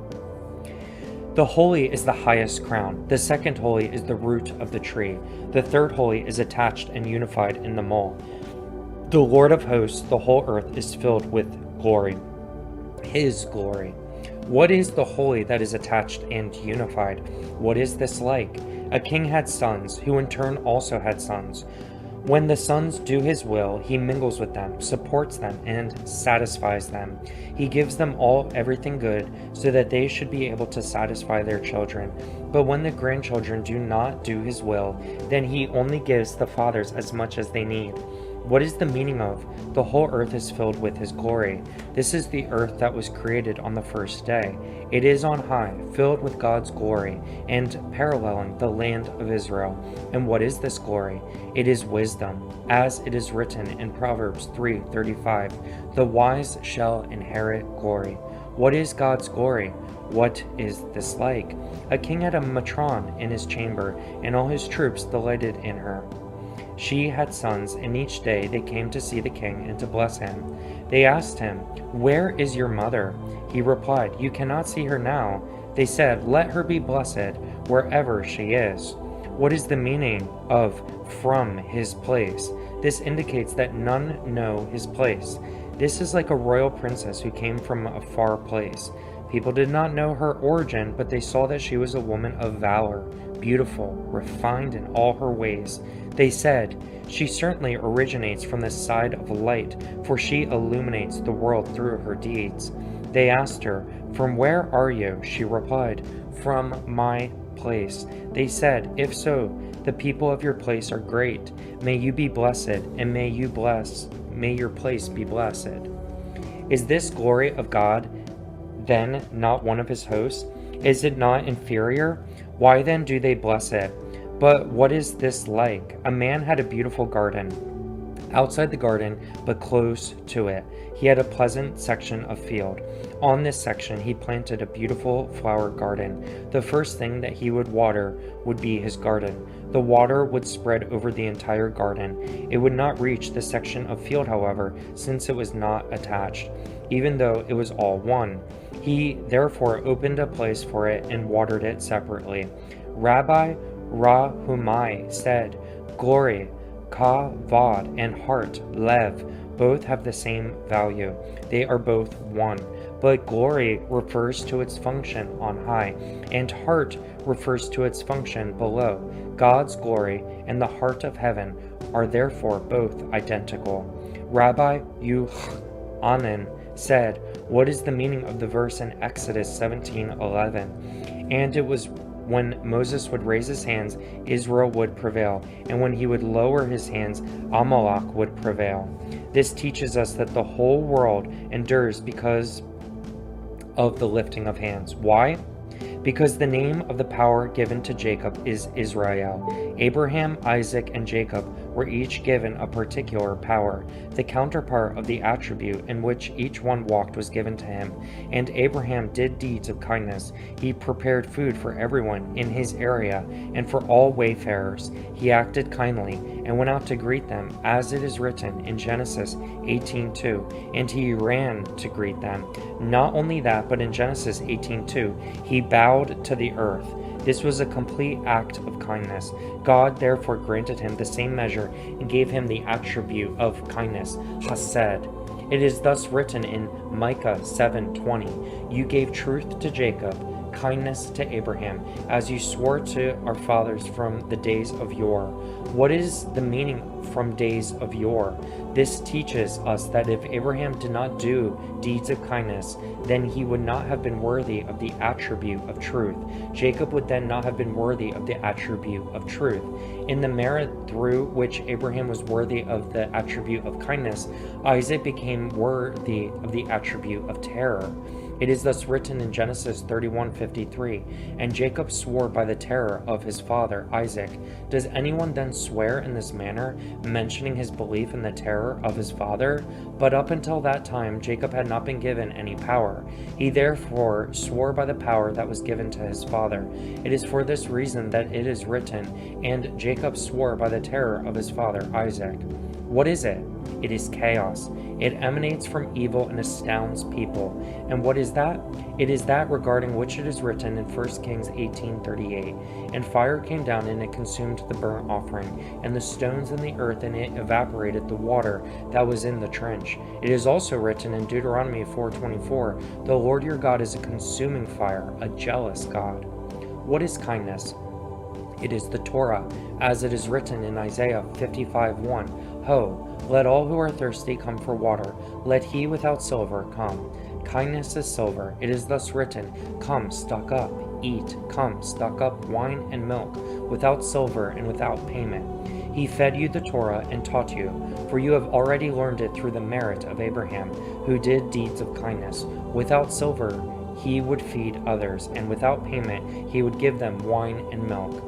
The holy is the highest crown. The second holy is the root of the tree. The third holy is attached and unified in the mole. The Lord of hosts, the whole earth is filled with glory. His glory. What is the holy that is attached and unified? What is this like? A king had sons, who in turn also had sons. When the sons do his will, he mingles with them, supports them, and satisfies them. He gives them all everything good, so that they should be able to satisfy their children. But when the grandchildren do not do his will, then he only gives the fathers as much as they need. What is the meaning of, the whole earth is filled with his glory? This is the earth that was created on the first day. It is on high, filled with God's glory, and paralleling the land of Israel. And what is this glory? It is wisdom, as it is written in Proverbs 3:35, the wise shall inherit glory. What is God's glory? What is this like? A king had a matron in his chamber, and all his troops delighted in her. She had sons, and each day they came to see the king and to bless him. They asked him, Where is your mother? He replied, You cannot see her now. They said, Let her be blessed wherever she is. What is the meaning of from his place? This indicates that none know his place. This is like a royal princess who came from a far place. People did not know her origin, but they saw that she was a woman of valor, beautiful, refined in all her ways. They said, She certainly originates from the side of light, for she illuminates the world through her deeds. They asked her, From where are you? She replied, From my place. They said, If so, the people of your place are great. May you be blessed, and may your place be blessed. Is this glory of God then not one of his hosts? Is it not inferior? Why then do they bless it? But what is this like? A man had a beautiful garden outside the garden, but close to it. He had a pleasant section of field. On this section, he planted a beautiful flower garden. The first thing that he would water would be his garden. The water would spread over the entire garden. It would not reach the section of field, however, since it was not attached, even though it was all one. He therefore opened a place for it and watered it separately. Rabbi Rahumai said, "Glory, kavod, and heart, lev, both have the same value. They are both one. But glory refers to its function on high, and heart refers to its function below. God's glory and the heart of heaven are therefore both identical." Rabbi Yochanan said, "What is the meaning of the verse in Exodus 17:11? And it was when Moses would raise his hands, Israel would prevail, and when he would lower his hands, Amalek would prevail." This teaches us that the whole world endures because of the lifting of hands. Why? Because the name of the power given to Jacob is Israel. Abraham, Isaac, and Jacob were each given a particular power. The counterpart of the attribute in which each one walked was given to him. And Abraham did deeds of kindness. He prepared food for everyone in his area and for all wayfarers. He acted kindly and went out to greet them, as it is written in Genesis 18:2. And he ran to greet them. Not only that, but in Genesis 18:2, he bowed to the earth. This was a complete act of kindness. God therefore granted him the same measure and gave him the attribute of kindness, Hesed. It is thus written in Micah 7:20, "You gave truth to Jacob, kindness to Abraham, as you swore to our fathers from the days of yore." What is the meaning from days of yore? This teaches us that if Abraham did not do deeds of kindness, then he would not have been worthy of the attribute of truth. Jacob would then not have been worthy of the attribute of truth. In the merit through which Abraham was worthy of the attribute of kindness, Isaac became worthy of the attribute of terror. It is thus written in Genesis 31:53, "And Jacob swore by the terror of his father Isaac." Does anyone then swear in this manner, mentioning his belief in the terror of his father? But up until that time, Jacob had not been given any power. He therefore swore by the power that was given to his father. It is for this reason that it is written, "And Jacob swore by the terror of his father Isaac." What is it? It is chaos. It emanates from evil and astounds people. And what is that? It is that regarding which it is written in 1 Kings 18:38, "And fire came down and it consumed the burnt offering, and the stones and the earth, and it evaporated the water that was in the trench." It is also written in Deuteronomy 4:24, "The Lord your God is a consuming fire, a jealous God." What is kindness? It is the Torah, as it is written in Isaiah 55:1, "Ho, let all who are thirsty come for water. Let he without silver come. Kindness is silver." It is thus written, "Come, stock up, eat. Come, stock up wine and milk, without silver and without payment." He fed you the Torah and taught you, for you have already learned it through the merit of Abraham, who did deeds of kindness. Without silver he would feed others, and without payment he would give them wine and milk.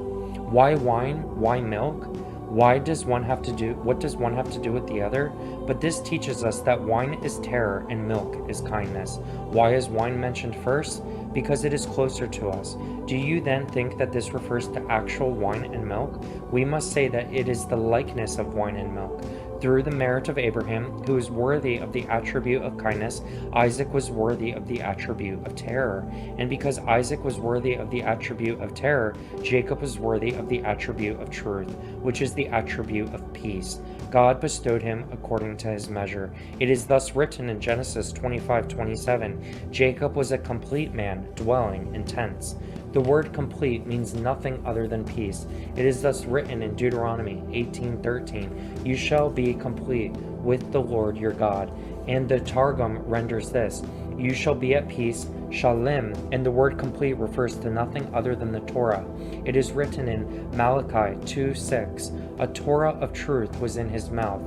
Why wine? Why milk? What does one have to do with the other? But this teaches us that wine is terror and milk is kindness. Why is wine mentioned first? Because it is closer to us. Do you then think that this refers to actual wine and milk? We must say that it is the likeness of wine and milk. Through the merit of Abraham, who is worthy of the attribute of kindness, Isaac was worthy of the attribute of terror. And because Isaac was worthy of the attribute of terror, Jacob was worthy of the attribute of truth, which is the attribute of peace. God bestowed him according to his measure. It is thus written in Genesis 25:27, "Jacob was a complete man, dwelling in tents." The word complete means nothing other than peace. It is thus written in Deuteronomy 18:13, "You shall be complete with the Lord your God." And the Targum renders this, "You shall be at peace, shalom," and the word complete refers to nothing other than the Torah. It is written in Malachi 2:6, "A Torah of truth was in his mouth."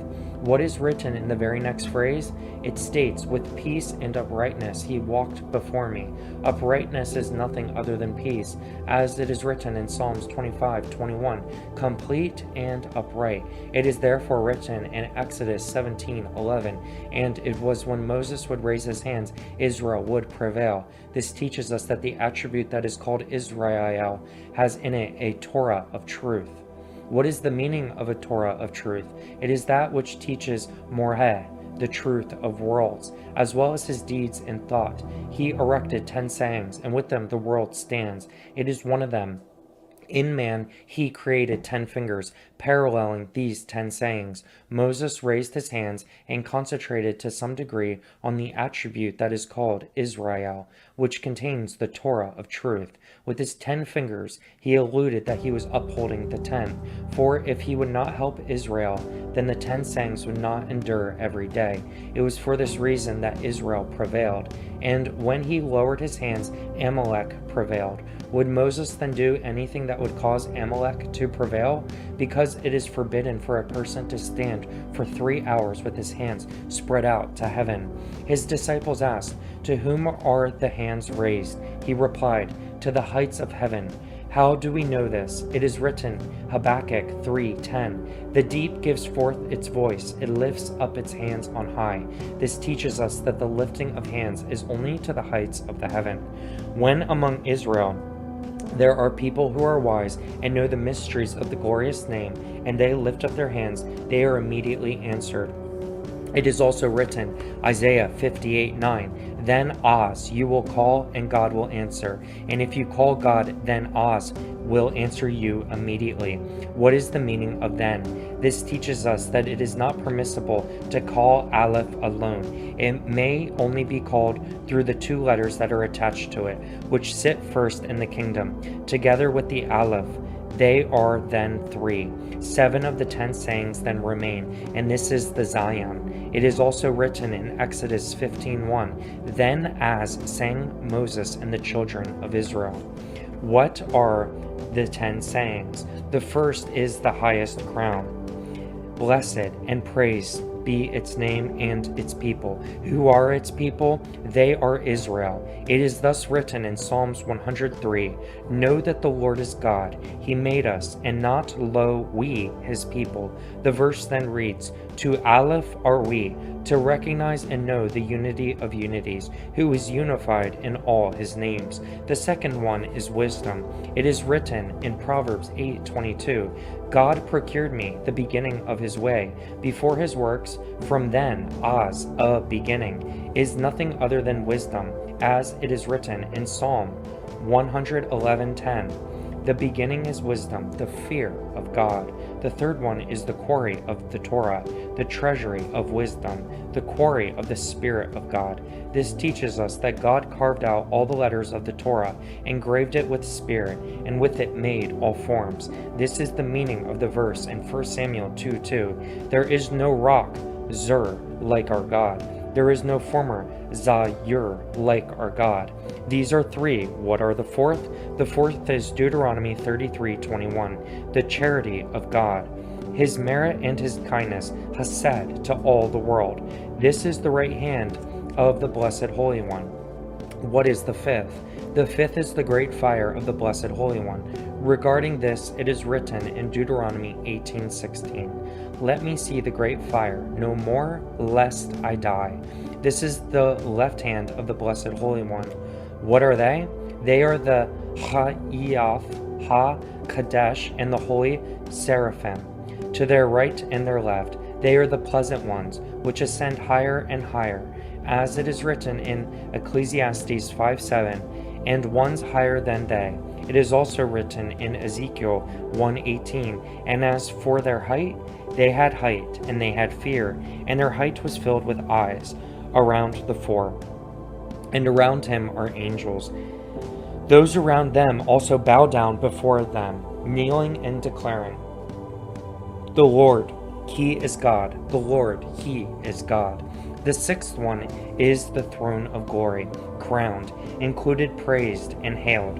What is written in the very next phrase? It states, "With peace and uprightness he walked before me." Uprightness is nothing other than peace, as it is written in Psalms 25:21, "Complete and upright." It is therefore written in Exodus 17:11, "And it was when Moses would raise his hands, Israel would prevail." This teaches us that the attribute that is called Israel has in it a Torah of truth. What is the meaning of a Torah of truth? It is that which teaches Moreh, the truth of worlds, as well as his deeds and thought. He erected 10 sayings, and with them the world stands. It is one of them. In man, he created 10 fingers, paralleling these 10 sayings. Moses raised his hands and concentrated to some degree on the attribute that is called Israel, which contains the Torah of truth. With his 10 fingers, he alluded that he was upholding the 10. For if he would not help Israel, then the 10 sayings would not endure every day. It was for this reason that Israel prevailed. And when he lowered his hands, Amalek prevailed. Would Moses then do anything that would cause Amalek to prevail? Because it is forbidden for a person to stand for 3 hours with his hands spread out to heaven. His disciples asked, "To whom are the hands raised?" He replied, "To the heights of heaven." How do we know this? It is written, Habakkuk 3:10, "The deep gives forth its voice, it lifts up its hands on high." This teaches us that the lifting of hands is only to the heights of the heaven. When among Israel there are people who are wise and know the mysteries of the glorious name, and they lift up their hands, they are immediately answered. It is also written, Isaiah 58:9, "Then Oz, you will call and God will answer. And if you call God, then Oz will answer you immediately." What is the meaning of then? This teaches us that it is not permissible to call Aleph alone. It may only be called through the 2 letters that are attached to it, which sit first in the kingdom. Together with the Aleph, they are then 3. 7 of the 10 sayings then remain, and this is the Zion. It is also written in Exodus 15:1, "Then as sang Moses and the children of Israel." What are the 10 sayings? The first is the highest crown. Blessed and praised be its name and its people. Who are its people? They are Israel. It is thus written in Psalms 103, "Know that the Lord is God. He made us, and not lo, we, his people." The verse then reads, "To Aleph are we, to recognize and know the unity of unities, who is unified in all his names." The second one is wisdom. It is written in Proverbs 8:22, "God procured me the beginning of his way, before his works, from then, Oz, a beginning, is nothing other than wisdom," as it is written in Psalm 111:10. The beginning is wisdom, the fear of God. The third one is the quarry of the Torah, the treasury of wisdom, the quarry of the Spirit of God. This teaches us that God carved out all the letters of the Torah, engraved it with spirit, and with it made all forms. This is the meaning of the verse in 1 Samuel 2:2. "There is no rock, Zur, like our God. There is no former Zayur like our God." These are 3. What are the fourth? The fourth is Deuteronomy 33:21, the charity of God, his merit and his kindness, Hesed, to all the world. This is the right hand of the Blessed Holy One. What is the fifth? The fifth is the great fire of the Blessed Holy One. Regarding this, it is written in Deuteronomy 18:16, "Let me see the great fire, no more, lest I die." This is the left hand of the Blessed Holy One. What are they? They are the Ha'iyaf, Ha-Kadesh, and the Holy Seraphim. To their right and their left, they are the pleasant ones, which ascend higher and higher, as it is written in Ecclesiastes 5:7, "And ones higher than they." It is also written in Ezekiel 1:18, "And as for their height, they had height, and they had fear, and their height was filled with eyes around the 4. And around him are angels. Those around them also bow down before them, kneeling and declaring, 'The Lord, he is God. The Lord, he is God.'" The sixth one is the throne of glory, crowned, included, praised, and hailed.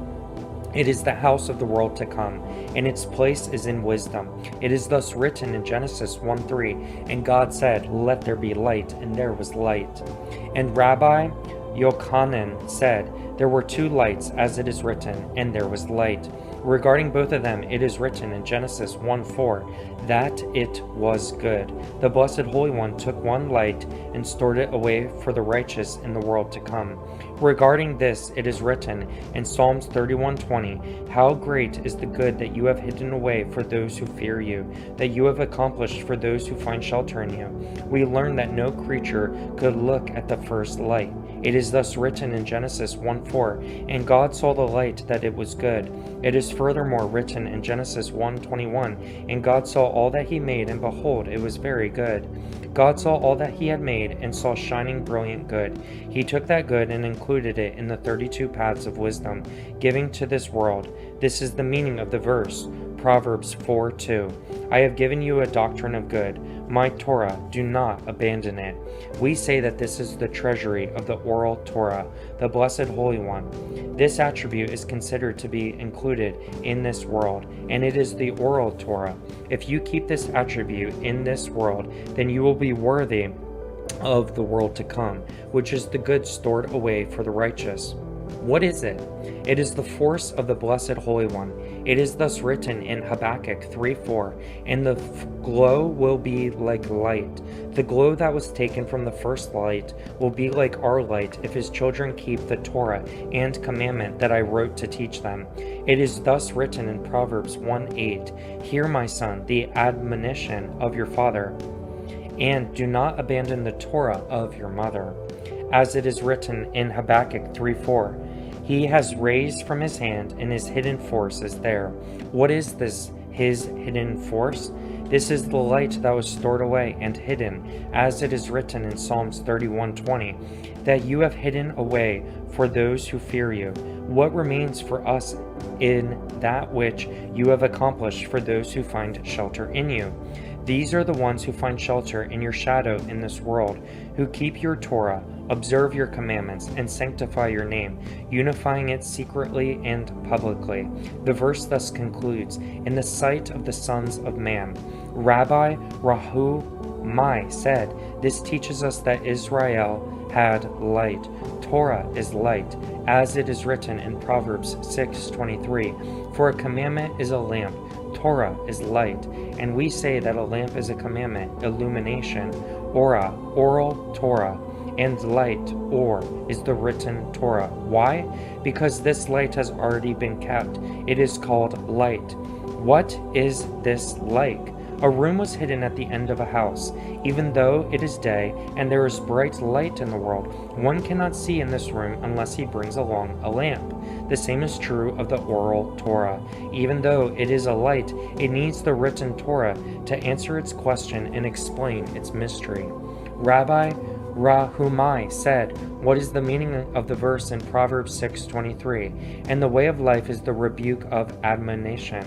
It is the house of the world to come, and its place is in wisdom. It is thus written in Genesis 1:3, and God said, "Let there be light," and there was light. And Rabbi Yochanan said, "There were two lights, as it is written, and there was light." Regarding both of them, it is written in Genesis 1:4 that it was good. The Blessed Holy One took one light and stored it away for the righteous in the world to come. Regarding this, it is written in Psalms 31:20, "How great is the good that you have hidden away for those who fear you, that you have accomplished for those who find shelter in you." We learn that no creature could look at the first light. It is thus written in Genesis 1:4, "And God saw the light that it was good." It is furthermore written in Genesis 1:21, "And God saw all that he made, and behold, it was very good." God saw all that he had made, and saw shining brilliant good. He took that good and included it in the 32 paths of wisdom, giving to this world. This is the meaning of the verse, Proverbs 4:2. "I have given you a doctrine of good, my Torah, do not abandon it." We say that this is the treasury of the oral Torah, the Blessed Holy One. This attribute is considered to be included in this world, and it is the oral Torah. If you keep this attribute in this world, then you will be worthy of the world to come, which is the good stored away for the righteous. What is it? It is the force of the Blessed Holy One. It is thus written in Habakkuk 3:4, "And the glow will be like light. The glow that was taken from the first light will be like our light if his children keep the Torah and commandment that I wrote to teach them." It is thus written in Proverbs 1:8, "Hear, my son, the admonition of your father, and do not abandon the Torah of your mother." As it is written in Habakkuk 3:4, "He has raised from his hand, and his hidden force is there." What is this, his hidden force? This is the light that was stored away and hidden, as it is written in Psalms 31:20, "That you have hidden away for those who fear you." What remains for us in that which you have accomplished for those who find shelter in you? These are the ones who find shelter in your shadow in this world, who keep your Torah, observe your commandments, and sanctify your name, unifying it secretly and publicly. The verse thus concludes, "In the sight of the sons of man." Rabbi Rahumai said, "This teaches us that Israel had light. Torah is light, as it is written in Proverbs 6:23, "For a commandment is a lamp, Torah is light." And we say that a lamp is a commandment, illumination, ora, oral Torah, and light, or, is the written Torah. Why? Because this light has already been kept. It is called light. What is this like? A room was hidden at the end of a house. Even though it is day and there is bright light in the world, one cannot see in this room unless he brings along a lamp. The same is true of the oral Torah. Even though it is a light, it needs the written Torah to answer its question and explain its mystery. Rabbi Rahumai said, "What is the meaning of the verse in Proverbs 6:23? And the way of life is the rebuke of admonition."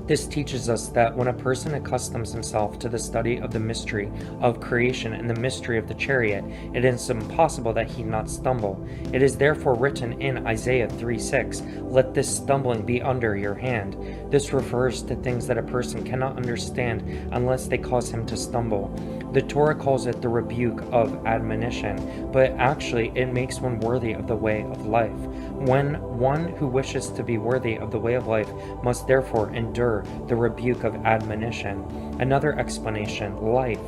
This teaches us that when a person accustoms himself to the study of the mystery of creation and the mystery of the chariot, it is impossible that he not stumble. It is therefore written in Isaiah 3:6, "Let this stumbling be under your hand." This refers to things that a person cannot understand unless they cause him to stumble. The Torah calls it the rebuke of admonition, but actually it makes one worthy of the way of life. When one who wishes to be worthy of the way of life must therefore endure the rebuke of admonition. Another explanation, life.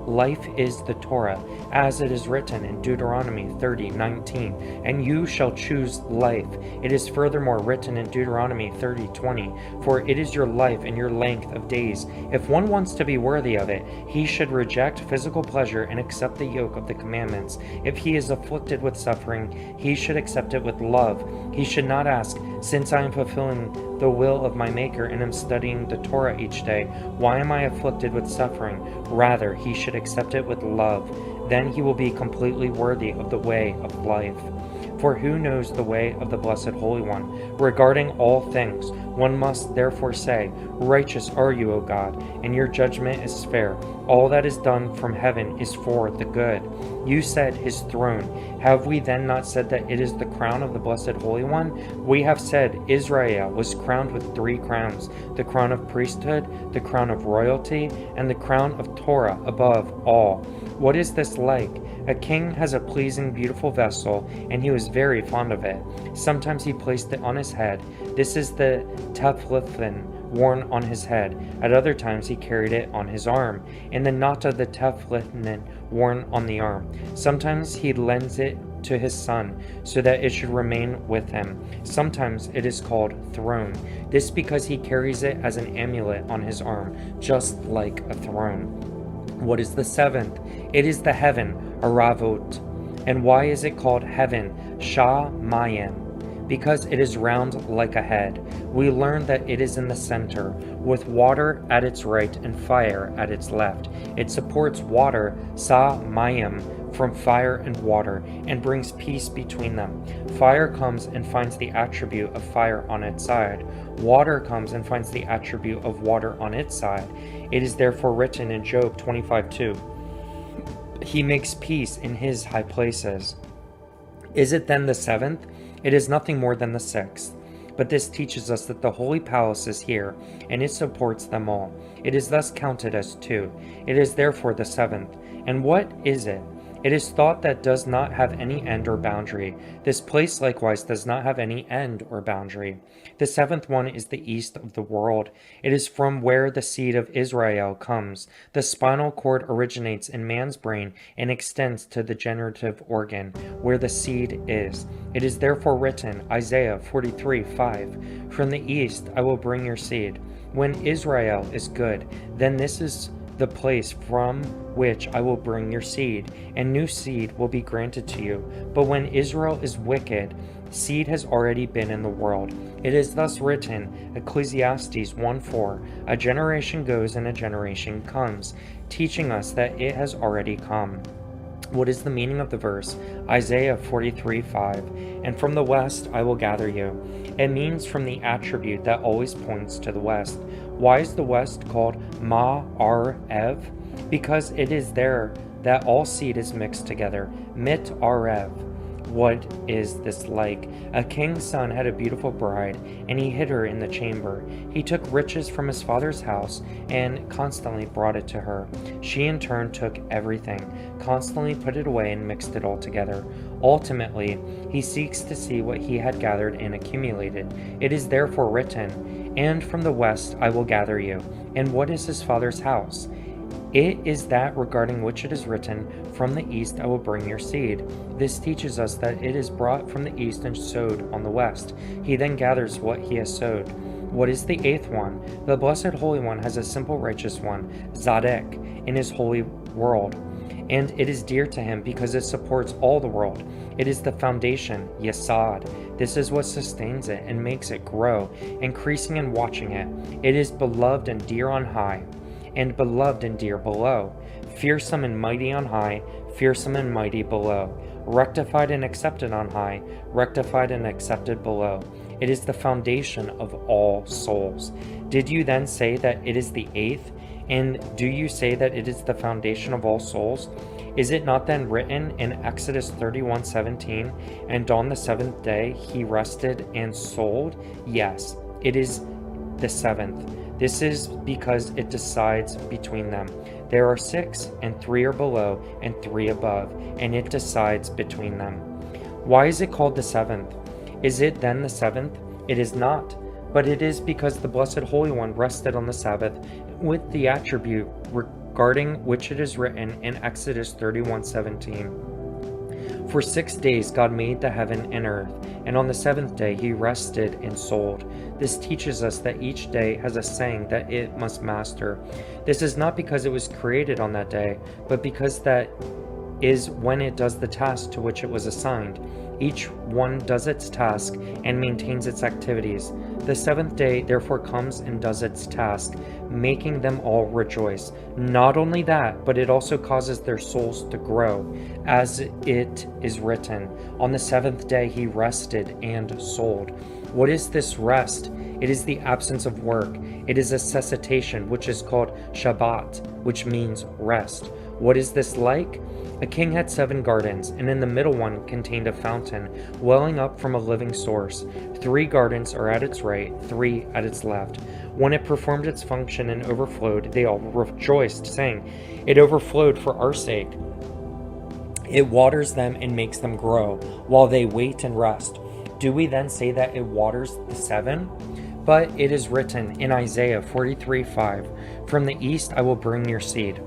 Life is the Torah, as it is written in Deuteronomy 30:19, "And you shall choose life." It is furthermore written in Deuteronomy 30:20, "For it is your life and your length of days." If one wants to be worthy of it, he should reject physical pleasure and accept the yoke of the commandments. If he is afflicted with suffering, he should accept it with love. He should not ask, "Since I am fulfilling the will of my Maker and am studying the Torah each day, why am I afflicted with suffering?" Rather, he should accept it with love. Then he will be completely worthy of the way of life. For who knows the way of the Blessed Holy One? Regarding all things, one must therefore say, Righteous are you, O God, and your judgment is fair. All that is done from heaven is for the good. You said his throne. Have we then not said that it is the crown of the Blessed Holy One? We have said Israel was crowned with 3 crowns, the crown of priesthood, the crown of royalty, and the crown of Torah above all. What is this like? A king has a pleasing, beautiful vessel, and he was very fond of it. Sometimes he placed it on his head. This is the tefillin worn on his head. At other times he carried it on his arm, and the knot of the tefillin worn on the arm. Sometimes he lends it to his son, so that it should remain with him. Sometimes it is called throne. This because he carries it as an amulet on his arm, just like a throne. What is the 7th? It is the heaven, Aravot. And why is it called heaven, Shamayim? Because it is round like a head. We learn that it is in the center, with water at its right and fire at its left. It supports water, Samayim, from fire and water, and brings peace between them. Fire comes and finds the attribute of fire on its side. Water comes and finds the attribute of water on its side. It is therefore written in Job 25:2, He makes peace in his high places. Is it then the 7th? It is nothing more than the 6th. But this teaches us that the holy palace is here, and it supports them all. It is thus counted as 2. It is therefore the 7th. And what is it? It is thought that does not have any end or boundary. This place likewise does not have any end or boundary. The 7th one is the east of the world. It is from where the seed of Israel comes. The spinal cord originates in man's brain and extends to the generative organ, where the seed is. It is therefore written, Isaiah 43:5, From the east I will bring your seed. When Israel is good, then this is the place from which I will bring your seed, and new seed will be granted to you. But when Israel is wicked, seed has already been in the world. It is thus written, Ecclesiastes 1:4, A generation goes and a generation comes, teaching us that it has already come. What is the meaning of the verse? Isaiah 43:5, And from the west I will gather you. It means from the attribute that always points to the west. Why is the west called Ma'arev? Because it is there that all seed is mixed together. Mit-arev. What is this like? A king's son had a beautiful bride, and he hid her in the chamber. He took riches from his father's house and constantly brought it to her. She in turn took everything, constantly put it away and mixed it all together. Ultimately, he seeks to see what he had gathered and accumulated. It is therefore written, And from the west I will gather you. And what is his father's house? It is that regarding which it is written, From the east I will bring your seed. This teaches us that it is brought from the east and sowed on the west. He then gathers what he has sowed. What is the 8th one? The Blessed Holy One has a simple righteous one, Zadok, in his holy world. And it is dear to him because it supports all the world. It is the foundation, Yesod. This is what sustains it and makes it grow, increasing and watching it. It is beloved and dear on high, and beloved and dear below, fearsome and mighty on high, fearsome and mighty below, rectified and accepted on high, rectified and accepted below. It is the foundation of all souls. Did you then say that it is the 8th? And do you say that it is the foundation of all souls? Is it not then written in Exodus 31:17, And on the 7th day he rested and sold? Yes, it is the 7th. This is because it decides between them. There are 6, and 3 are below, and 3 above, and it decides between them. Why is it called the 7th? Is it then the 7th? It is not, but it is because the Blessed Holy One rested on the Sabbath with the attribute regarding which it is written in Exodus 31:17. For 6 days God made the heaven and earth, and on the 7th day he rested and sold. This teaches us that each day has a saying that it must master. This is not because it was created on that day, but because that is when it does the task to which it was assigned. Each one does its task and maintains its activities. The seventh day therefore comes and does its task, making them all rejoice. Not only that, but it also causes their souls to grow, as it is written, "On the seventh day he rested and sold." What is this rest? It is the absence of work. It is a cessation, which is called Shabbat, which means rest. What is this like? A king had 7 gardens, and in the middle one contained a fountain, welling up from a living source. 3 gardens are at its right, 3 at its left. When it performed its function and overflowed, they all rejoiced, saying, "It overflowed for our sake." It waters them and makes them grow, while they wait and rest. Do we then say that it waters the 7? But it is written in Isaiah 43:5, "From the east I will bring your seed."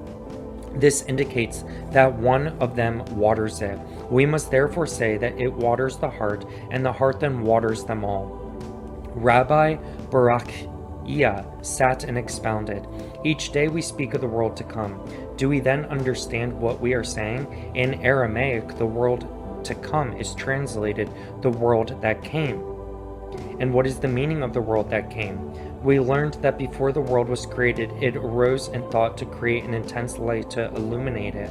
This indicates that one of them waters it. We must therefore say that it waters the heart, and the heart then waters them all. Rabbi Barakiah sat and expounded. Each day we speak of the world to come. Do we then understand what we are saying? In Aramaic, the world to come is translated the world that came. And what is the meaning of the world that came? We learned that before the world was created, it arose and thought to create an intense light to illuminate it.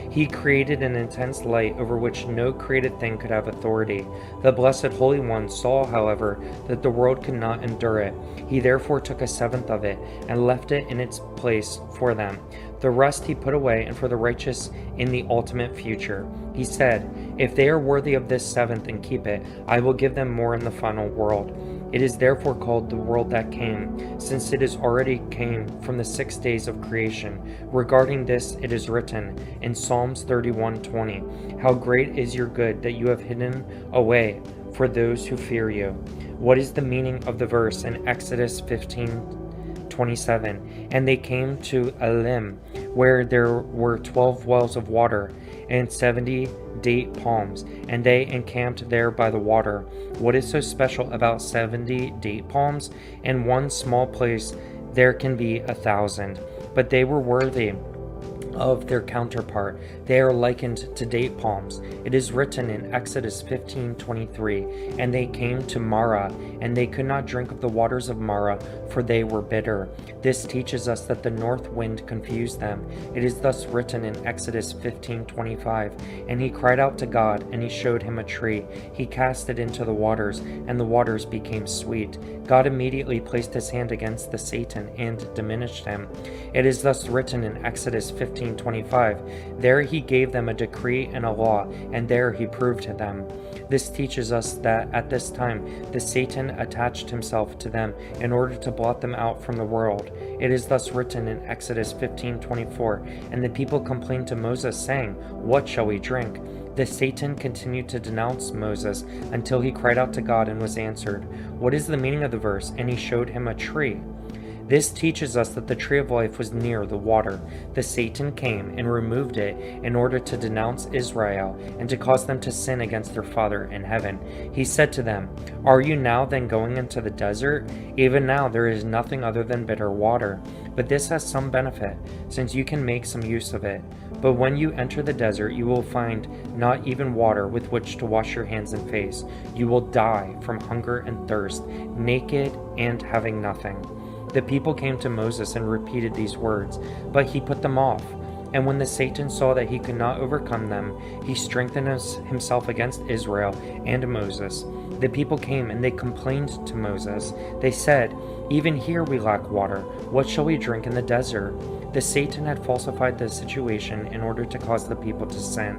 He created an intense light over which no created thing could have authority. The Blessed Holy One saw, however, that the world could not endure it. He therefore took a seventh of it and left it in its place for them. The rest he put away, and for the righteous in the ultimate future. He said, "If they are worthy of this seventh and keep it, I will give them more in the final world." It is therefore called the world that came, since it is already came from the 6 days of creation. Regarding this it is written in Psalms 31:20, "How great is your good that you have hidden away for those who fear you." What is the meaning of the verse in Exodus 15:27? "And they came to Elim, where there were 12 wells of water, and 70 date palms, and they encamped there by the water." What is so special about 70 date palms? In one small place there can be 1,000, but they were worthy of their counterpart. They are likened to date palms. It is written in Exodus 15:23, "And they came to Marah, and they could not drink of the waters of Marah, for they were bitter." This teaches us that the north wind confused them. It is thus written in Exodus 15:25, "And he cried out to God, and he showed him a tree. He cast it into the waters, and the waters became sweet." God immediately placed his hand against the Satan and diminished him. It is thus written in Exodus 15:25, "There he gave them a decree and a law, and there he proved to them." This teaches us that at this time the Satan attached himself to them in order to blot them out from the world. It is thus written in Exodus 15:24, "And the people complained to Moses, saying, 'What shall we drink?' The Satan continued to denounce Moses until he cried out to God and was answered." What is the meaning of the verse, "And he showed him a tree"? This teaches us that the tree of life was near the water. The Satan came and removed it in order to denounce Israel and to cause them to sin against their Father in heaven. He said to them, "Are you now then going into the desert? Even now there is nothing other than bitter water. But this has some benefit, since you can make some use of it. But when you enter the desert, you will find not even water with which to wash your hands and face. You will die from hunger and thirst, naked and having nothing." The people came to Moses and repeated these words, but he put them off. And when the Satan saw that he could not overcome them, he strengthened himself against Israel and Moses. The people came and they complained to Moses. They said, "Even here we lack water. What shall we drink in the desert?" The Satan had falsified the situation in order to cause the people to sin.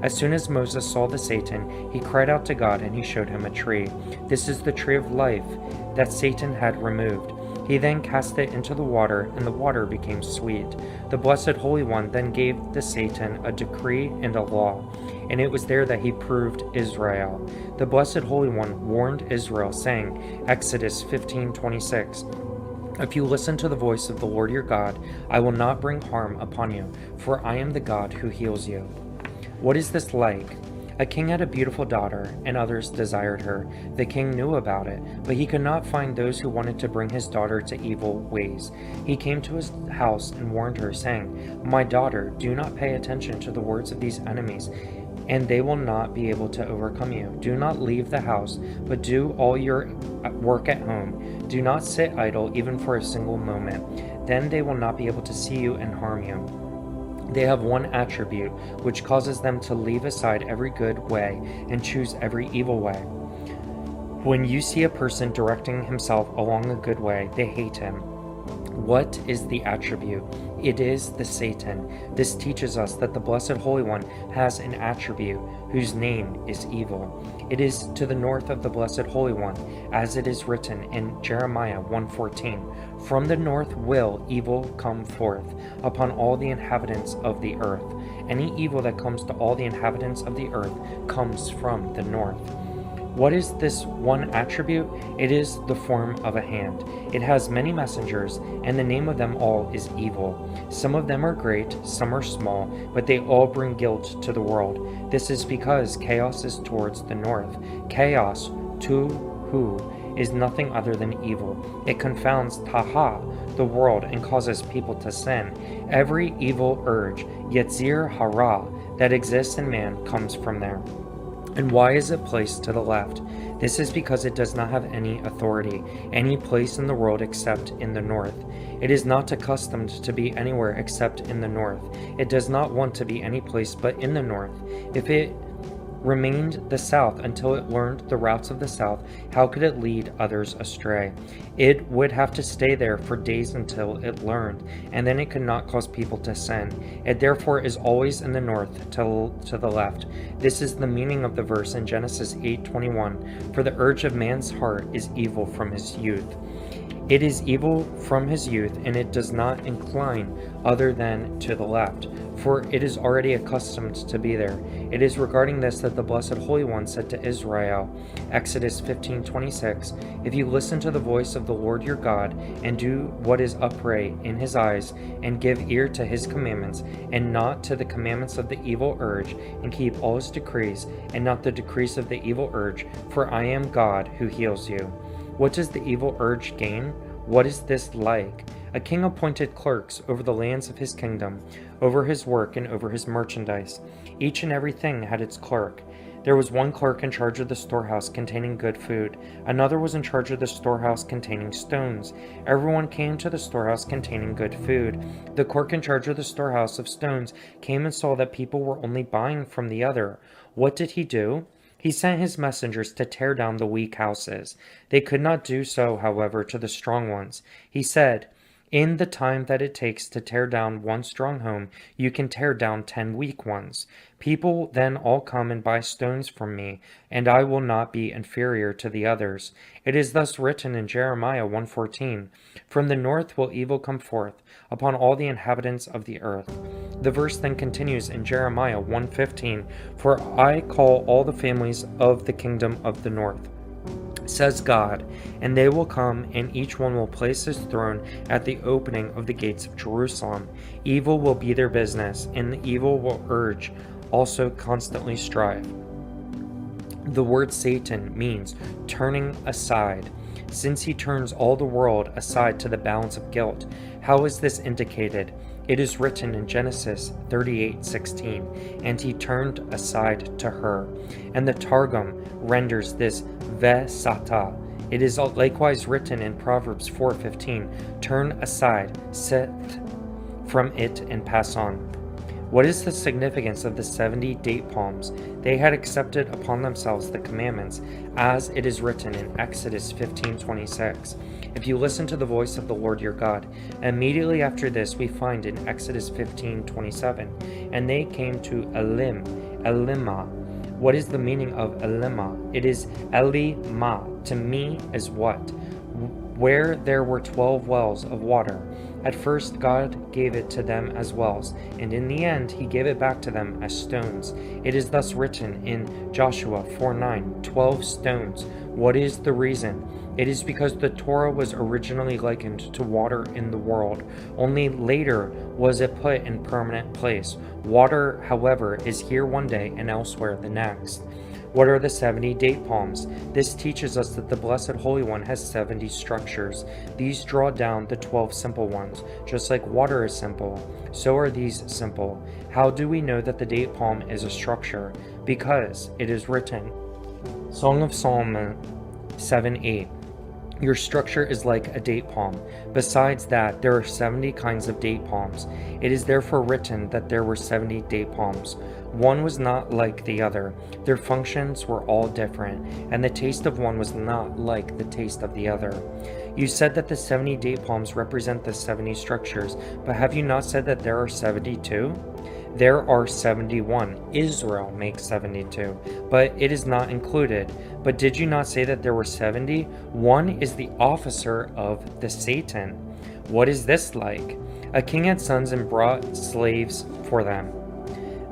As soon as Moses saw the Satan, he cried out to God and he showed him a tree. This is the tree of life that Satan had removed. He then cast it into the water, and the water became sweet. The Blessed Holy One then gave the Satan a decree and a law, and it was there that he proved Israel. The Blessed Holy One warned Israel, saying, Exodus 15:26, "If you listen to the voice of the Lord your God, I will not bring harm upon you, for I am the God who heals you." What is this like? A king had a beautiful daughter, and others desired her. The king knew about it, but he could not find those who wanted to bring his daughter to evil ways. He came to his house and warned her, saying, "My daughter, do not pay attention to the words of these enemies, and they will not be able to overcome you. Do not leave the house, but do all your work at home. Do not sit idle even for a single moment. Then they will not be able to see you and harm you." They have one attribute, which causes them to leave aside every good way and choose every evil way. When you see a person directing himself along a good way, they hate him. What is the attribute? It is the Satan. This teaches us that the Blessed Holy One has an attribute whose name is evil. It is to the north of the Blessed Holy One, as it is written in Jeremiah 1:14. From the north will evil come forth upon all the inhabitants of the earth. Any evil that comes to all the inhabitants of the earth comes from the north. What is this one attribute? It is the form of a hand. It has many messengers, and the name of them all is evil. Some of them are great, some are small, but they all bring guilt to the world. This is because chaos is towards the north. Chaos, to who, is nothing other than evil. It confounds Taha, the world, and causes people to sin. Every evil urge, Yetzir Hara, that exists in man comes from there. And why is it placed to the left? This is because it does not have any authority, any place in the world except in the north. It is not accustomed to be anywhere except in the north. It does not want to be any place but in the north. If it remained the south until it learned the routes of the south, how could it lead others astray? It would have to stay there for days until it learned, and then it could not cause people to sin. It therefore is always in the north to the left. This is the meaning of the verse in Genesis 8:21, "For the urge of man's heart is evil from his youth." It is evil from his youth, and it does not incline other than to the left, for it is already accustomed to be there. It is regarding this that the Blessed Holy One said to Israel, Exodus 15:26, "If you listen to the voice of the Lord your God, and do what is upright in his eyes, and give ear to his commandments, and not to the commandments of the evil urge, and keep all his decrees, and not the decrees of the evil urge, for I am God who heals you." What does the evil urge gain? What is this like? A king appointed clerks over the lands of his kingdom, over his work and over his merchandise. Each and every thing had its clerk. There was one clerk in charge of the storehouse containing good food. Another was in charge of the storehouse containing stones. Everyone came to the storehouse containing good food. The clerk in charge of the storehouse of stones came and saw that people were only buying from the other. What did he do? He sent his messengers to tear down the weak houses. They could not do so, however, to the strong ones. He said, "In the time that it takes to tear down one strong home, you can tear down 10 weak ones. People then all come and buy stones from me, and I will not be inferior to the others." It is thus written in Jeremiah 1:14, "From the north will evil come forth upon all the inhabitants of the earth." The verse then continues in Jeremiah 1:15, "For I call all the families of the kingdom of the north, says God, and they will come, and each one will place his throne at the opening of the gates of Jerusalem. Evil will be their business, and the evil will urge, also constantly strive." The word Satan means turning aside. Since he turns all the world aside to the balance of guilt, how is this indicated? It is written in Genesis 38:16, "And he turned aside to her." And the Targum renders this Vesata. It is likewise written in Proverbs 4:15, "Turn aside, sit from it and pass on." What is the significance of the 70 date palms? They had accepted upon themselves the commandments, as it is written in Exodus 15:26. "If you listen to the voice of the Lord your God." Immediately after this we find in Exodus 15:27, "And they came to Elimah." What is the meaning of Elimah? It is Eli-ma, to me is what? Where there were 12 wells of water. At first God gave it to them as wells, and in the end he gave it back to them as stones. It is thus written in Joshua 4:9, 12 stones. What is the reason? It is because the Torah was originally likened to water in the world. Only later was it put in permanent place. Water, however, is here one day and elsewhere the next. What are the 70 date palms? This teaches us that the Blessed Holy One has 70 structures. These draw down the 12 simple ones. Just like water is simple, so are these simple. How do we know that the date palm is a structure? Because it is written. Song of Solomon 7:8. Your structure is like a date palm. Besides that, there are 70 kinds of date palms. It is therefore written that there were 70 date palms. One was not like the other. Their functions were all different, and the taste of one was not like the taste of the other. You said that the 70 date palms represent the 70 structures, but have you not said that there are 72? There are 71. Israel makes 72, but it is not included. But did you not say that there were 70? One is the officer of the Satan. What is this like? A king had sons and brought slaves for them.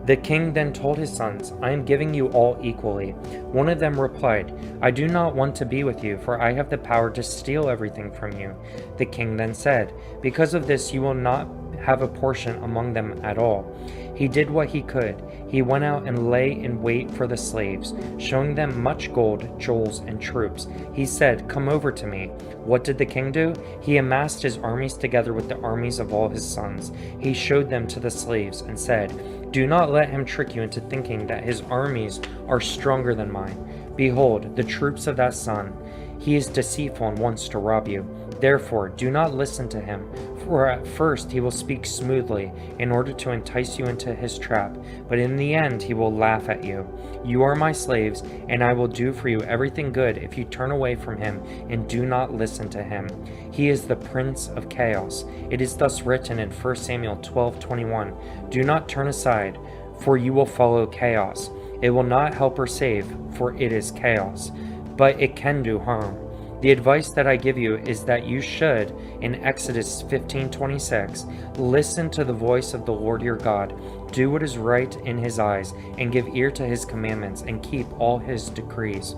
The king then told his sons, I am giving you all equally. One of them replied, I do not want to be with you, for I have the power to steal everything from you. The king then said, because of this you will not have a portion among them at all. He did what he could. He went out and lay in wait for the slaves, showing them much gold, jewels, and troops. He said, come over to me. What did the king do? He amassed his armies together with the armies of all his sons. He showed them to the slaves and said, do not let him trick you into thinking that his armies are stronger than mine. Behold, the troops of that son. He is deceitful and wants to rob you. Therefore, do not listen to him, for at first he will speak smoothly in order to entice you into his trap, but in the end he will laugh at you. You are my slaves, and I will do for you everything good if you turn away from him and do not listen to him. He is the prince of chaos. It is thus written in 1 Samuel 12:21, do not turn aside, for you will follow chaos. It will not help or save, for it is chaos, but it can do harm. The advice that I give you is that you should, in Exodus 15:26, listen to the voice of the Lord your God, do what is right in his eyes, and give ear to his commandments, and keep all his decrees.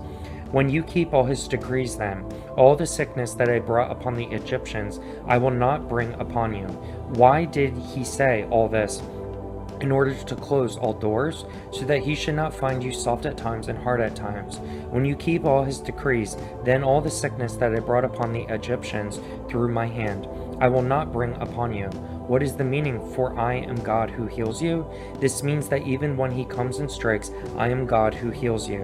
When you keep all his decrees then, all the sickness that I brought upon the Egyptians I will not bring upon you. Why did he say all this? In order to close all doors, so that he should not find you soft at times and hard at times. When you keep all his decrees, then all the sickness that I brought upon the Egyptians through my hand, I will not bring upon you. What is the meaning, for I am God who heals you? This means that even when he comes and strikes, I am God who heals you.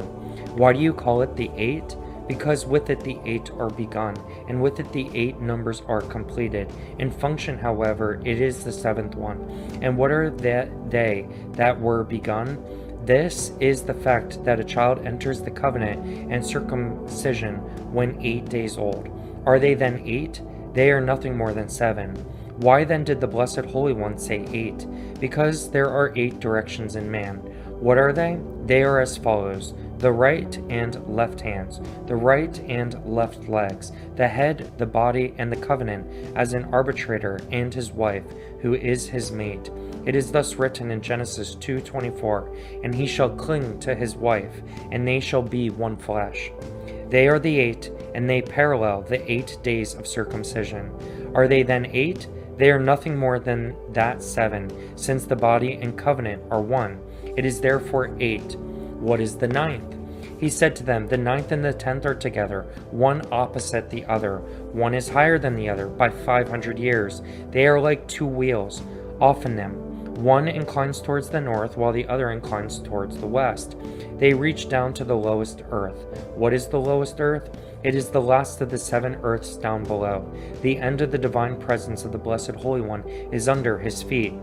Why do you call it the 8? Because with it the 8 are begun, and with it the 8 numbers are completed. In function, however, it is the 7th one. And what are they that were begun? This is the fact that a child enters the covenant and circumcision when 8 days old. Are they then 8? They are nothing more than 7. Why then did the Blessed Holy One say 8? Because there are 8 directions in man. What are they? They are as follows: the right and left hands, the right and left legs, the head, the body, and the covenant, as an arbitrator, and his wife, who is his mate. It is thus written in Genesis 2:24, and he shall cling to his wife, and they shall be one flesh. They are the 8, and they parallel the 8 days of circumcision. Are they then 8? They are nothing more than that 7, since the body and covenant are one. It is therefore 8. What is the 9th? He said to them, the 9th and the 10th are together, one opposite the other. One is higher than the other by 500 years. They are like 2 wheels off in them. One inclines towards the north, while the other inclines towards the west. They reach down to the lowest earth. What is the lowest earth? It is the last of the 7 earths down below. The end of the divine presence of the Blessed Holy One is under his feet.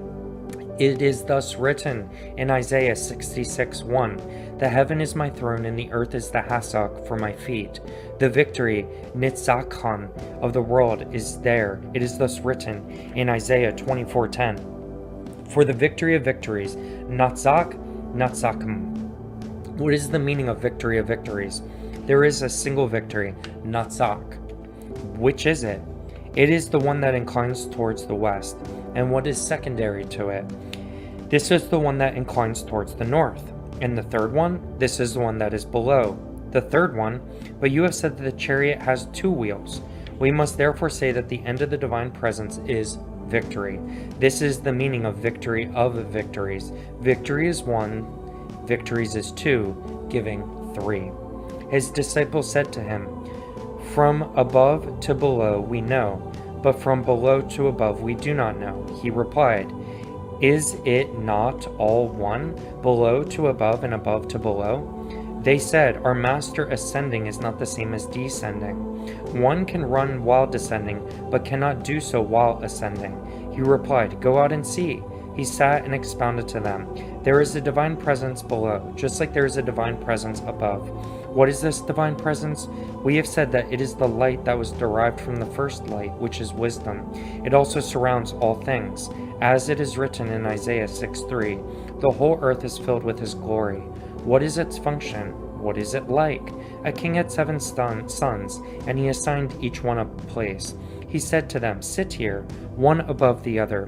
It is thus written in Isaiah 66:1, the heaven is my throne and the earth is the hassock for my feet. The victory, nitzachon, of the world is there. It is thus written in Isaiah 24:10, for the victory of victories, natzach, natzakim. What is the meaning of victory of victories? There is a single victory, natzach. Which is it? It is the one that inclines towards the west. And what is secondary to it? This is the one that inclines towards the north. And the third one, this is the one that is below. The third one, but you have said that the chariot has 2 wheels. We must therefore say that the end of the divine presence is victory. This is the meaning of victory of victories. Victory is 1, victories is 2, giving 3. His disciples said to him, "From above to below we know, but from below to above we do not know." He replied, "Is it not all one, below to above and above to below?" They said, "Our master, ascending is not the same as descending. One can run while descending, but cannot do so while ascending." He replied, "Go out and see." He sat and expounded to them, "There is a divine presence below, just like there is a divine presence above." What is this divine presence? We have said that it is the light that was derived from the first light, which is wisdom. It also surrounds all things. As it is written in Isaiah 6:3, "The whole earth is filled with his glory." What is its function? What is it like? A king had 7 sons, and he assigned each one a place. He said to them, "Sit here, one above the other."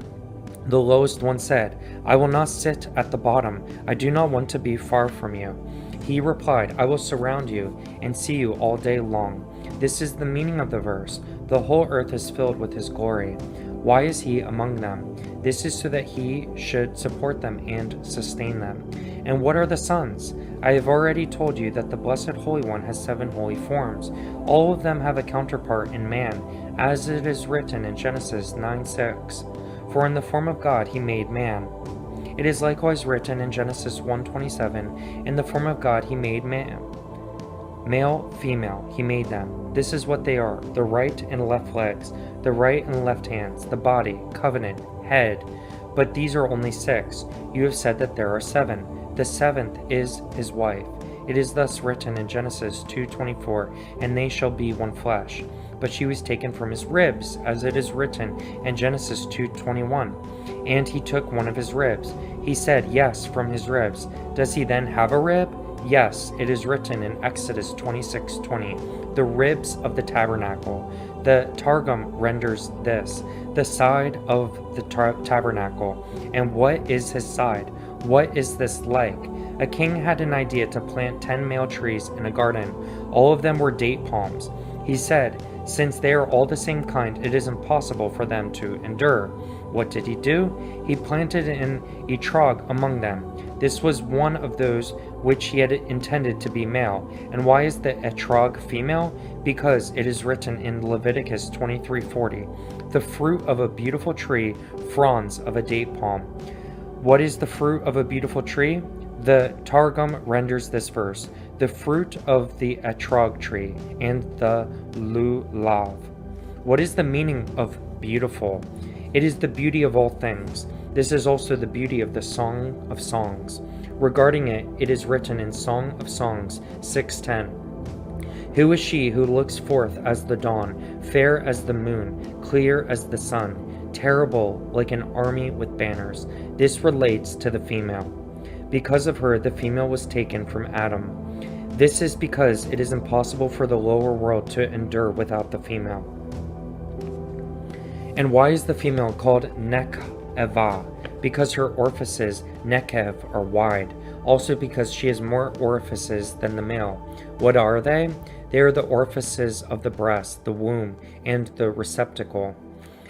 The lowest one said, "I will not sit at the bottom. I do not want to be far from you." He replied, "I will surround you and see you all day long." This is the meaning of the verse. The whole earth is filled with his glory. Why is he among them? This is so that he should support them and sustain them. And what are the sons? I have already told you that the Blessed Holy One has 7 holy forms. All of them have a counterpart in man, as it is written in Genesis 9:6. For in the form of God he made man. It is likewise written in Genesis 1:27, in the form of God he made man. Male, female, he made them. This is what they are: the right and left legs, the right and left hands, the body, covenant, head. But these are only 6. You have said that there are 7. The 7th is his wife. It is thus written in Genesis 2:24, "And they shall be one flesh." But she was taken from his ribs, as it is written in Genesis 2:21. "And he took one of his ribs." He said, "Yes, from his ribs." Does he then have a rib? Yes, it is written in Exodus 26:20, "The ribs of the tabernacle." The Targum renders this, "the side of the tabernacle." And what is his side? What is this like? A king had an idea to plant 10 male trees in a garden. All of them were date palms. He said, "Since they are all the same kind, it is impossible for them to endure." What did he do? He planted an etrog among them. This was one of those which he had intended to be male. And why is the etrog female? Because it is written in Leviticus 23:40, "The fruit of a beautiful tree, fronds of a date palm." What is the fruit of a beautiful tree? The Targum renders this verse, "the fruit of the etrog tree and the lulav." What is the meaning of beautiful? It is the beauty of all things. This is also the beauty of the Song of Songs. Regarding it, it is written in Song of Songs 6:10, "Who is she who looks forth as the dawn, fair as the moon, clear as the sun, terrible like an army with banners?" This relates to the female. Because of her, the female was taken from Adam. This is because it is impossible for the lower world to endure without the female. And why is the female called Nekeva? Because her orifices, Nekev, are wide. Also because she has more orifices than the male. What are they? They are the orifices of the breast, the womb, and the receptacle.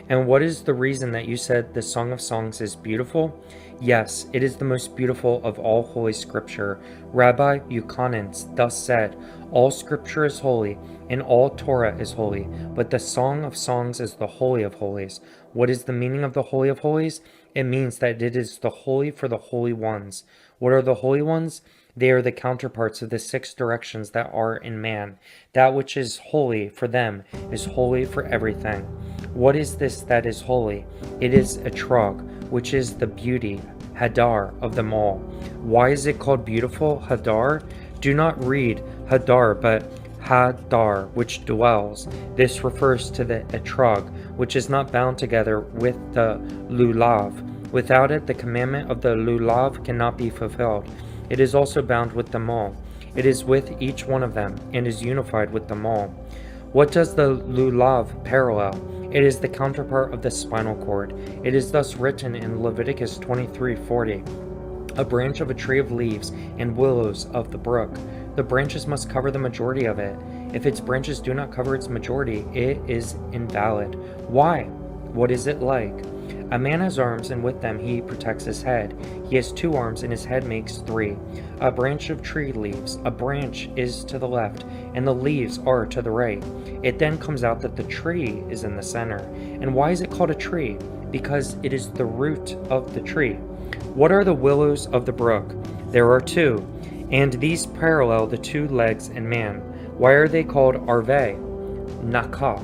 And what is the reason that you said the Song of Songs is beautiful? Yes, it is the most beautiful of all Holy Scripture. Rabbi Yochanan thus said, "All Scripture is holy, and all Torah is holy, but the Song of Songs is the Holy of Holies." What is the meaning of the Holy of Holies? It means that it is the holy for the holy ones. What are the holy ones? They are the counterparts of the 6 directions that are in man. That which is holy for them is holy for everything. What is this that is holy? It is etrog, which is the beauty, Hadar, of them all. Why is it called beautiful, Hadar? Do not read Hadar, but Hadar, which dwells. This refers to the etrog, which is not bound together with the lulav. Without it, the commandment of the lulav cannot be fulfilled. It is also bound with them all. It is with each one of them, and is unified with them all. What does the lulav parallel? It is the counterpart of the spinal cord. It is thus written in Leviticus 23:40, "A branch of a tree of leaves and willows of the brook." The branches must cover the majority of it. If its branches do not cover its majority, it is invalid. Why? What is it like? A man has arms, and with them he protects his head. He has 2 arms, and his head makes 3. A branch of tree leaves. A branch is to the left, and the leaves are to the right. It then comes out that the tree is in the center. And why is it called a tree? Because it is the root of the tree. What are the willows of the brook? There are 2, and these parallel the 2 legs in man. Why are they called arve? Nakah.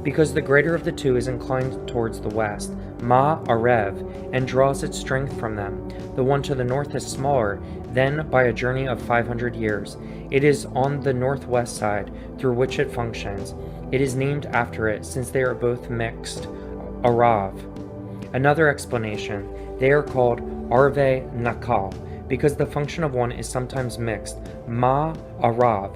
Because the greater of the 2 is inclined towards the west, Ma'arev, and draws its strength from them. The one to the north is smaller, then by a journey of 500 years. It is on the northwest side, through which it functions. It is named after it, since they are both mixed, Arav. Another explanation, they are called Arve Nakal, because the function of one is sometimes mixed, Ma'arav,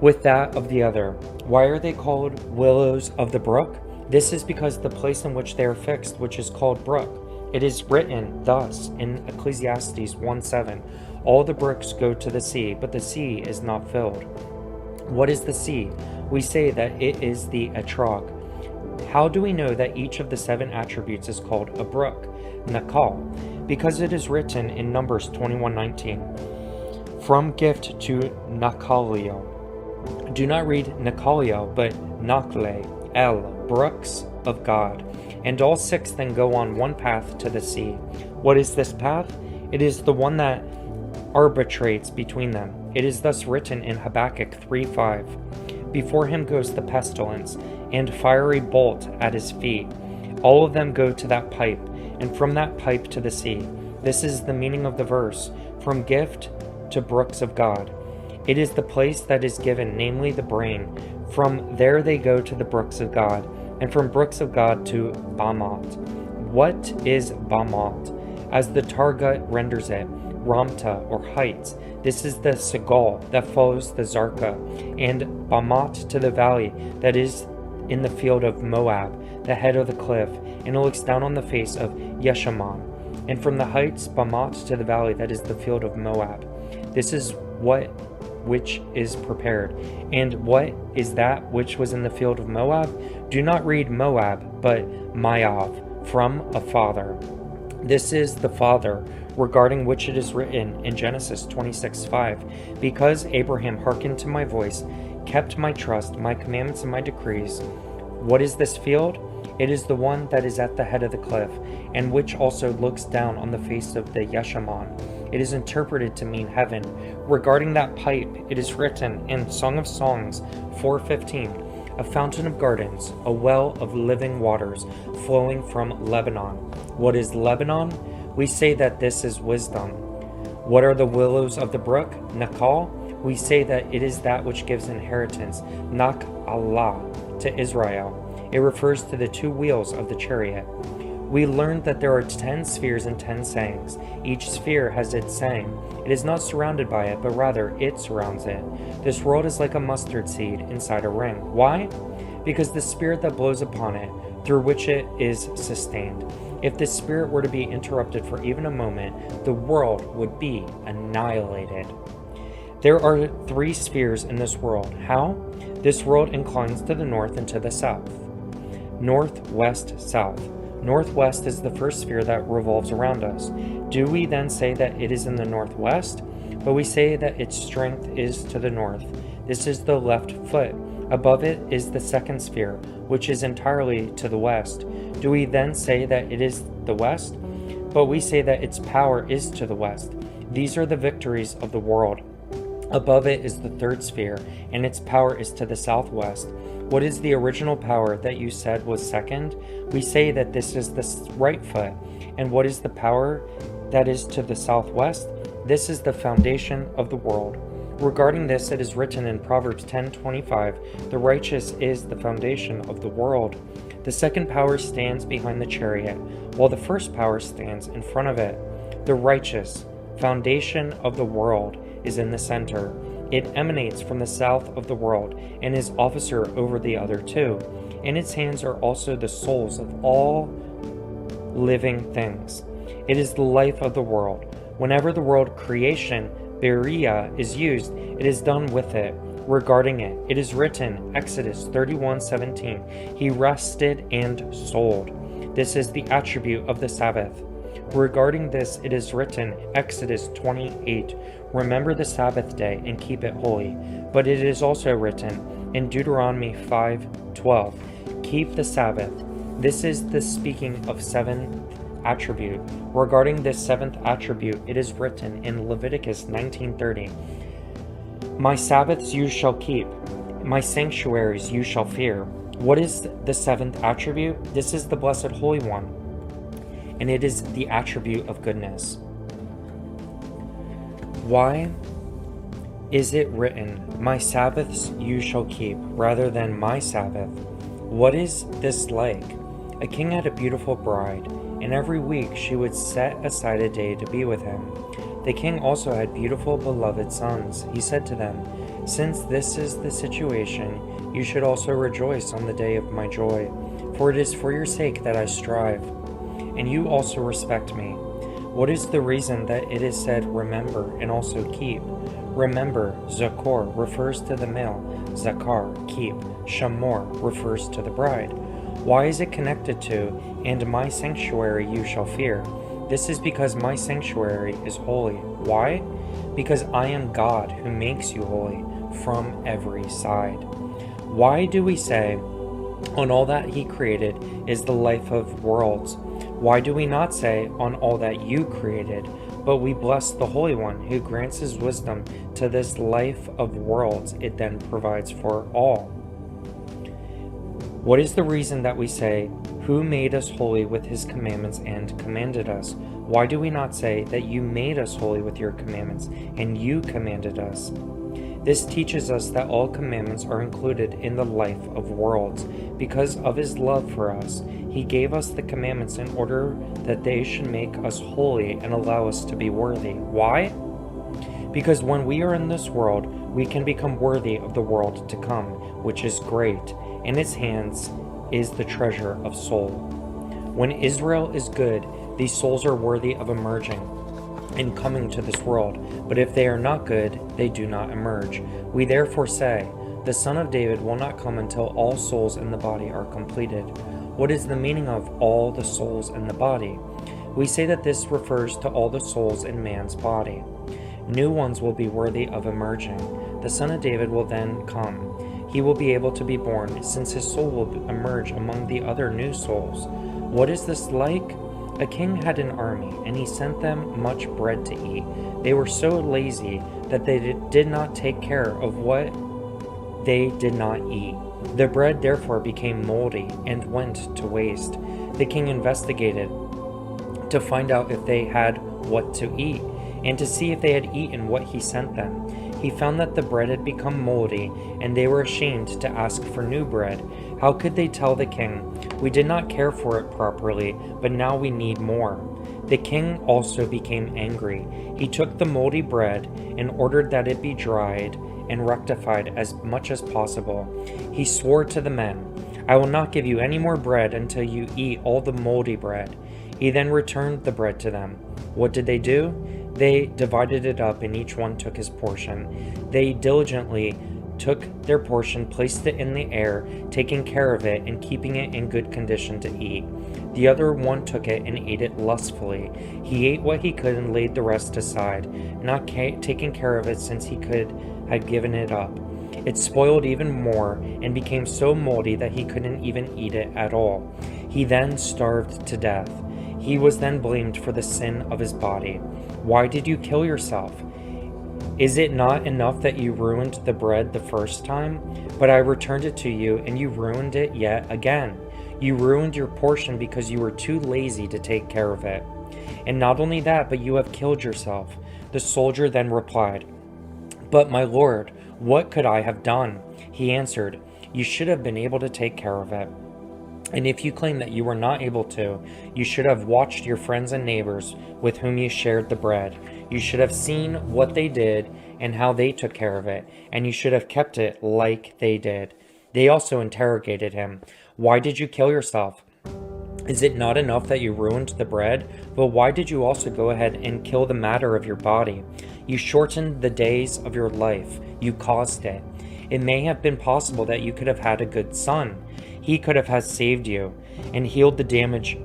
with that of the other. Why are they called willows of the brook? This is because the place in which they are fixed, which is called brook. It is written thus in Ecclesiastes 1:7, all the brooks go to the sea, but the sea is not filled. What is the sea? We say that it is the etrog. How do we know that each of the 7 attributes is called a brook? Nakal, because it is written in Numbers 21:19, from gift to Nakalio. Do not read Nakalio, but Nakle, El, brooks of God. And all 6 then go on one path to the sea. What is this path? It is the one that arbitrates between them. It is thus written in Habakkuk 3:5. Before him goes the pestilence, and fiery bolt at his feet. All of them go to that pipe, and from that pipe to the sea. This is the meaning of the verse, from gift to brooks of God. It is the place that is given, namely the brain. From there they go to the brooks of God, and from brooks of God to Bamot. What is Bamot? As the Targum renders it, Ramta, or heights. This is the Segal that follows the Zarqa, and Bamot to the valley that is in the field of Moab, the head of the cliff, and it looks down on the face of Yeshaman. And from the heights, Bamot to the valley that is the field of Moab. This is which is prepared. And what is that which was in the field of Moab? Do not read Moab, but Mayav, from a father. This is the father, regarding which it is written in Genesis 26:5, because Abraham hearkened to my voice, kept my trust, my commandments, and my decrees. What is this field? It is the one that is at the head of the cliff, and which also looks down on the face of the Yeshaman. It is interpreted to mean heaven. Regarding that pipe, it is written in Song of Songs 4:15, a fountain of gardens, a well of living waters flowing from Lebanon. What is Lebanon? We say that this is wisdom. What are the willows of the brook? Nakal? We say that it is that which gives inheritance, Nak Allah, to Israel. It refers to the 2 wheels of the chariot. We learned that there are 10 spheres and 10 sayings. Each sphere has its saying. It is not surrounded by it, but rather it surrounds it. This world is like a mustard seed inside a ring. Why? Because the spirit that blows upon it, through which it is sustained. If this spirit were to be interrupted for even a moment, the world would be annihilated. There are 3 spheres in this world. How? This world inclines to the north and to the south. North, west, south. Northwest is the first sphere that revolves around us. Do we then say that it is in the northwest? But we say that its strength is to the north. This is the left foot. Above it is the second sphere, which is entirely to the west. Do we then say that it is the west? But we say that its power is to the west. These are the victories of the world. Above it is the third sphere, and its power is to the southwest. What is the original power that you said was second? We say that this is the right foot. And what is the power that is to the southwest? This is the foundation of the world. Regarding this, it is written in Proverbs 10:25, the righteous is the foundation of the world. The second power stands behind the chariot, while the first power stands in front of it. The righteous, foundation of the world, is in the center. It emanates from the south of the world and is officer over the other 2. In its hands are also the souls of all living things. It is the life of the world. Whenever the world creation beria is used, it is done with it. Regarding it, it is written, Exodus 31:17, he rested and sold. This is the attribute of the Sabbath. Regarding this, it is written, Exodus 28, remember the Sabbath day and keep it holy. But it is also written in Deuteronomy 5:12, keep the Sabbath. This is the speaking of seventh attribute. Regarding this seventh attribute, it is written in Leviticus 19:30, my Sabbaths you shall keep, my sanctuaries you shall fear. What is the seventh attribute? This is the Blessed Holy One, and it is the attribute of goodness. Why is it written, my Sabbaths you shall keep, rather than my Sabbath? What is this like? A king had a beautiful bride, and every week she would set aside a day to be with him. The king also had beautiful beloved sons. He said to them, since this is the situation, you should also rejoice on the day of my joy, for it is for your sake that I strive, and you also respect me. What is the reason that it is said remember and also keep? Remember, zakor, refers to the male, zakar, keep, shamor, refers to the bride. Why is it connected to, and my sanctuary you shall fear? This is because my sanctuary is holy. Why? Because I am God who makes you holy from every side. Why do we say, on all that he created is the life of worlds? Why do we not say, on all that you created? But we bless the Holy One who grants his wisdom to this life of worlds it then provides for all. What is the reason that we say, who made us holy with his commandments and commanded us? Why do we not say that you made us holy with your commandments and you commanded us? This teaches us that all commandments are included in the life of worlds. Because of his love for us, he gave us the commandments in order that they should make us holy and allow us to be worthy. Why? Because when we are in this world, we can become worthy of the world to come, which is great. In its hands is the treasure of soul. When Israel is good, these souls are worthy of emerging and coming to this world, but if they are not good, they do not emerge. We therefore say, the Son of David will not come until all souls in the body are completed. What is the meaning of all the souls in the body? We say that this refers to all the souls in man's body. New ones will be worthy of emerging. The Son of David will then come. He will be able to be born, since his soul will emerge among the other new souls. What is this like? A king had an army, and he sent them much bread to eat. They were so lazy that they did not take care of what they did not eat. The bread therefore became moldy and went to waste. The king investigated to find out if they had what to eat, and to see if they had eaten what he sent them. He found that the bread had become moldy, and they were ashamed to ask for new bread. How could they tell the king, we did not care for it properly, but now we need more? The king also became angry. He took the moldy bread and ordered that it be dried and rectified as much as possible. He swore to the men, I will not give you any more bread until you eat all the moldy bread. He then returned the bread to them. What did they do? They divided it up, and each one took his portion. They diligently took their portion, placed it in the air, taking care of it and keeping it in good condition to eat. The other one took it and ate it lustfully. He ate what he could and laid the rest aside, not taking care of it since he had given it up. It spoiled even more and became so moldy that he couldn't even eat it at all. He then starved to death. He was then blamed for the sin of his body. Why did you kill yourself? Is it not enough that you ruined the bread the first time? But I returned it to you, and you ruined it yet again. You ruined your portion because you were too lazy to take care of it. And not only that, but you have killed yourself. The soldier then replied, But my lord, what could I have done? He answered, You should have been able to take care of it. And if you claim that you were not able to, you should have watched your friends and neighbors with whom you shared the bread. You should have seen what they did and how they took care of it, and you should have kept it like they did. They also interrogated him. Why did you kill yourself? Is it not enough that you ruined the bread? But why did you also go ahead and kill the matter of your body? You shortened the days of your life. You caused it. It may have been possible that you could have had a good son. He could have saved you and healed the damage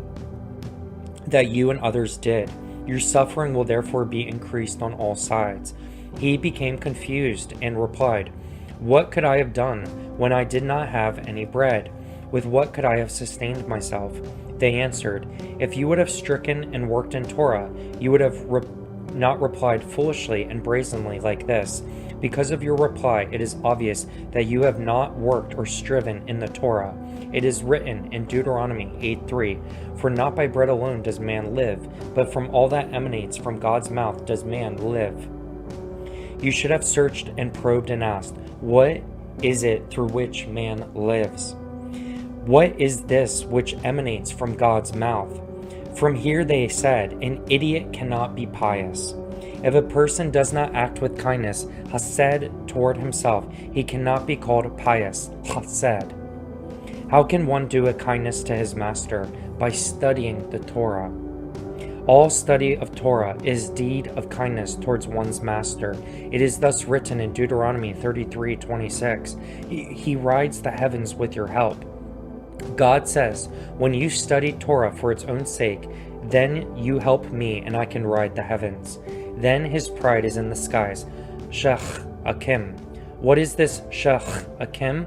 that you and others did. Your suffering will therefore be increased on all sides. He became confused and replied, What could I have done when I did not have any bread? With what could I have sustained myself? They answered, If you would have stricken and worked in Torah, you would have not replied foolishly and brazenly like this. Because of your reply, it is obvious that you have not worked or striven in the Torah. It is written in Deuteronomy 8:3, For not by bread alone does man live, but from all that emanates from God's mouth does man live. You should have searched and probed and asked, What is it through which man lives? What is this which emanates from God's mouth? From here they said, An idiot cannot be pious. If a person does not act with kindness, hased, toward himself, he cannot be called pious, hased. How can one do a kindness to his master? By studying the Torah. All study of Torah is deed of kindness towards one's master. It is thus written in Deuteronomy 33:26. He rides the heavens with your help. God says, when you study Torah for its own sake, then you help me and I can ride the heavens. Then his pride is in the skies. Shech Akim. What is this Shech Akim?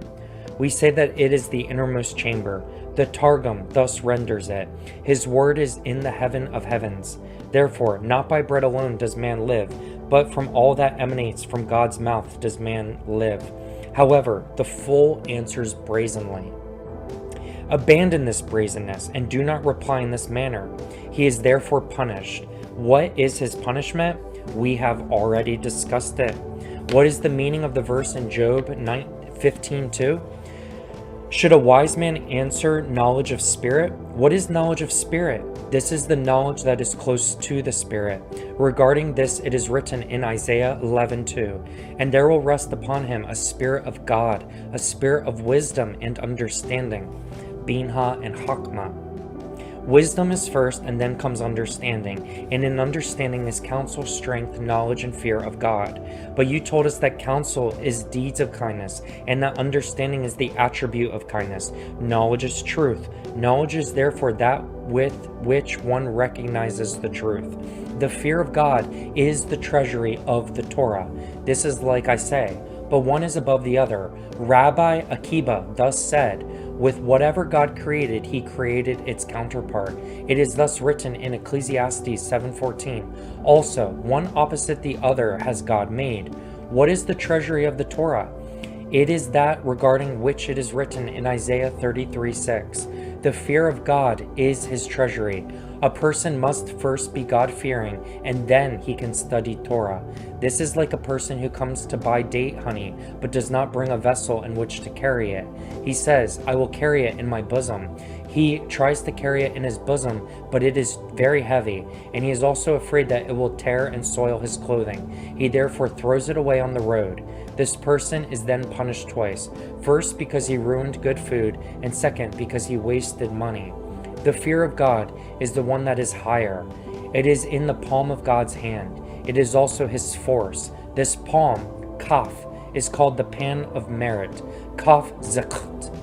We say that it is the innermost chamber. The Targum thus renders it. His word is in the heaven of heavens. Therefore, not by bread alone does man live, but from all that emanates from God's mouth does man live. However, the fool answers brazenly. Abandon this brazenness and do not reply in this manner. He is therefore punished. What is his punishment? We have already discussed it. What is the meaning of the verse in Job 15:2? Should a wise man answer knowledge of spirit? What is knowledge of spirit? This is the knowledge that is close to the spirit. Regarding this, it is written in Isaiah 11:2, And there will rest upon him a spirit of God, a spirit of wisdom and understanding. Binah and Chokmah. Wisdom is first, and then comes understanding. And in understanding is counsel, strength, knowledge, and fear of God. But you told us that counsel is deeds of kindness, and that understanding is the attribute of kindness. Knowledge is truth. Knowledge is therefore that with which one recognizes the truth. The fear of God is the treasury of the Torah. This is like I say, but one is above the other. Rabbi Akiba thus said, With whatever God created, he created its counterpart. It is thus written in Ecclesiastes 7:14. Also, one opposite the other has God made. What is the treasury of the Torah? It is that regarding which it is written in Isaiah 33:6. The fear of God is his treasury. A person must first be God-fearing, and then he can study Torah. This is like a person who comes to buy date honey, but does not bring a vessel in which to carry it. He says, I will carry it in my bosom. He tries to carry it in his bosom, but it is very heavy, and he is also afraid that it will tear and soil his clothing. He therefore throws it away on the road. This person is then punished twice. First, because he ruined good food, and second, because he wasted money. The fear of God is the one that is higher. It is in the palm of God's hand. It is also his force. This palm, kaf, is called the pan of merit, kaf zakat.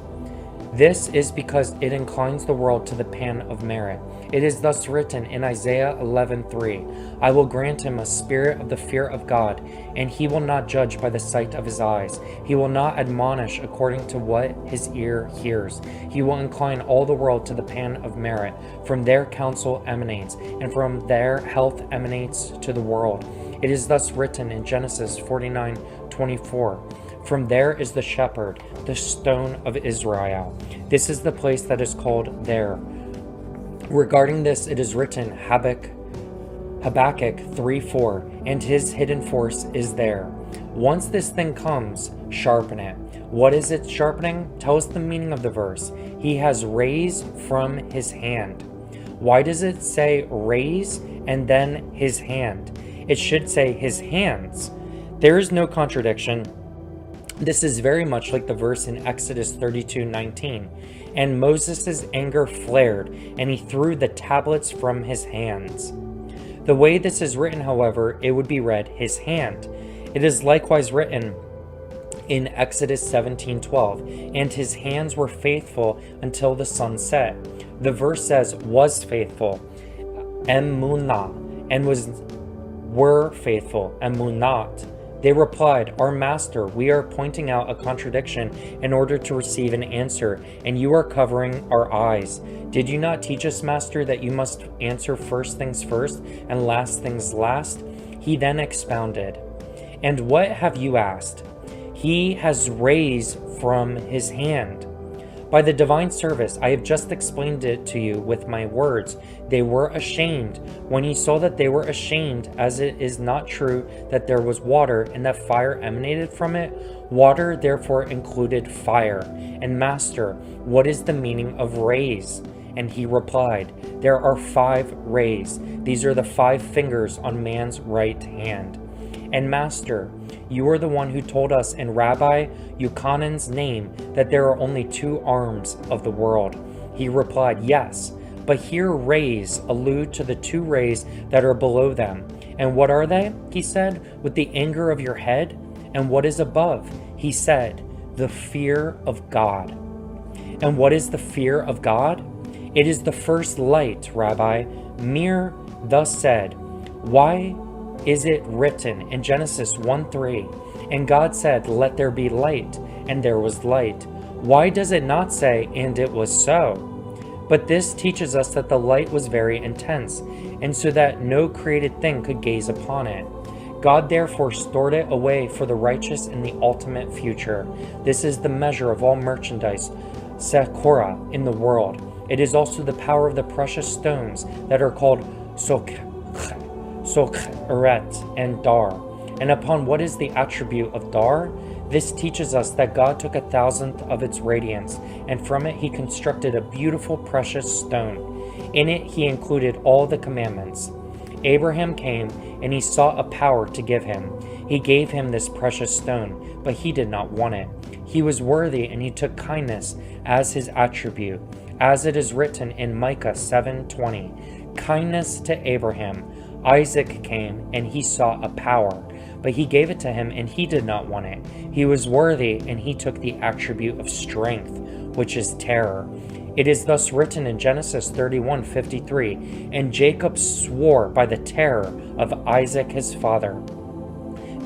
This is because it inclines the world to the pan of merit. It is thus written in Isaiah 11:3, I will grant him a spirit of the fear of God, and he will not judge by the sight of his eyes. He will not admonish according to what his ear hears. He will incline all the world to the pan of merit. From there counsel emanates, and from there health emanates to the world. It is thus written in Genesis 49:24. From there is the shepherd, the stone of Israel. This is the place that is called there. Regarding this, it is written, Habakkuk 3:4, and his hidden force is there. Once this thing comes, sharpen it. What is it sharpening? Tell us the meaning of the verse. He has rays from his hand. Why does it say rays and then his hand? It should say his hands. There is no contradiction. This is very much like the verse in Exodus 32:19. And Moses' anger flared, and he threw the tablets from his hands. The way this is written, however, it would be read, his hand. It is likewise written in Exodus 17:12, and his hands were faithful until the sun set. The verse says, was faithful, emunah, and were faithful, emunat. They replied, our master, we are pointing out a contradiction in order to receive an answer, and you are covering our eyes. Did you not teach us, master, that you must answer first things first and last things last? He then expounded, and what have you asked? He has raised from his hand. By the divine service, I have just explained it to you with my words. They were ashamed. When he saw that they were ashamed, as it is not true that there was water and that fire emanated from it, water therefore included fire. And master, what is the meaning of rays? And he replied, there are 5 rays. These are the 5 fingers on man's right hand. And master, you are the one who told us in Rabbi Yochanan's name that there are only 2 arms of the world. He replied, yes, but here rays allude to the 2 rays that are below them. And what are they? He said, with the anger of your head. And what is above? He said, the fear of God. And what is the fear of God? It is the first light, Rabbi. Mir thus said, why is it written in Genesis 1:3, and God said, let there be light, and there was light. Why does it not say, and it was so? But this teaches us that the light was very intense, and so that no created thing could gaze upon it. God therefore stored it away for the righteous in the ultimate future. This is the measure of all merchandise, Sekora, in the world. It is also the power of the precious stones that are called Sokheret and Dar. And upon what is the attribute of Dar? This teaches us that God took 1,000th of its radiance, and from it he constructed a beautiful precious stone. In it he included all the commandments. Abraham came, and he sought a power to give him. He gave him this precious stone, but he did not want it. He was worthy, and he took kindness as his attribute. As it is written in Micah 7:20, kindness to Abraham. Isaac came, and he sought a power, but he gave it to him, and he did not want it. He was worthy, and he took the attribute of strength, which is terror. It is thus written in Genesis 31:53, and Jacob swore by the terror of Isaac his father.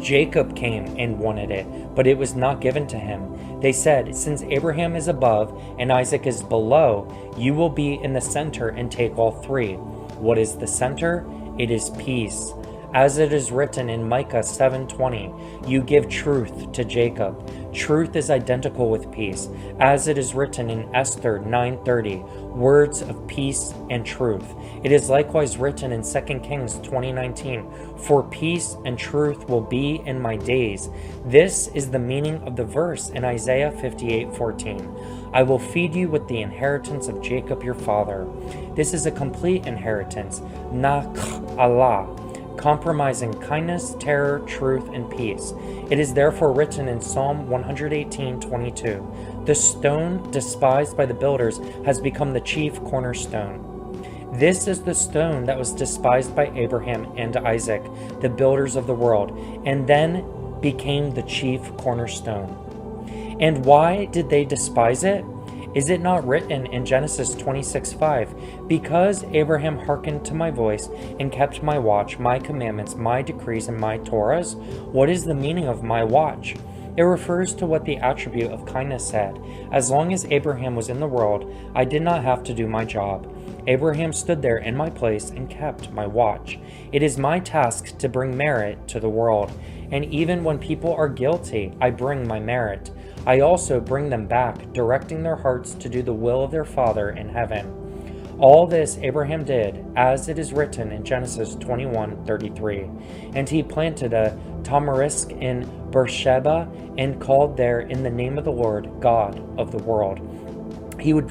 Jacob came and wanted it, but it was not given to him. They said, since Abraham is above and Isaac is below, you will be in the center and take all 3. What is the center? It is peace. As it is written in Micah 7:20, you give truth to Jacob. Truth is identical with peace. As it is written in Esther 9:30, words of peace and truth. It is likewise written in 2 Kings 20:19, for peace and truth will be in my days. This is the meaning of the verse in Isaiah 58:14. I will feed you with the inheritance of Jacob your father. This is a complete inheritance, Allah, compromising kindness, terror, truth, and peace. It is therefore written in Psalm 118:22, the stone despised by the builders has become the chief cornerstone. This is the stone that was despised by Abraham and Isaac, the builders of the world, and then became the chief cornerstone. And why did they despise it? Is it not written in Genesis 26:5, because Abraham hearkened to my voice and kept my watch, my commandments, my decrees, and my Torahs? What is the meaning of my watch? It refers to what the attribute of kindness said. As long as Abraham was in the world, I did not have to do my job. Abraham stood there in my place and kept my watch. It is my task to bring merit to the world, and even when people are guilty, I bring my merit. I also bring them back, directing their hearts to do the will of their Father in heaven. All this Abraham did, as it is written in Genesis 21:33. And he planted a tamarisk in Beersheba and called there in the name of the Lord, God of the world. He would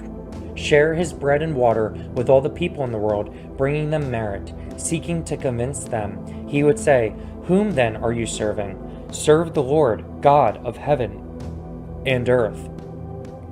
share his bread and water with all the people in the world, bringing them merit, seeking to convince them. He would say, whom then are you serving? Serve the Lord, God of heaven and earth.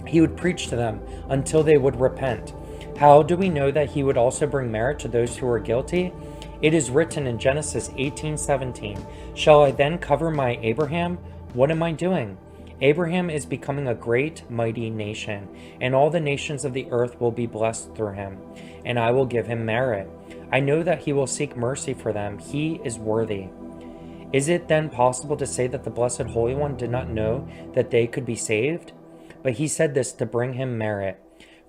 He would preach to them until they would repent. How do we know that he would also bring merit to those who are guilty? It is written in Genesis 18:17, "Shall I then cover my Abraham? What am I doing? Abraham is becoming a great, mighty nation, and all the nations of the earth will be blessed through him, and I will give him merit. I know that he will seek mercy for them. He is worthy." Is it then possible to say that the Blessed Holy One did not know that they could be saved? But he said this to bring him merit.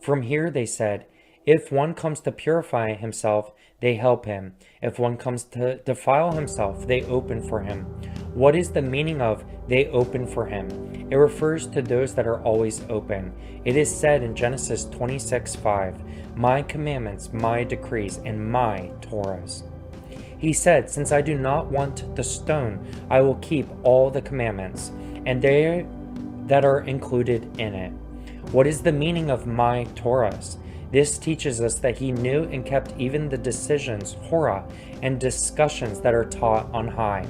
From here they said, if one comes to purify himself, they help him. If one comes to defile himself, they open for him. What is the meaning of they open for him? It refers to those that are always open. It is said in Genesis 26:5, "My commandments, my decrees, and my Torahs." He said, "Since I do not want the stone, I will keep all the commandments, and they that are included in it." What is the meaning of my Torahs? This teaches us that he knew and kept even the decisions, hora, and discussions that are taught on high.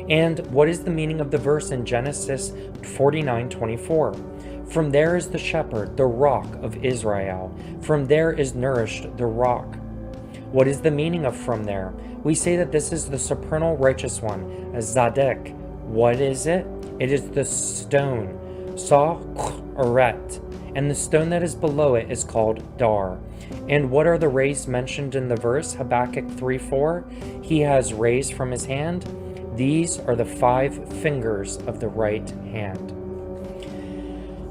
And what is the meaning of the verse in Genesis 49:24? From there is the shepherd, the rock of Israel. From there is nourished the rock. What is the meaning of from there? We say that this is the supernal righteous one, a Zadek. What is it? It is the stone, Sa-Ret, and the stone that is below it is called Dar. And what are the rays mentioned in the verse, Habakkuk 3:4? He has rays from his hand. These are the 5 fingers of the right hand.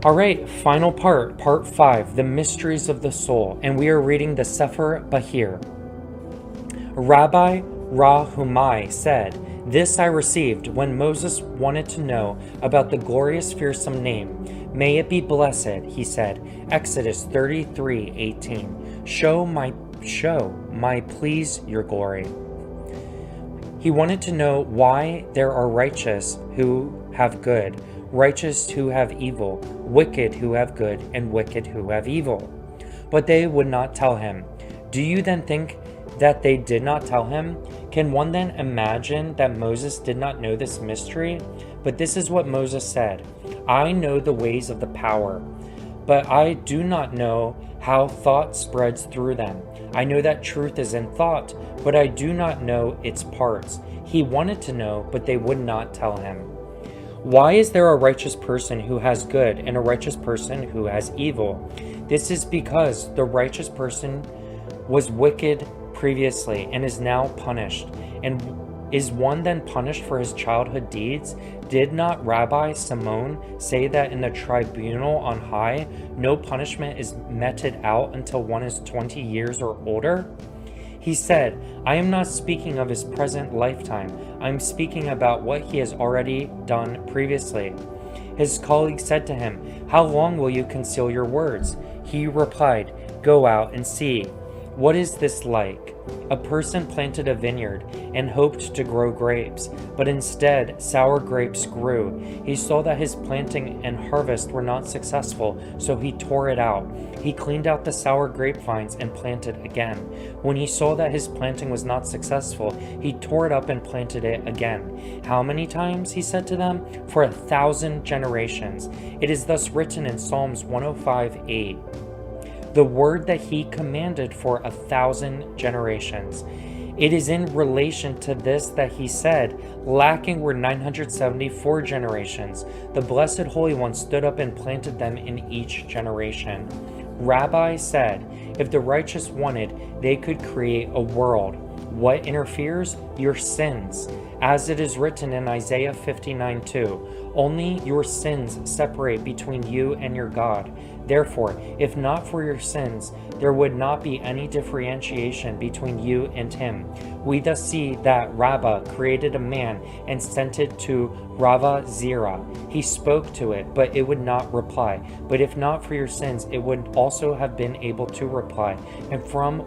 All right, final part 5, the mysteries of the soul, and we are reading the Sefer Bahir. Rabbi Rahumai said, "This I received when Moses wanted to know about the glorious fearsome name. May it be blessed," he said, Exodus 33:18. Show my please your glory. He wanted to know why there are righteous who have good, righteous who have evil, wicked who have good, and wicked who have evil. But they would not tell him. Do you then think that they did not tell him? Can one then imagine that Moses did not know this mystery? But this is what Moses said, "I know the ways of the power, but I do not know how thought spreads through them. I know that truth is in thought, but I do not know its parts." He wanted to know, but they would not tell him. Why is there a righteous person who has good and a righteous person who has evil? This is because the righteous person was wicked previously and is now punished. And is one then punished for his childhood deeds? Did not Rabbi Simon say that in the tribunal on high, no punishment is meted out until one is 20 years or older? He said, "I am not speaking of his present lifetime. I am speaking about what he has already done previously." His colleague said to him, "How long will you conceal your words?" He replied, "Go out and see. What is this like? A person planted a vineyard and hoped to grow grapes, but instead sour grapes grew. He saw that his planting and harvest were not successful, so he tore it out. He cleaned out the sour grapevines and planted again. When he saw that his planting was not successful, he tore it up and planted it again. How many times? He said to them. For 1,000 generations. It is thus written in Psalms 105:8. The word that he commanded for 1,000 generations. It is in relation to this that he said, lacking were 974 generations. The Blessed Holy One stood up and planted them in each generation. Rabbi said, if the righteous wanted, they could create a world. What interferes? Your sins. As it is written in Isaiah 59:2, only your sins separate between you and your God. Therefore, if not for your sins, there would not be any differentiation between you and him. We thus see that Rabbah created a man and sent it to Rava Zira. He spoke to it, but it would not reply. But if not for your sins, it would also have been able to reply. And from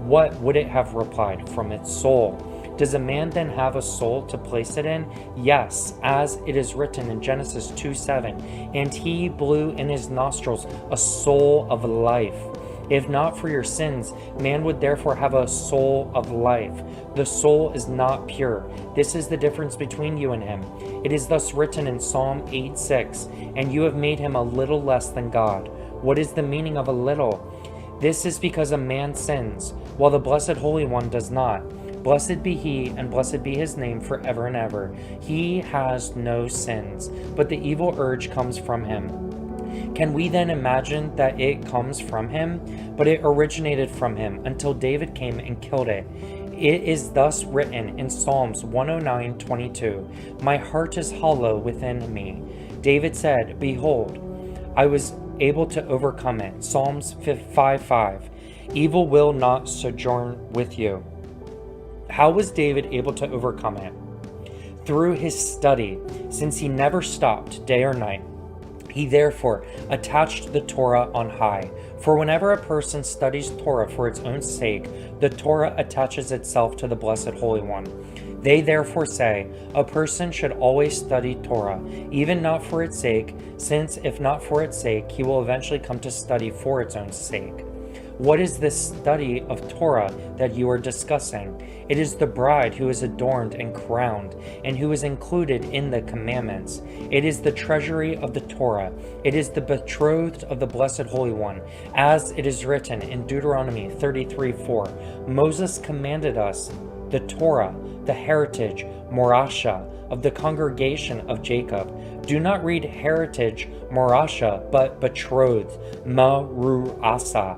what would it have replied? From its soul. Does a man then have a soul to place it in? Yes, as it is written in Genesis 2:7, and he blew in his nostrils a soul of life. If not for your sins, man would therefore have a soul of life. The soul is not pure. This is the difference between you and him. It is thus written in Psalm 8:6, and you have made him a little less than God. What is the meaning of a little? This is because a man sins, while the Blessed Holy One does not. Blessed be he, and blessed be his name forever and ever. He has no sins, but the evil urge comes from him. Can we then imagine that it comes from him? But it originated from him, until David came and killed it. It is thus written in Psalms 109:22, "My heart is hollow within me." David said, "Behold, I was able to overcome it." Psalms 5:5, "Evil will not sojourn with you." How was David able to overcome it? Through his study, since he never stopped day or night. He therefore attached the Torah on high. For whenever a person studies Torah for its own sake, the Torah attaches itself to the Blessed Holy One. They therefore say, a person should always study Torah, even not for its sake, since if not for its sake, he will eventually come to study for its own sake. What is this study of Torah that you are discussing? It is the bride who is adorned and crowned, and who is included in the commandments. It is the treasury of the Torah. It is the betrothed of the Blessed Holy One, as it is written in Deuteronomy 33:4. Moses commanded us the Torah, the heritage, morasha, of the congregation of Jacob. Do not read heritage, morasha, but betrothed, maruasa.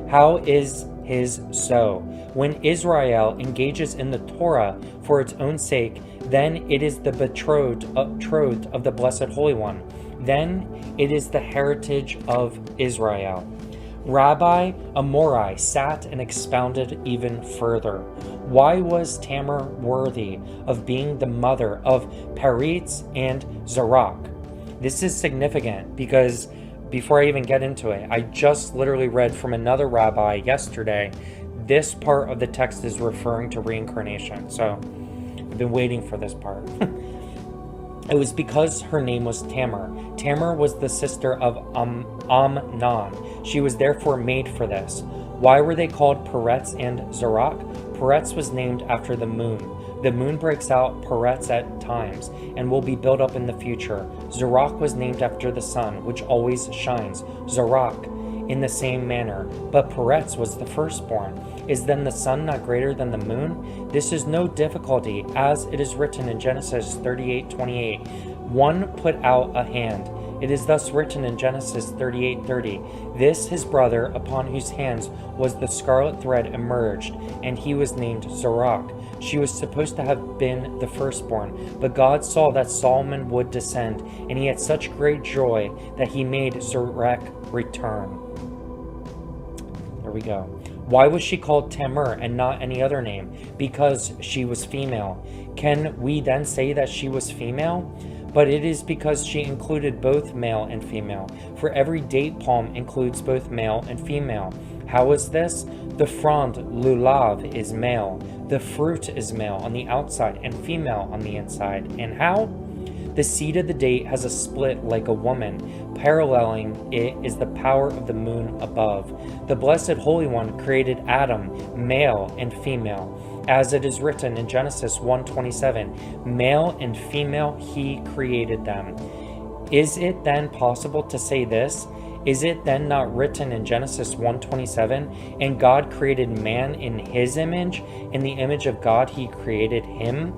How is his so? When Israel engages in the Torah for its own sake, then it is the betrothed of the Blessed Holy One. Then it is the heritage of Israel. Rabbi Amorai sat and expounded even further. Why was Tamar worthy of being the mother of Peretz and Zerach? This is significant because before I even get into it, I just literally read from another rabbi yesterday. This part of the text is referring to reincarnation. So I've been waiting for this part. It was because her name was Tamar. Tamar was the sister of Amnon. She was therefore made for this. Why were they called Peretz and Zerach? Peretz was named after the moon. The moon breaks out Peretz at times and will be built up in the future. Zerach was named after the sun, which always shines. Zerach in the same manner. But Peretz was the firstborn. Is then the sun not greater than the moon? This is no difficulty, as it is written in Genesis 38:28. One put out a hand. It is thus written in Genesis 38:30. This his brother, upon whose hands was the scarlet thread emerged, and he was named Zerach. She was supposed to have been the firstborn, but God saw that Solomon would descend, and he had such great joy that he made Zerach return. There we go. Why was she called Tamar and not any other name? Because she was female. Can we then say that she was female? But it is because she included both male and female. For every date palm includes both male and female. How is this? The frond, lulav, is male. The fruit is male on the outside and female on the inside. And how? The seed of the date has a split like a woman. Paralleling it is the power of the moon above. The Blessed Holy One created Adam, male and female. As it is written in Genesis 1:27, male and female he created them. Is it then possible to say this? Is it then not written in Genesis 1:27, and God created man in his image, in the image of God he created him?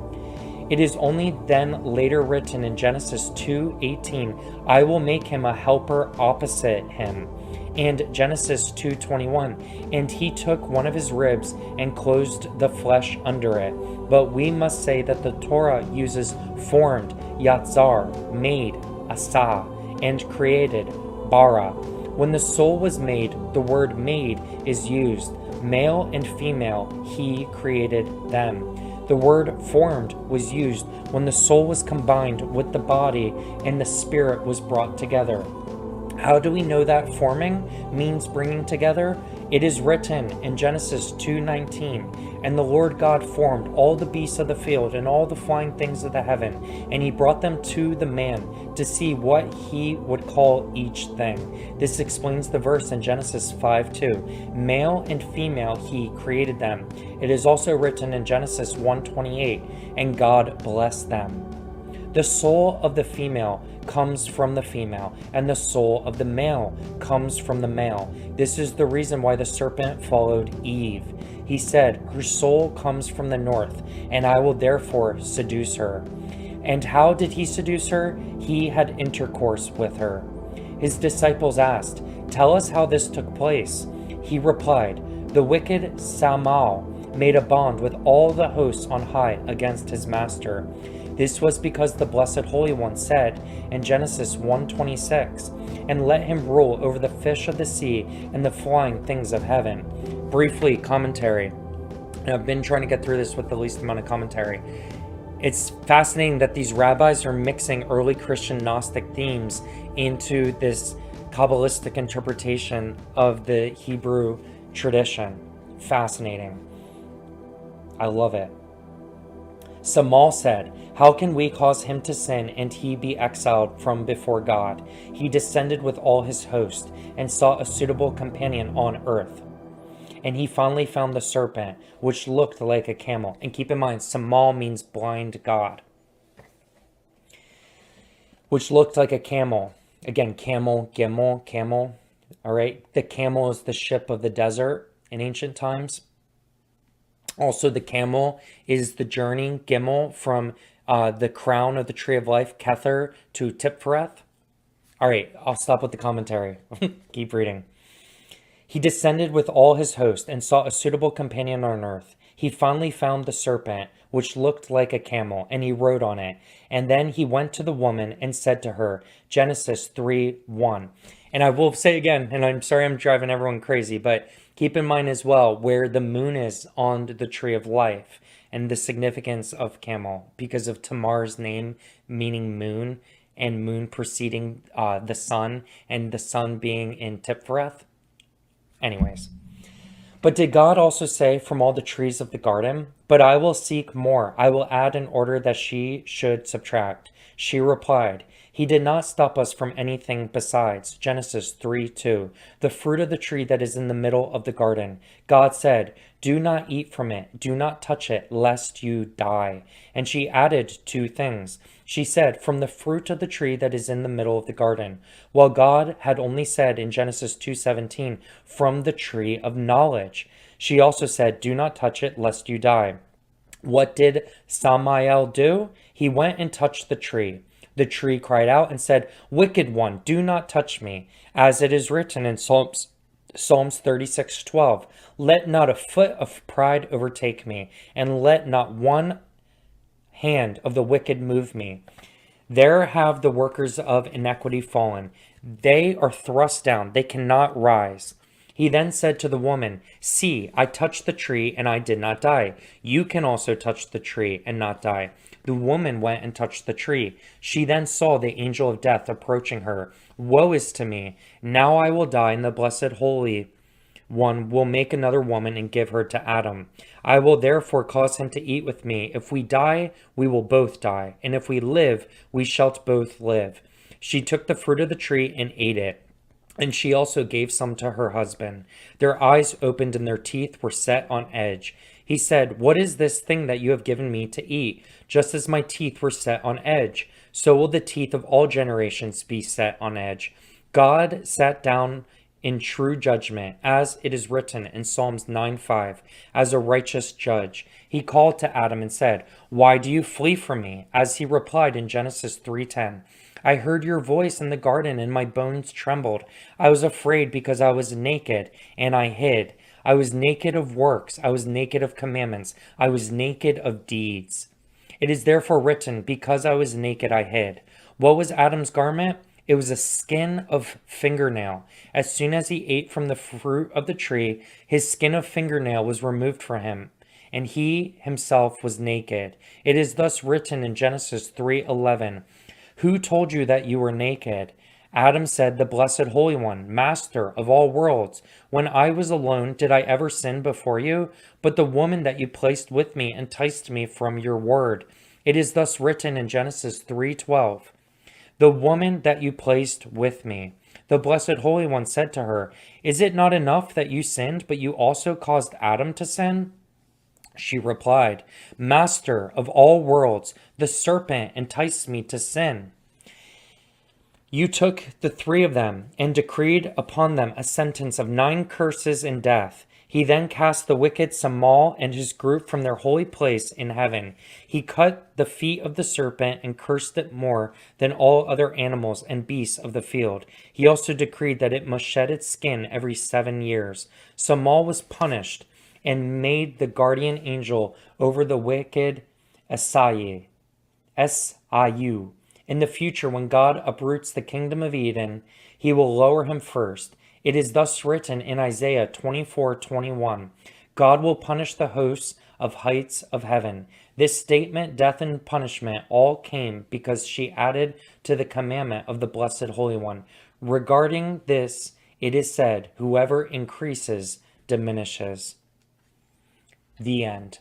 It is only then later written in Genesis 2:18, I will make him a helper opposite him. And Genesis 2:21, and he took one of his ribs and closed the flesh under it. But we must say that the Torah uses formed, yatzar, made, asa, and created, bara. When the soul was made, the word made is used. Male and female, he created them. The word formed was used when the soul was combined with the body and the spirit was brought together. How do we know that forming means bringing together? It is written in Genesis 2:19, and the Lord God formed all the beasts of the field and all the flying things of the heaven, and he brought them to the man to see what he would call each thing. This explains the verse in Genesis 5:2. Male and female he created them. It is also written in Genesis 1:28, and God blessed them. The soul of the female comes from the female, and the soul of the male comes from the male. This is the reason why the serpent followed Eve. He said, her soul comes from the north, and I will therefore seduce her. And how did he seduce her? He had intercourse with her. His disciples asked, tell us how this took place. He replied, the wicked Samael made a bond with all the hosts on high against his master. This was because the Blessed Holy One said in Genesis 1:26, and let him rule over the fish of the sea and the flying things of heaven. Briefly, commentary. And I've been trying to get through this with the least amount of commentary. It's fascinating that these rabbis are mixing early Christian Gnostic themes into this Kabbalistic interpretation of the Hebrew tradition. Fascinating. I love it. Samael said, how can we cause him to sin and he be exiled from before God? He descended with all his host and sought a suitable companion on earth. And he finally found the serpent, which looked like a camel. And keep in mind, Samael means blind god. Which looked like a camel. Again, camel, gimel, camel. All right. The camel is the ship of the desert in ancient times. Also, the camel is the journey, gimel, from the crown of the tree of life, Kether, to Tiphereth. All right, I'll stop with the commentary. Keep reading. He descended with all his host and sought a suitable companion on earth. He finally found the serpent, which looked like a camel, and he rode on it. And then he went to the woman and said to her, Genesis 3:1. And I will say again, and I'm sorry I'm driving everyone crazy, but keep in mind as well where the moon is on the tree of life and the significance of camel because of Tamar's name meaning moon and moon preceding the sun and the sun being in Tiphereth. Anyways. But did God also say from all the trees of the garden? But I will seek more. I will add in order that she should subtract. She replied, he did not stop us from anything besides. Genesis 3:2. The fruit of the tree that is in the middle of the garden. God said, do not eat from it. Do not touch it, lest you die. And she added two things. She said, from the fruit of the tree that is in the middle of the garden. While God had only said in Genesis 2:17, from the tree of knowledge. She also said, do not touch it, lest you die. What did Samael do? He went and touched the tree. The tree cried out and said, wicked one, do not touch me. As it is written in Psalms 36:12, let not a foot of pride overtake me, and let not one hand of the wicked move me. There have the workers of iniquity fallen. They are thrust down. They cannot rise. He then said to the woman, see, I touched the tree and I did not die. You can also touch the tree and not die. The woman went and touched the tree. She then saw the angel of death approaching her. Woe is to me! Now I will die, and the Blessed Holy One will make another woman and give her to Adam. I will therefore cause him to eat with me. If we die, we will both die. And if we live, we shall both live. She took the fruit of the tree and ate it. And she also gave some to her husband. Their eyes opened and their teeth were set on edge. He said, what is this thing that you have given me to eat? Just as my teeth were set on edge, so will the teeth of all generations be set on edge. God sat down in true judgment, as it is written in Psalms 9:5, as a righteous judge. He called to Adam and said, why do you flee from me? As he replied in Genesis 3:10, I heard your voice in the garden and my bones trembled. I was afraid because I was naked and I hid. I was naked of works. I was naked of commandments. I was naked of deeds. It is therefore written, because I was naked, I hid. What was Adam's garment? It was a skin of fingernail. As soon as he ate from the fruit of the tree, his skin of fingernail was removed from him, and he himself was naked. It is thus written in Genesis 3:11, who told you that you were naked? Adam said, the Blessed Holy One, Master of all worlds. When I was alone, did I ever sin before you? But the woman that you placed with me enticed me from your word. It is thus written in Genesis 3:12. The woman that you placed with me. The Blessed Holy One said to her, is it not enough that you sinned, but you also caused Adam to sin? She replied, Master of all worlds, the serpent enticed me to sin. You took the three of them and decreed upon them a sentence of 9 curses and death. He then cast the wicked Samal and his group from their holy place in heaven. He cut the feet of the serpent and cursed it more than all other animals and beasts of the field. He also decreed that it must shed its skin every 7 years. Samal was punished and made the guardian angel over the wicked Esayu. In the future, when God uproots the kingdom of Eden, he will lower him first. It is thus written in Isaiah 24:21, God will punish the hosts of heights of heaven. This statement, death and punishment, all came because she added to the commandment of the Blessed Holy One. Regarding this, it is said, whoever increases diminishes. The end.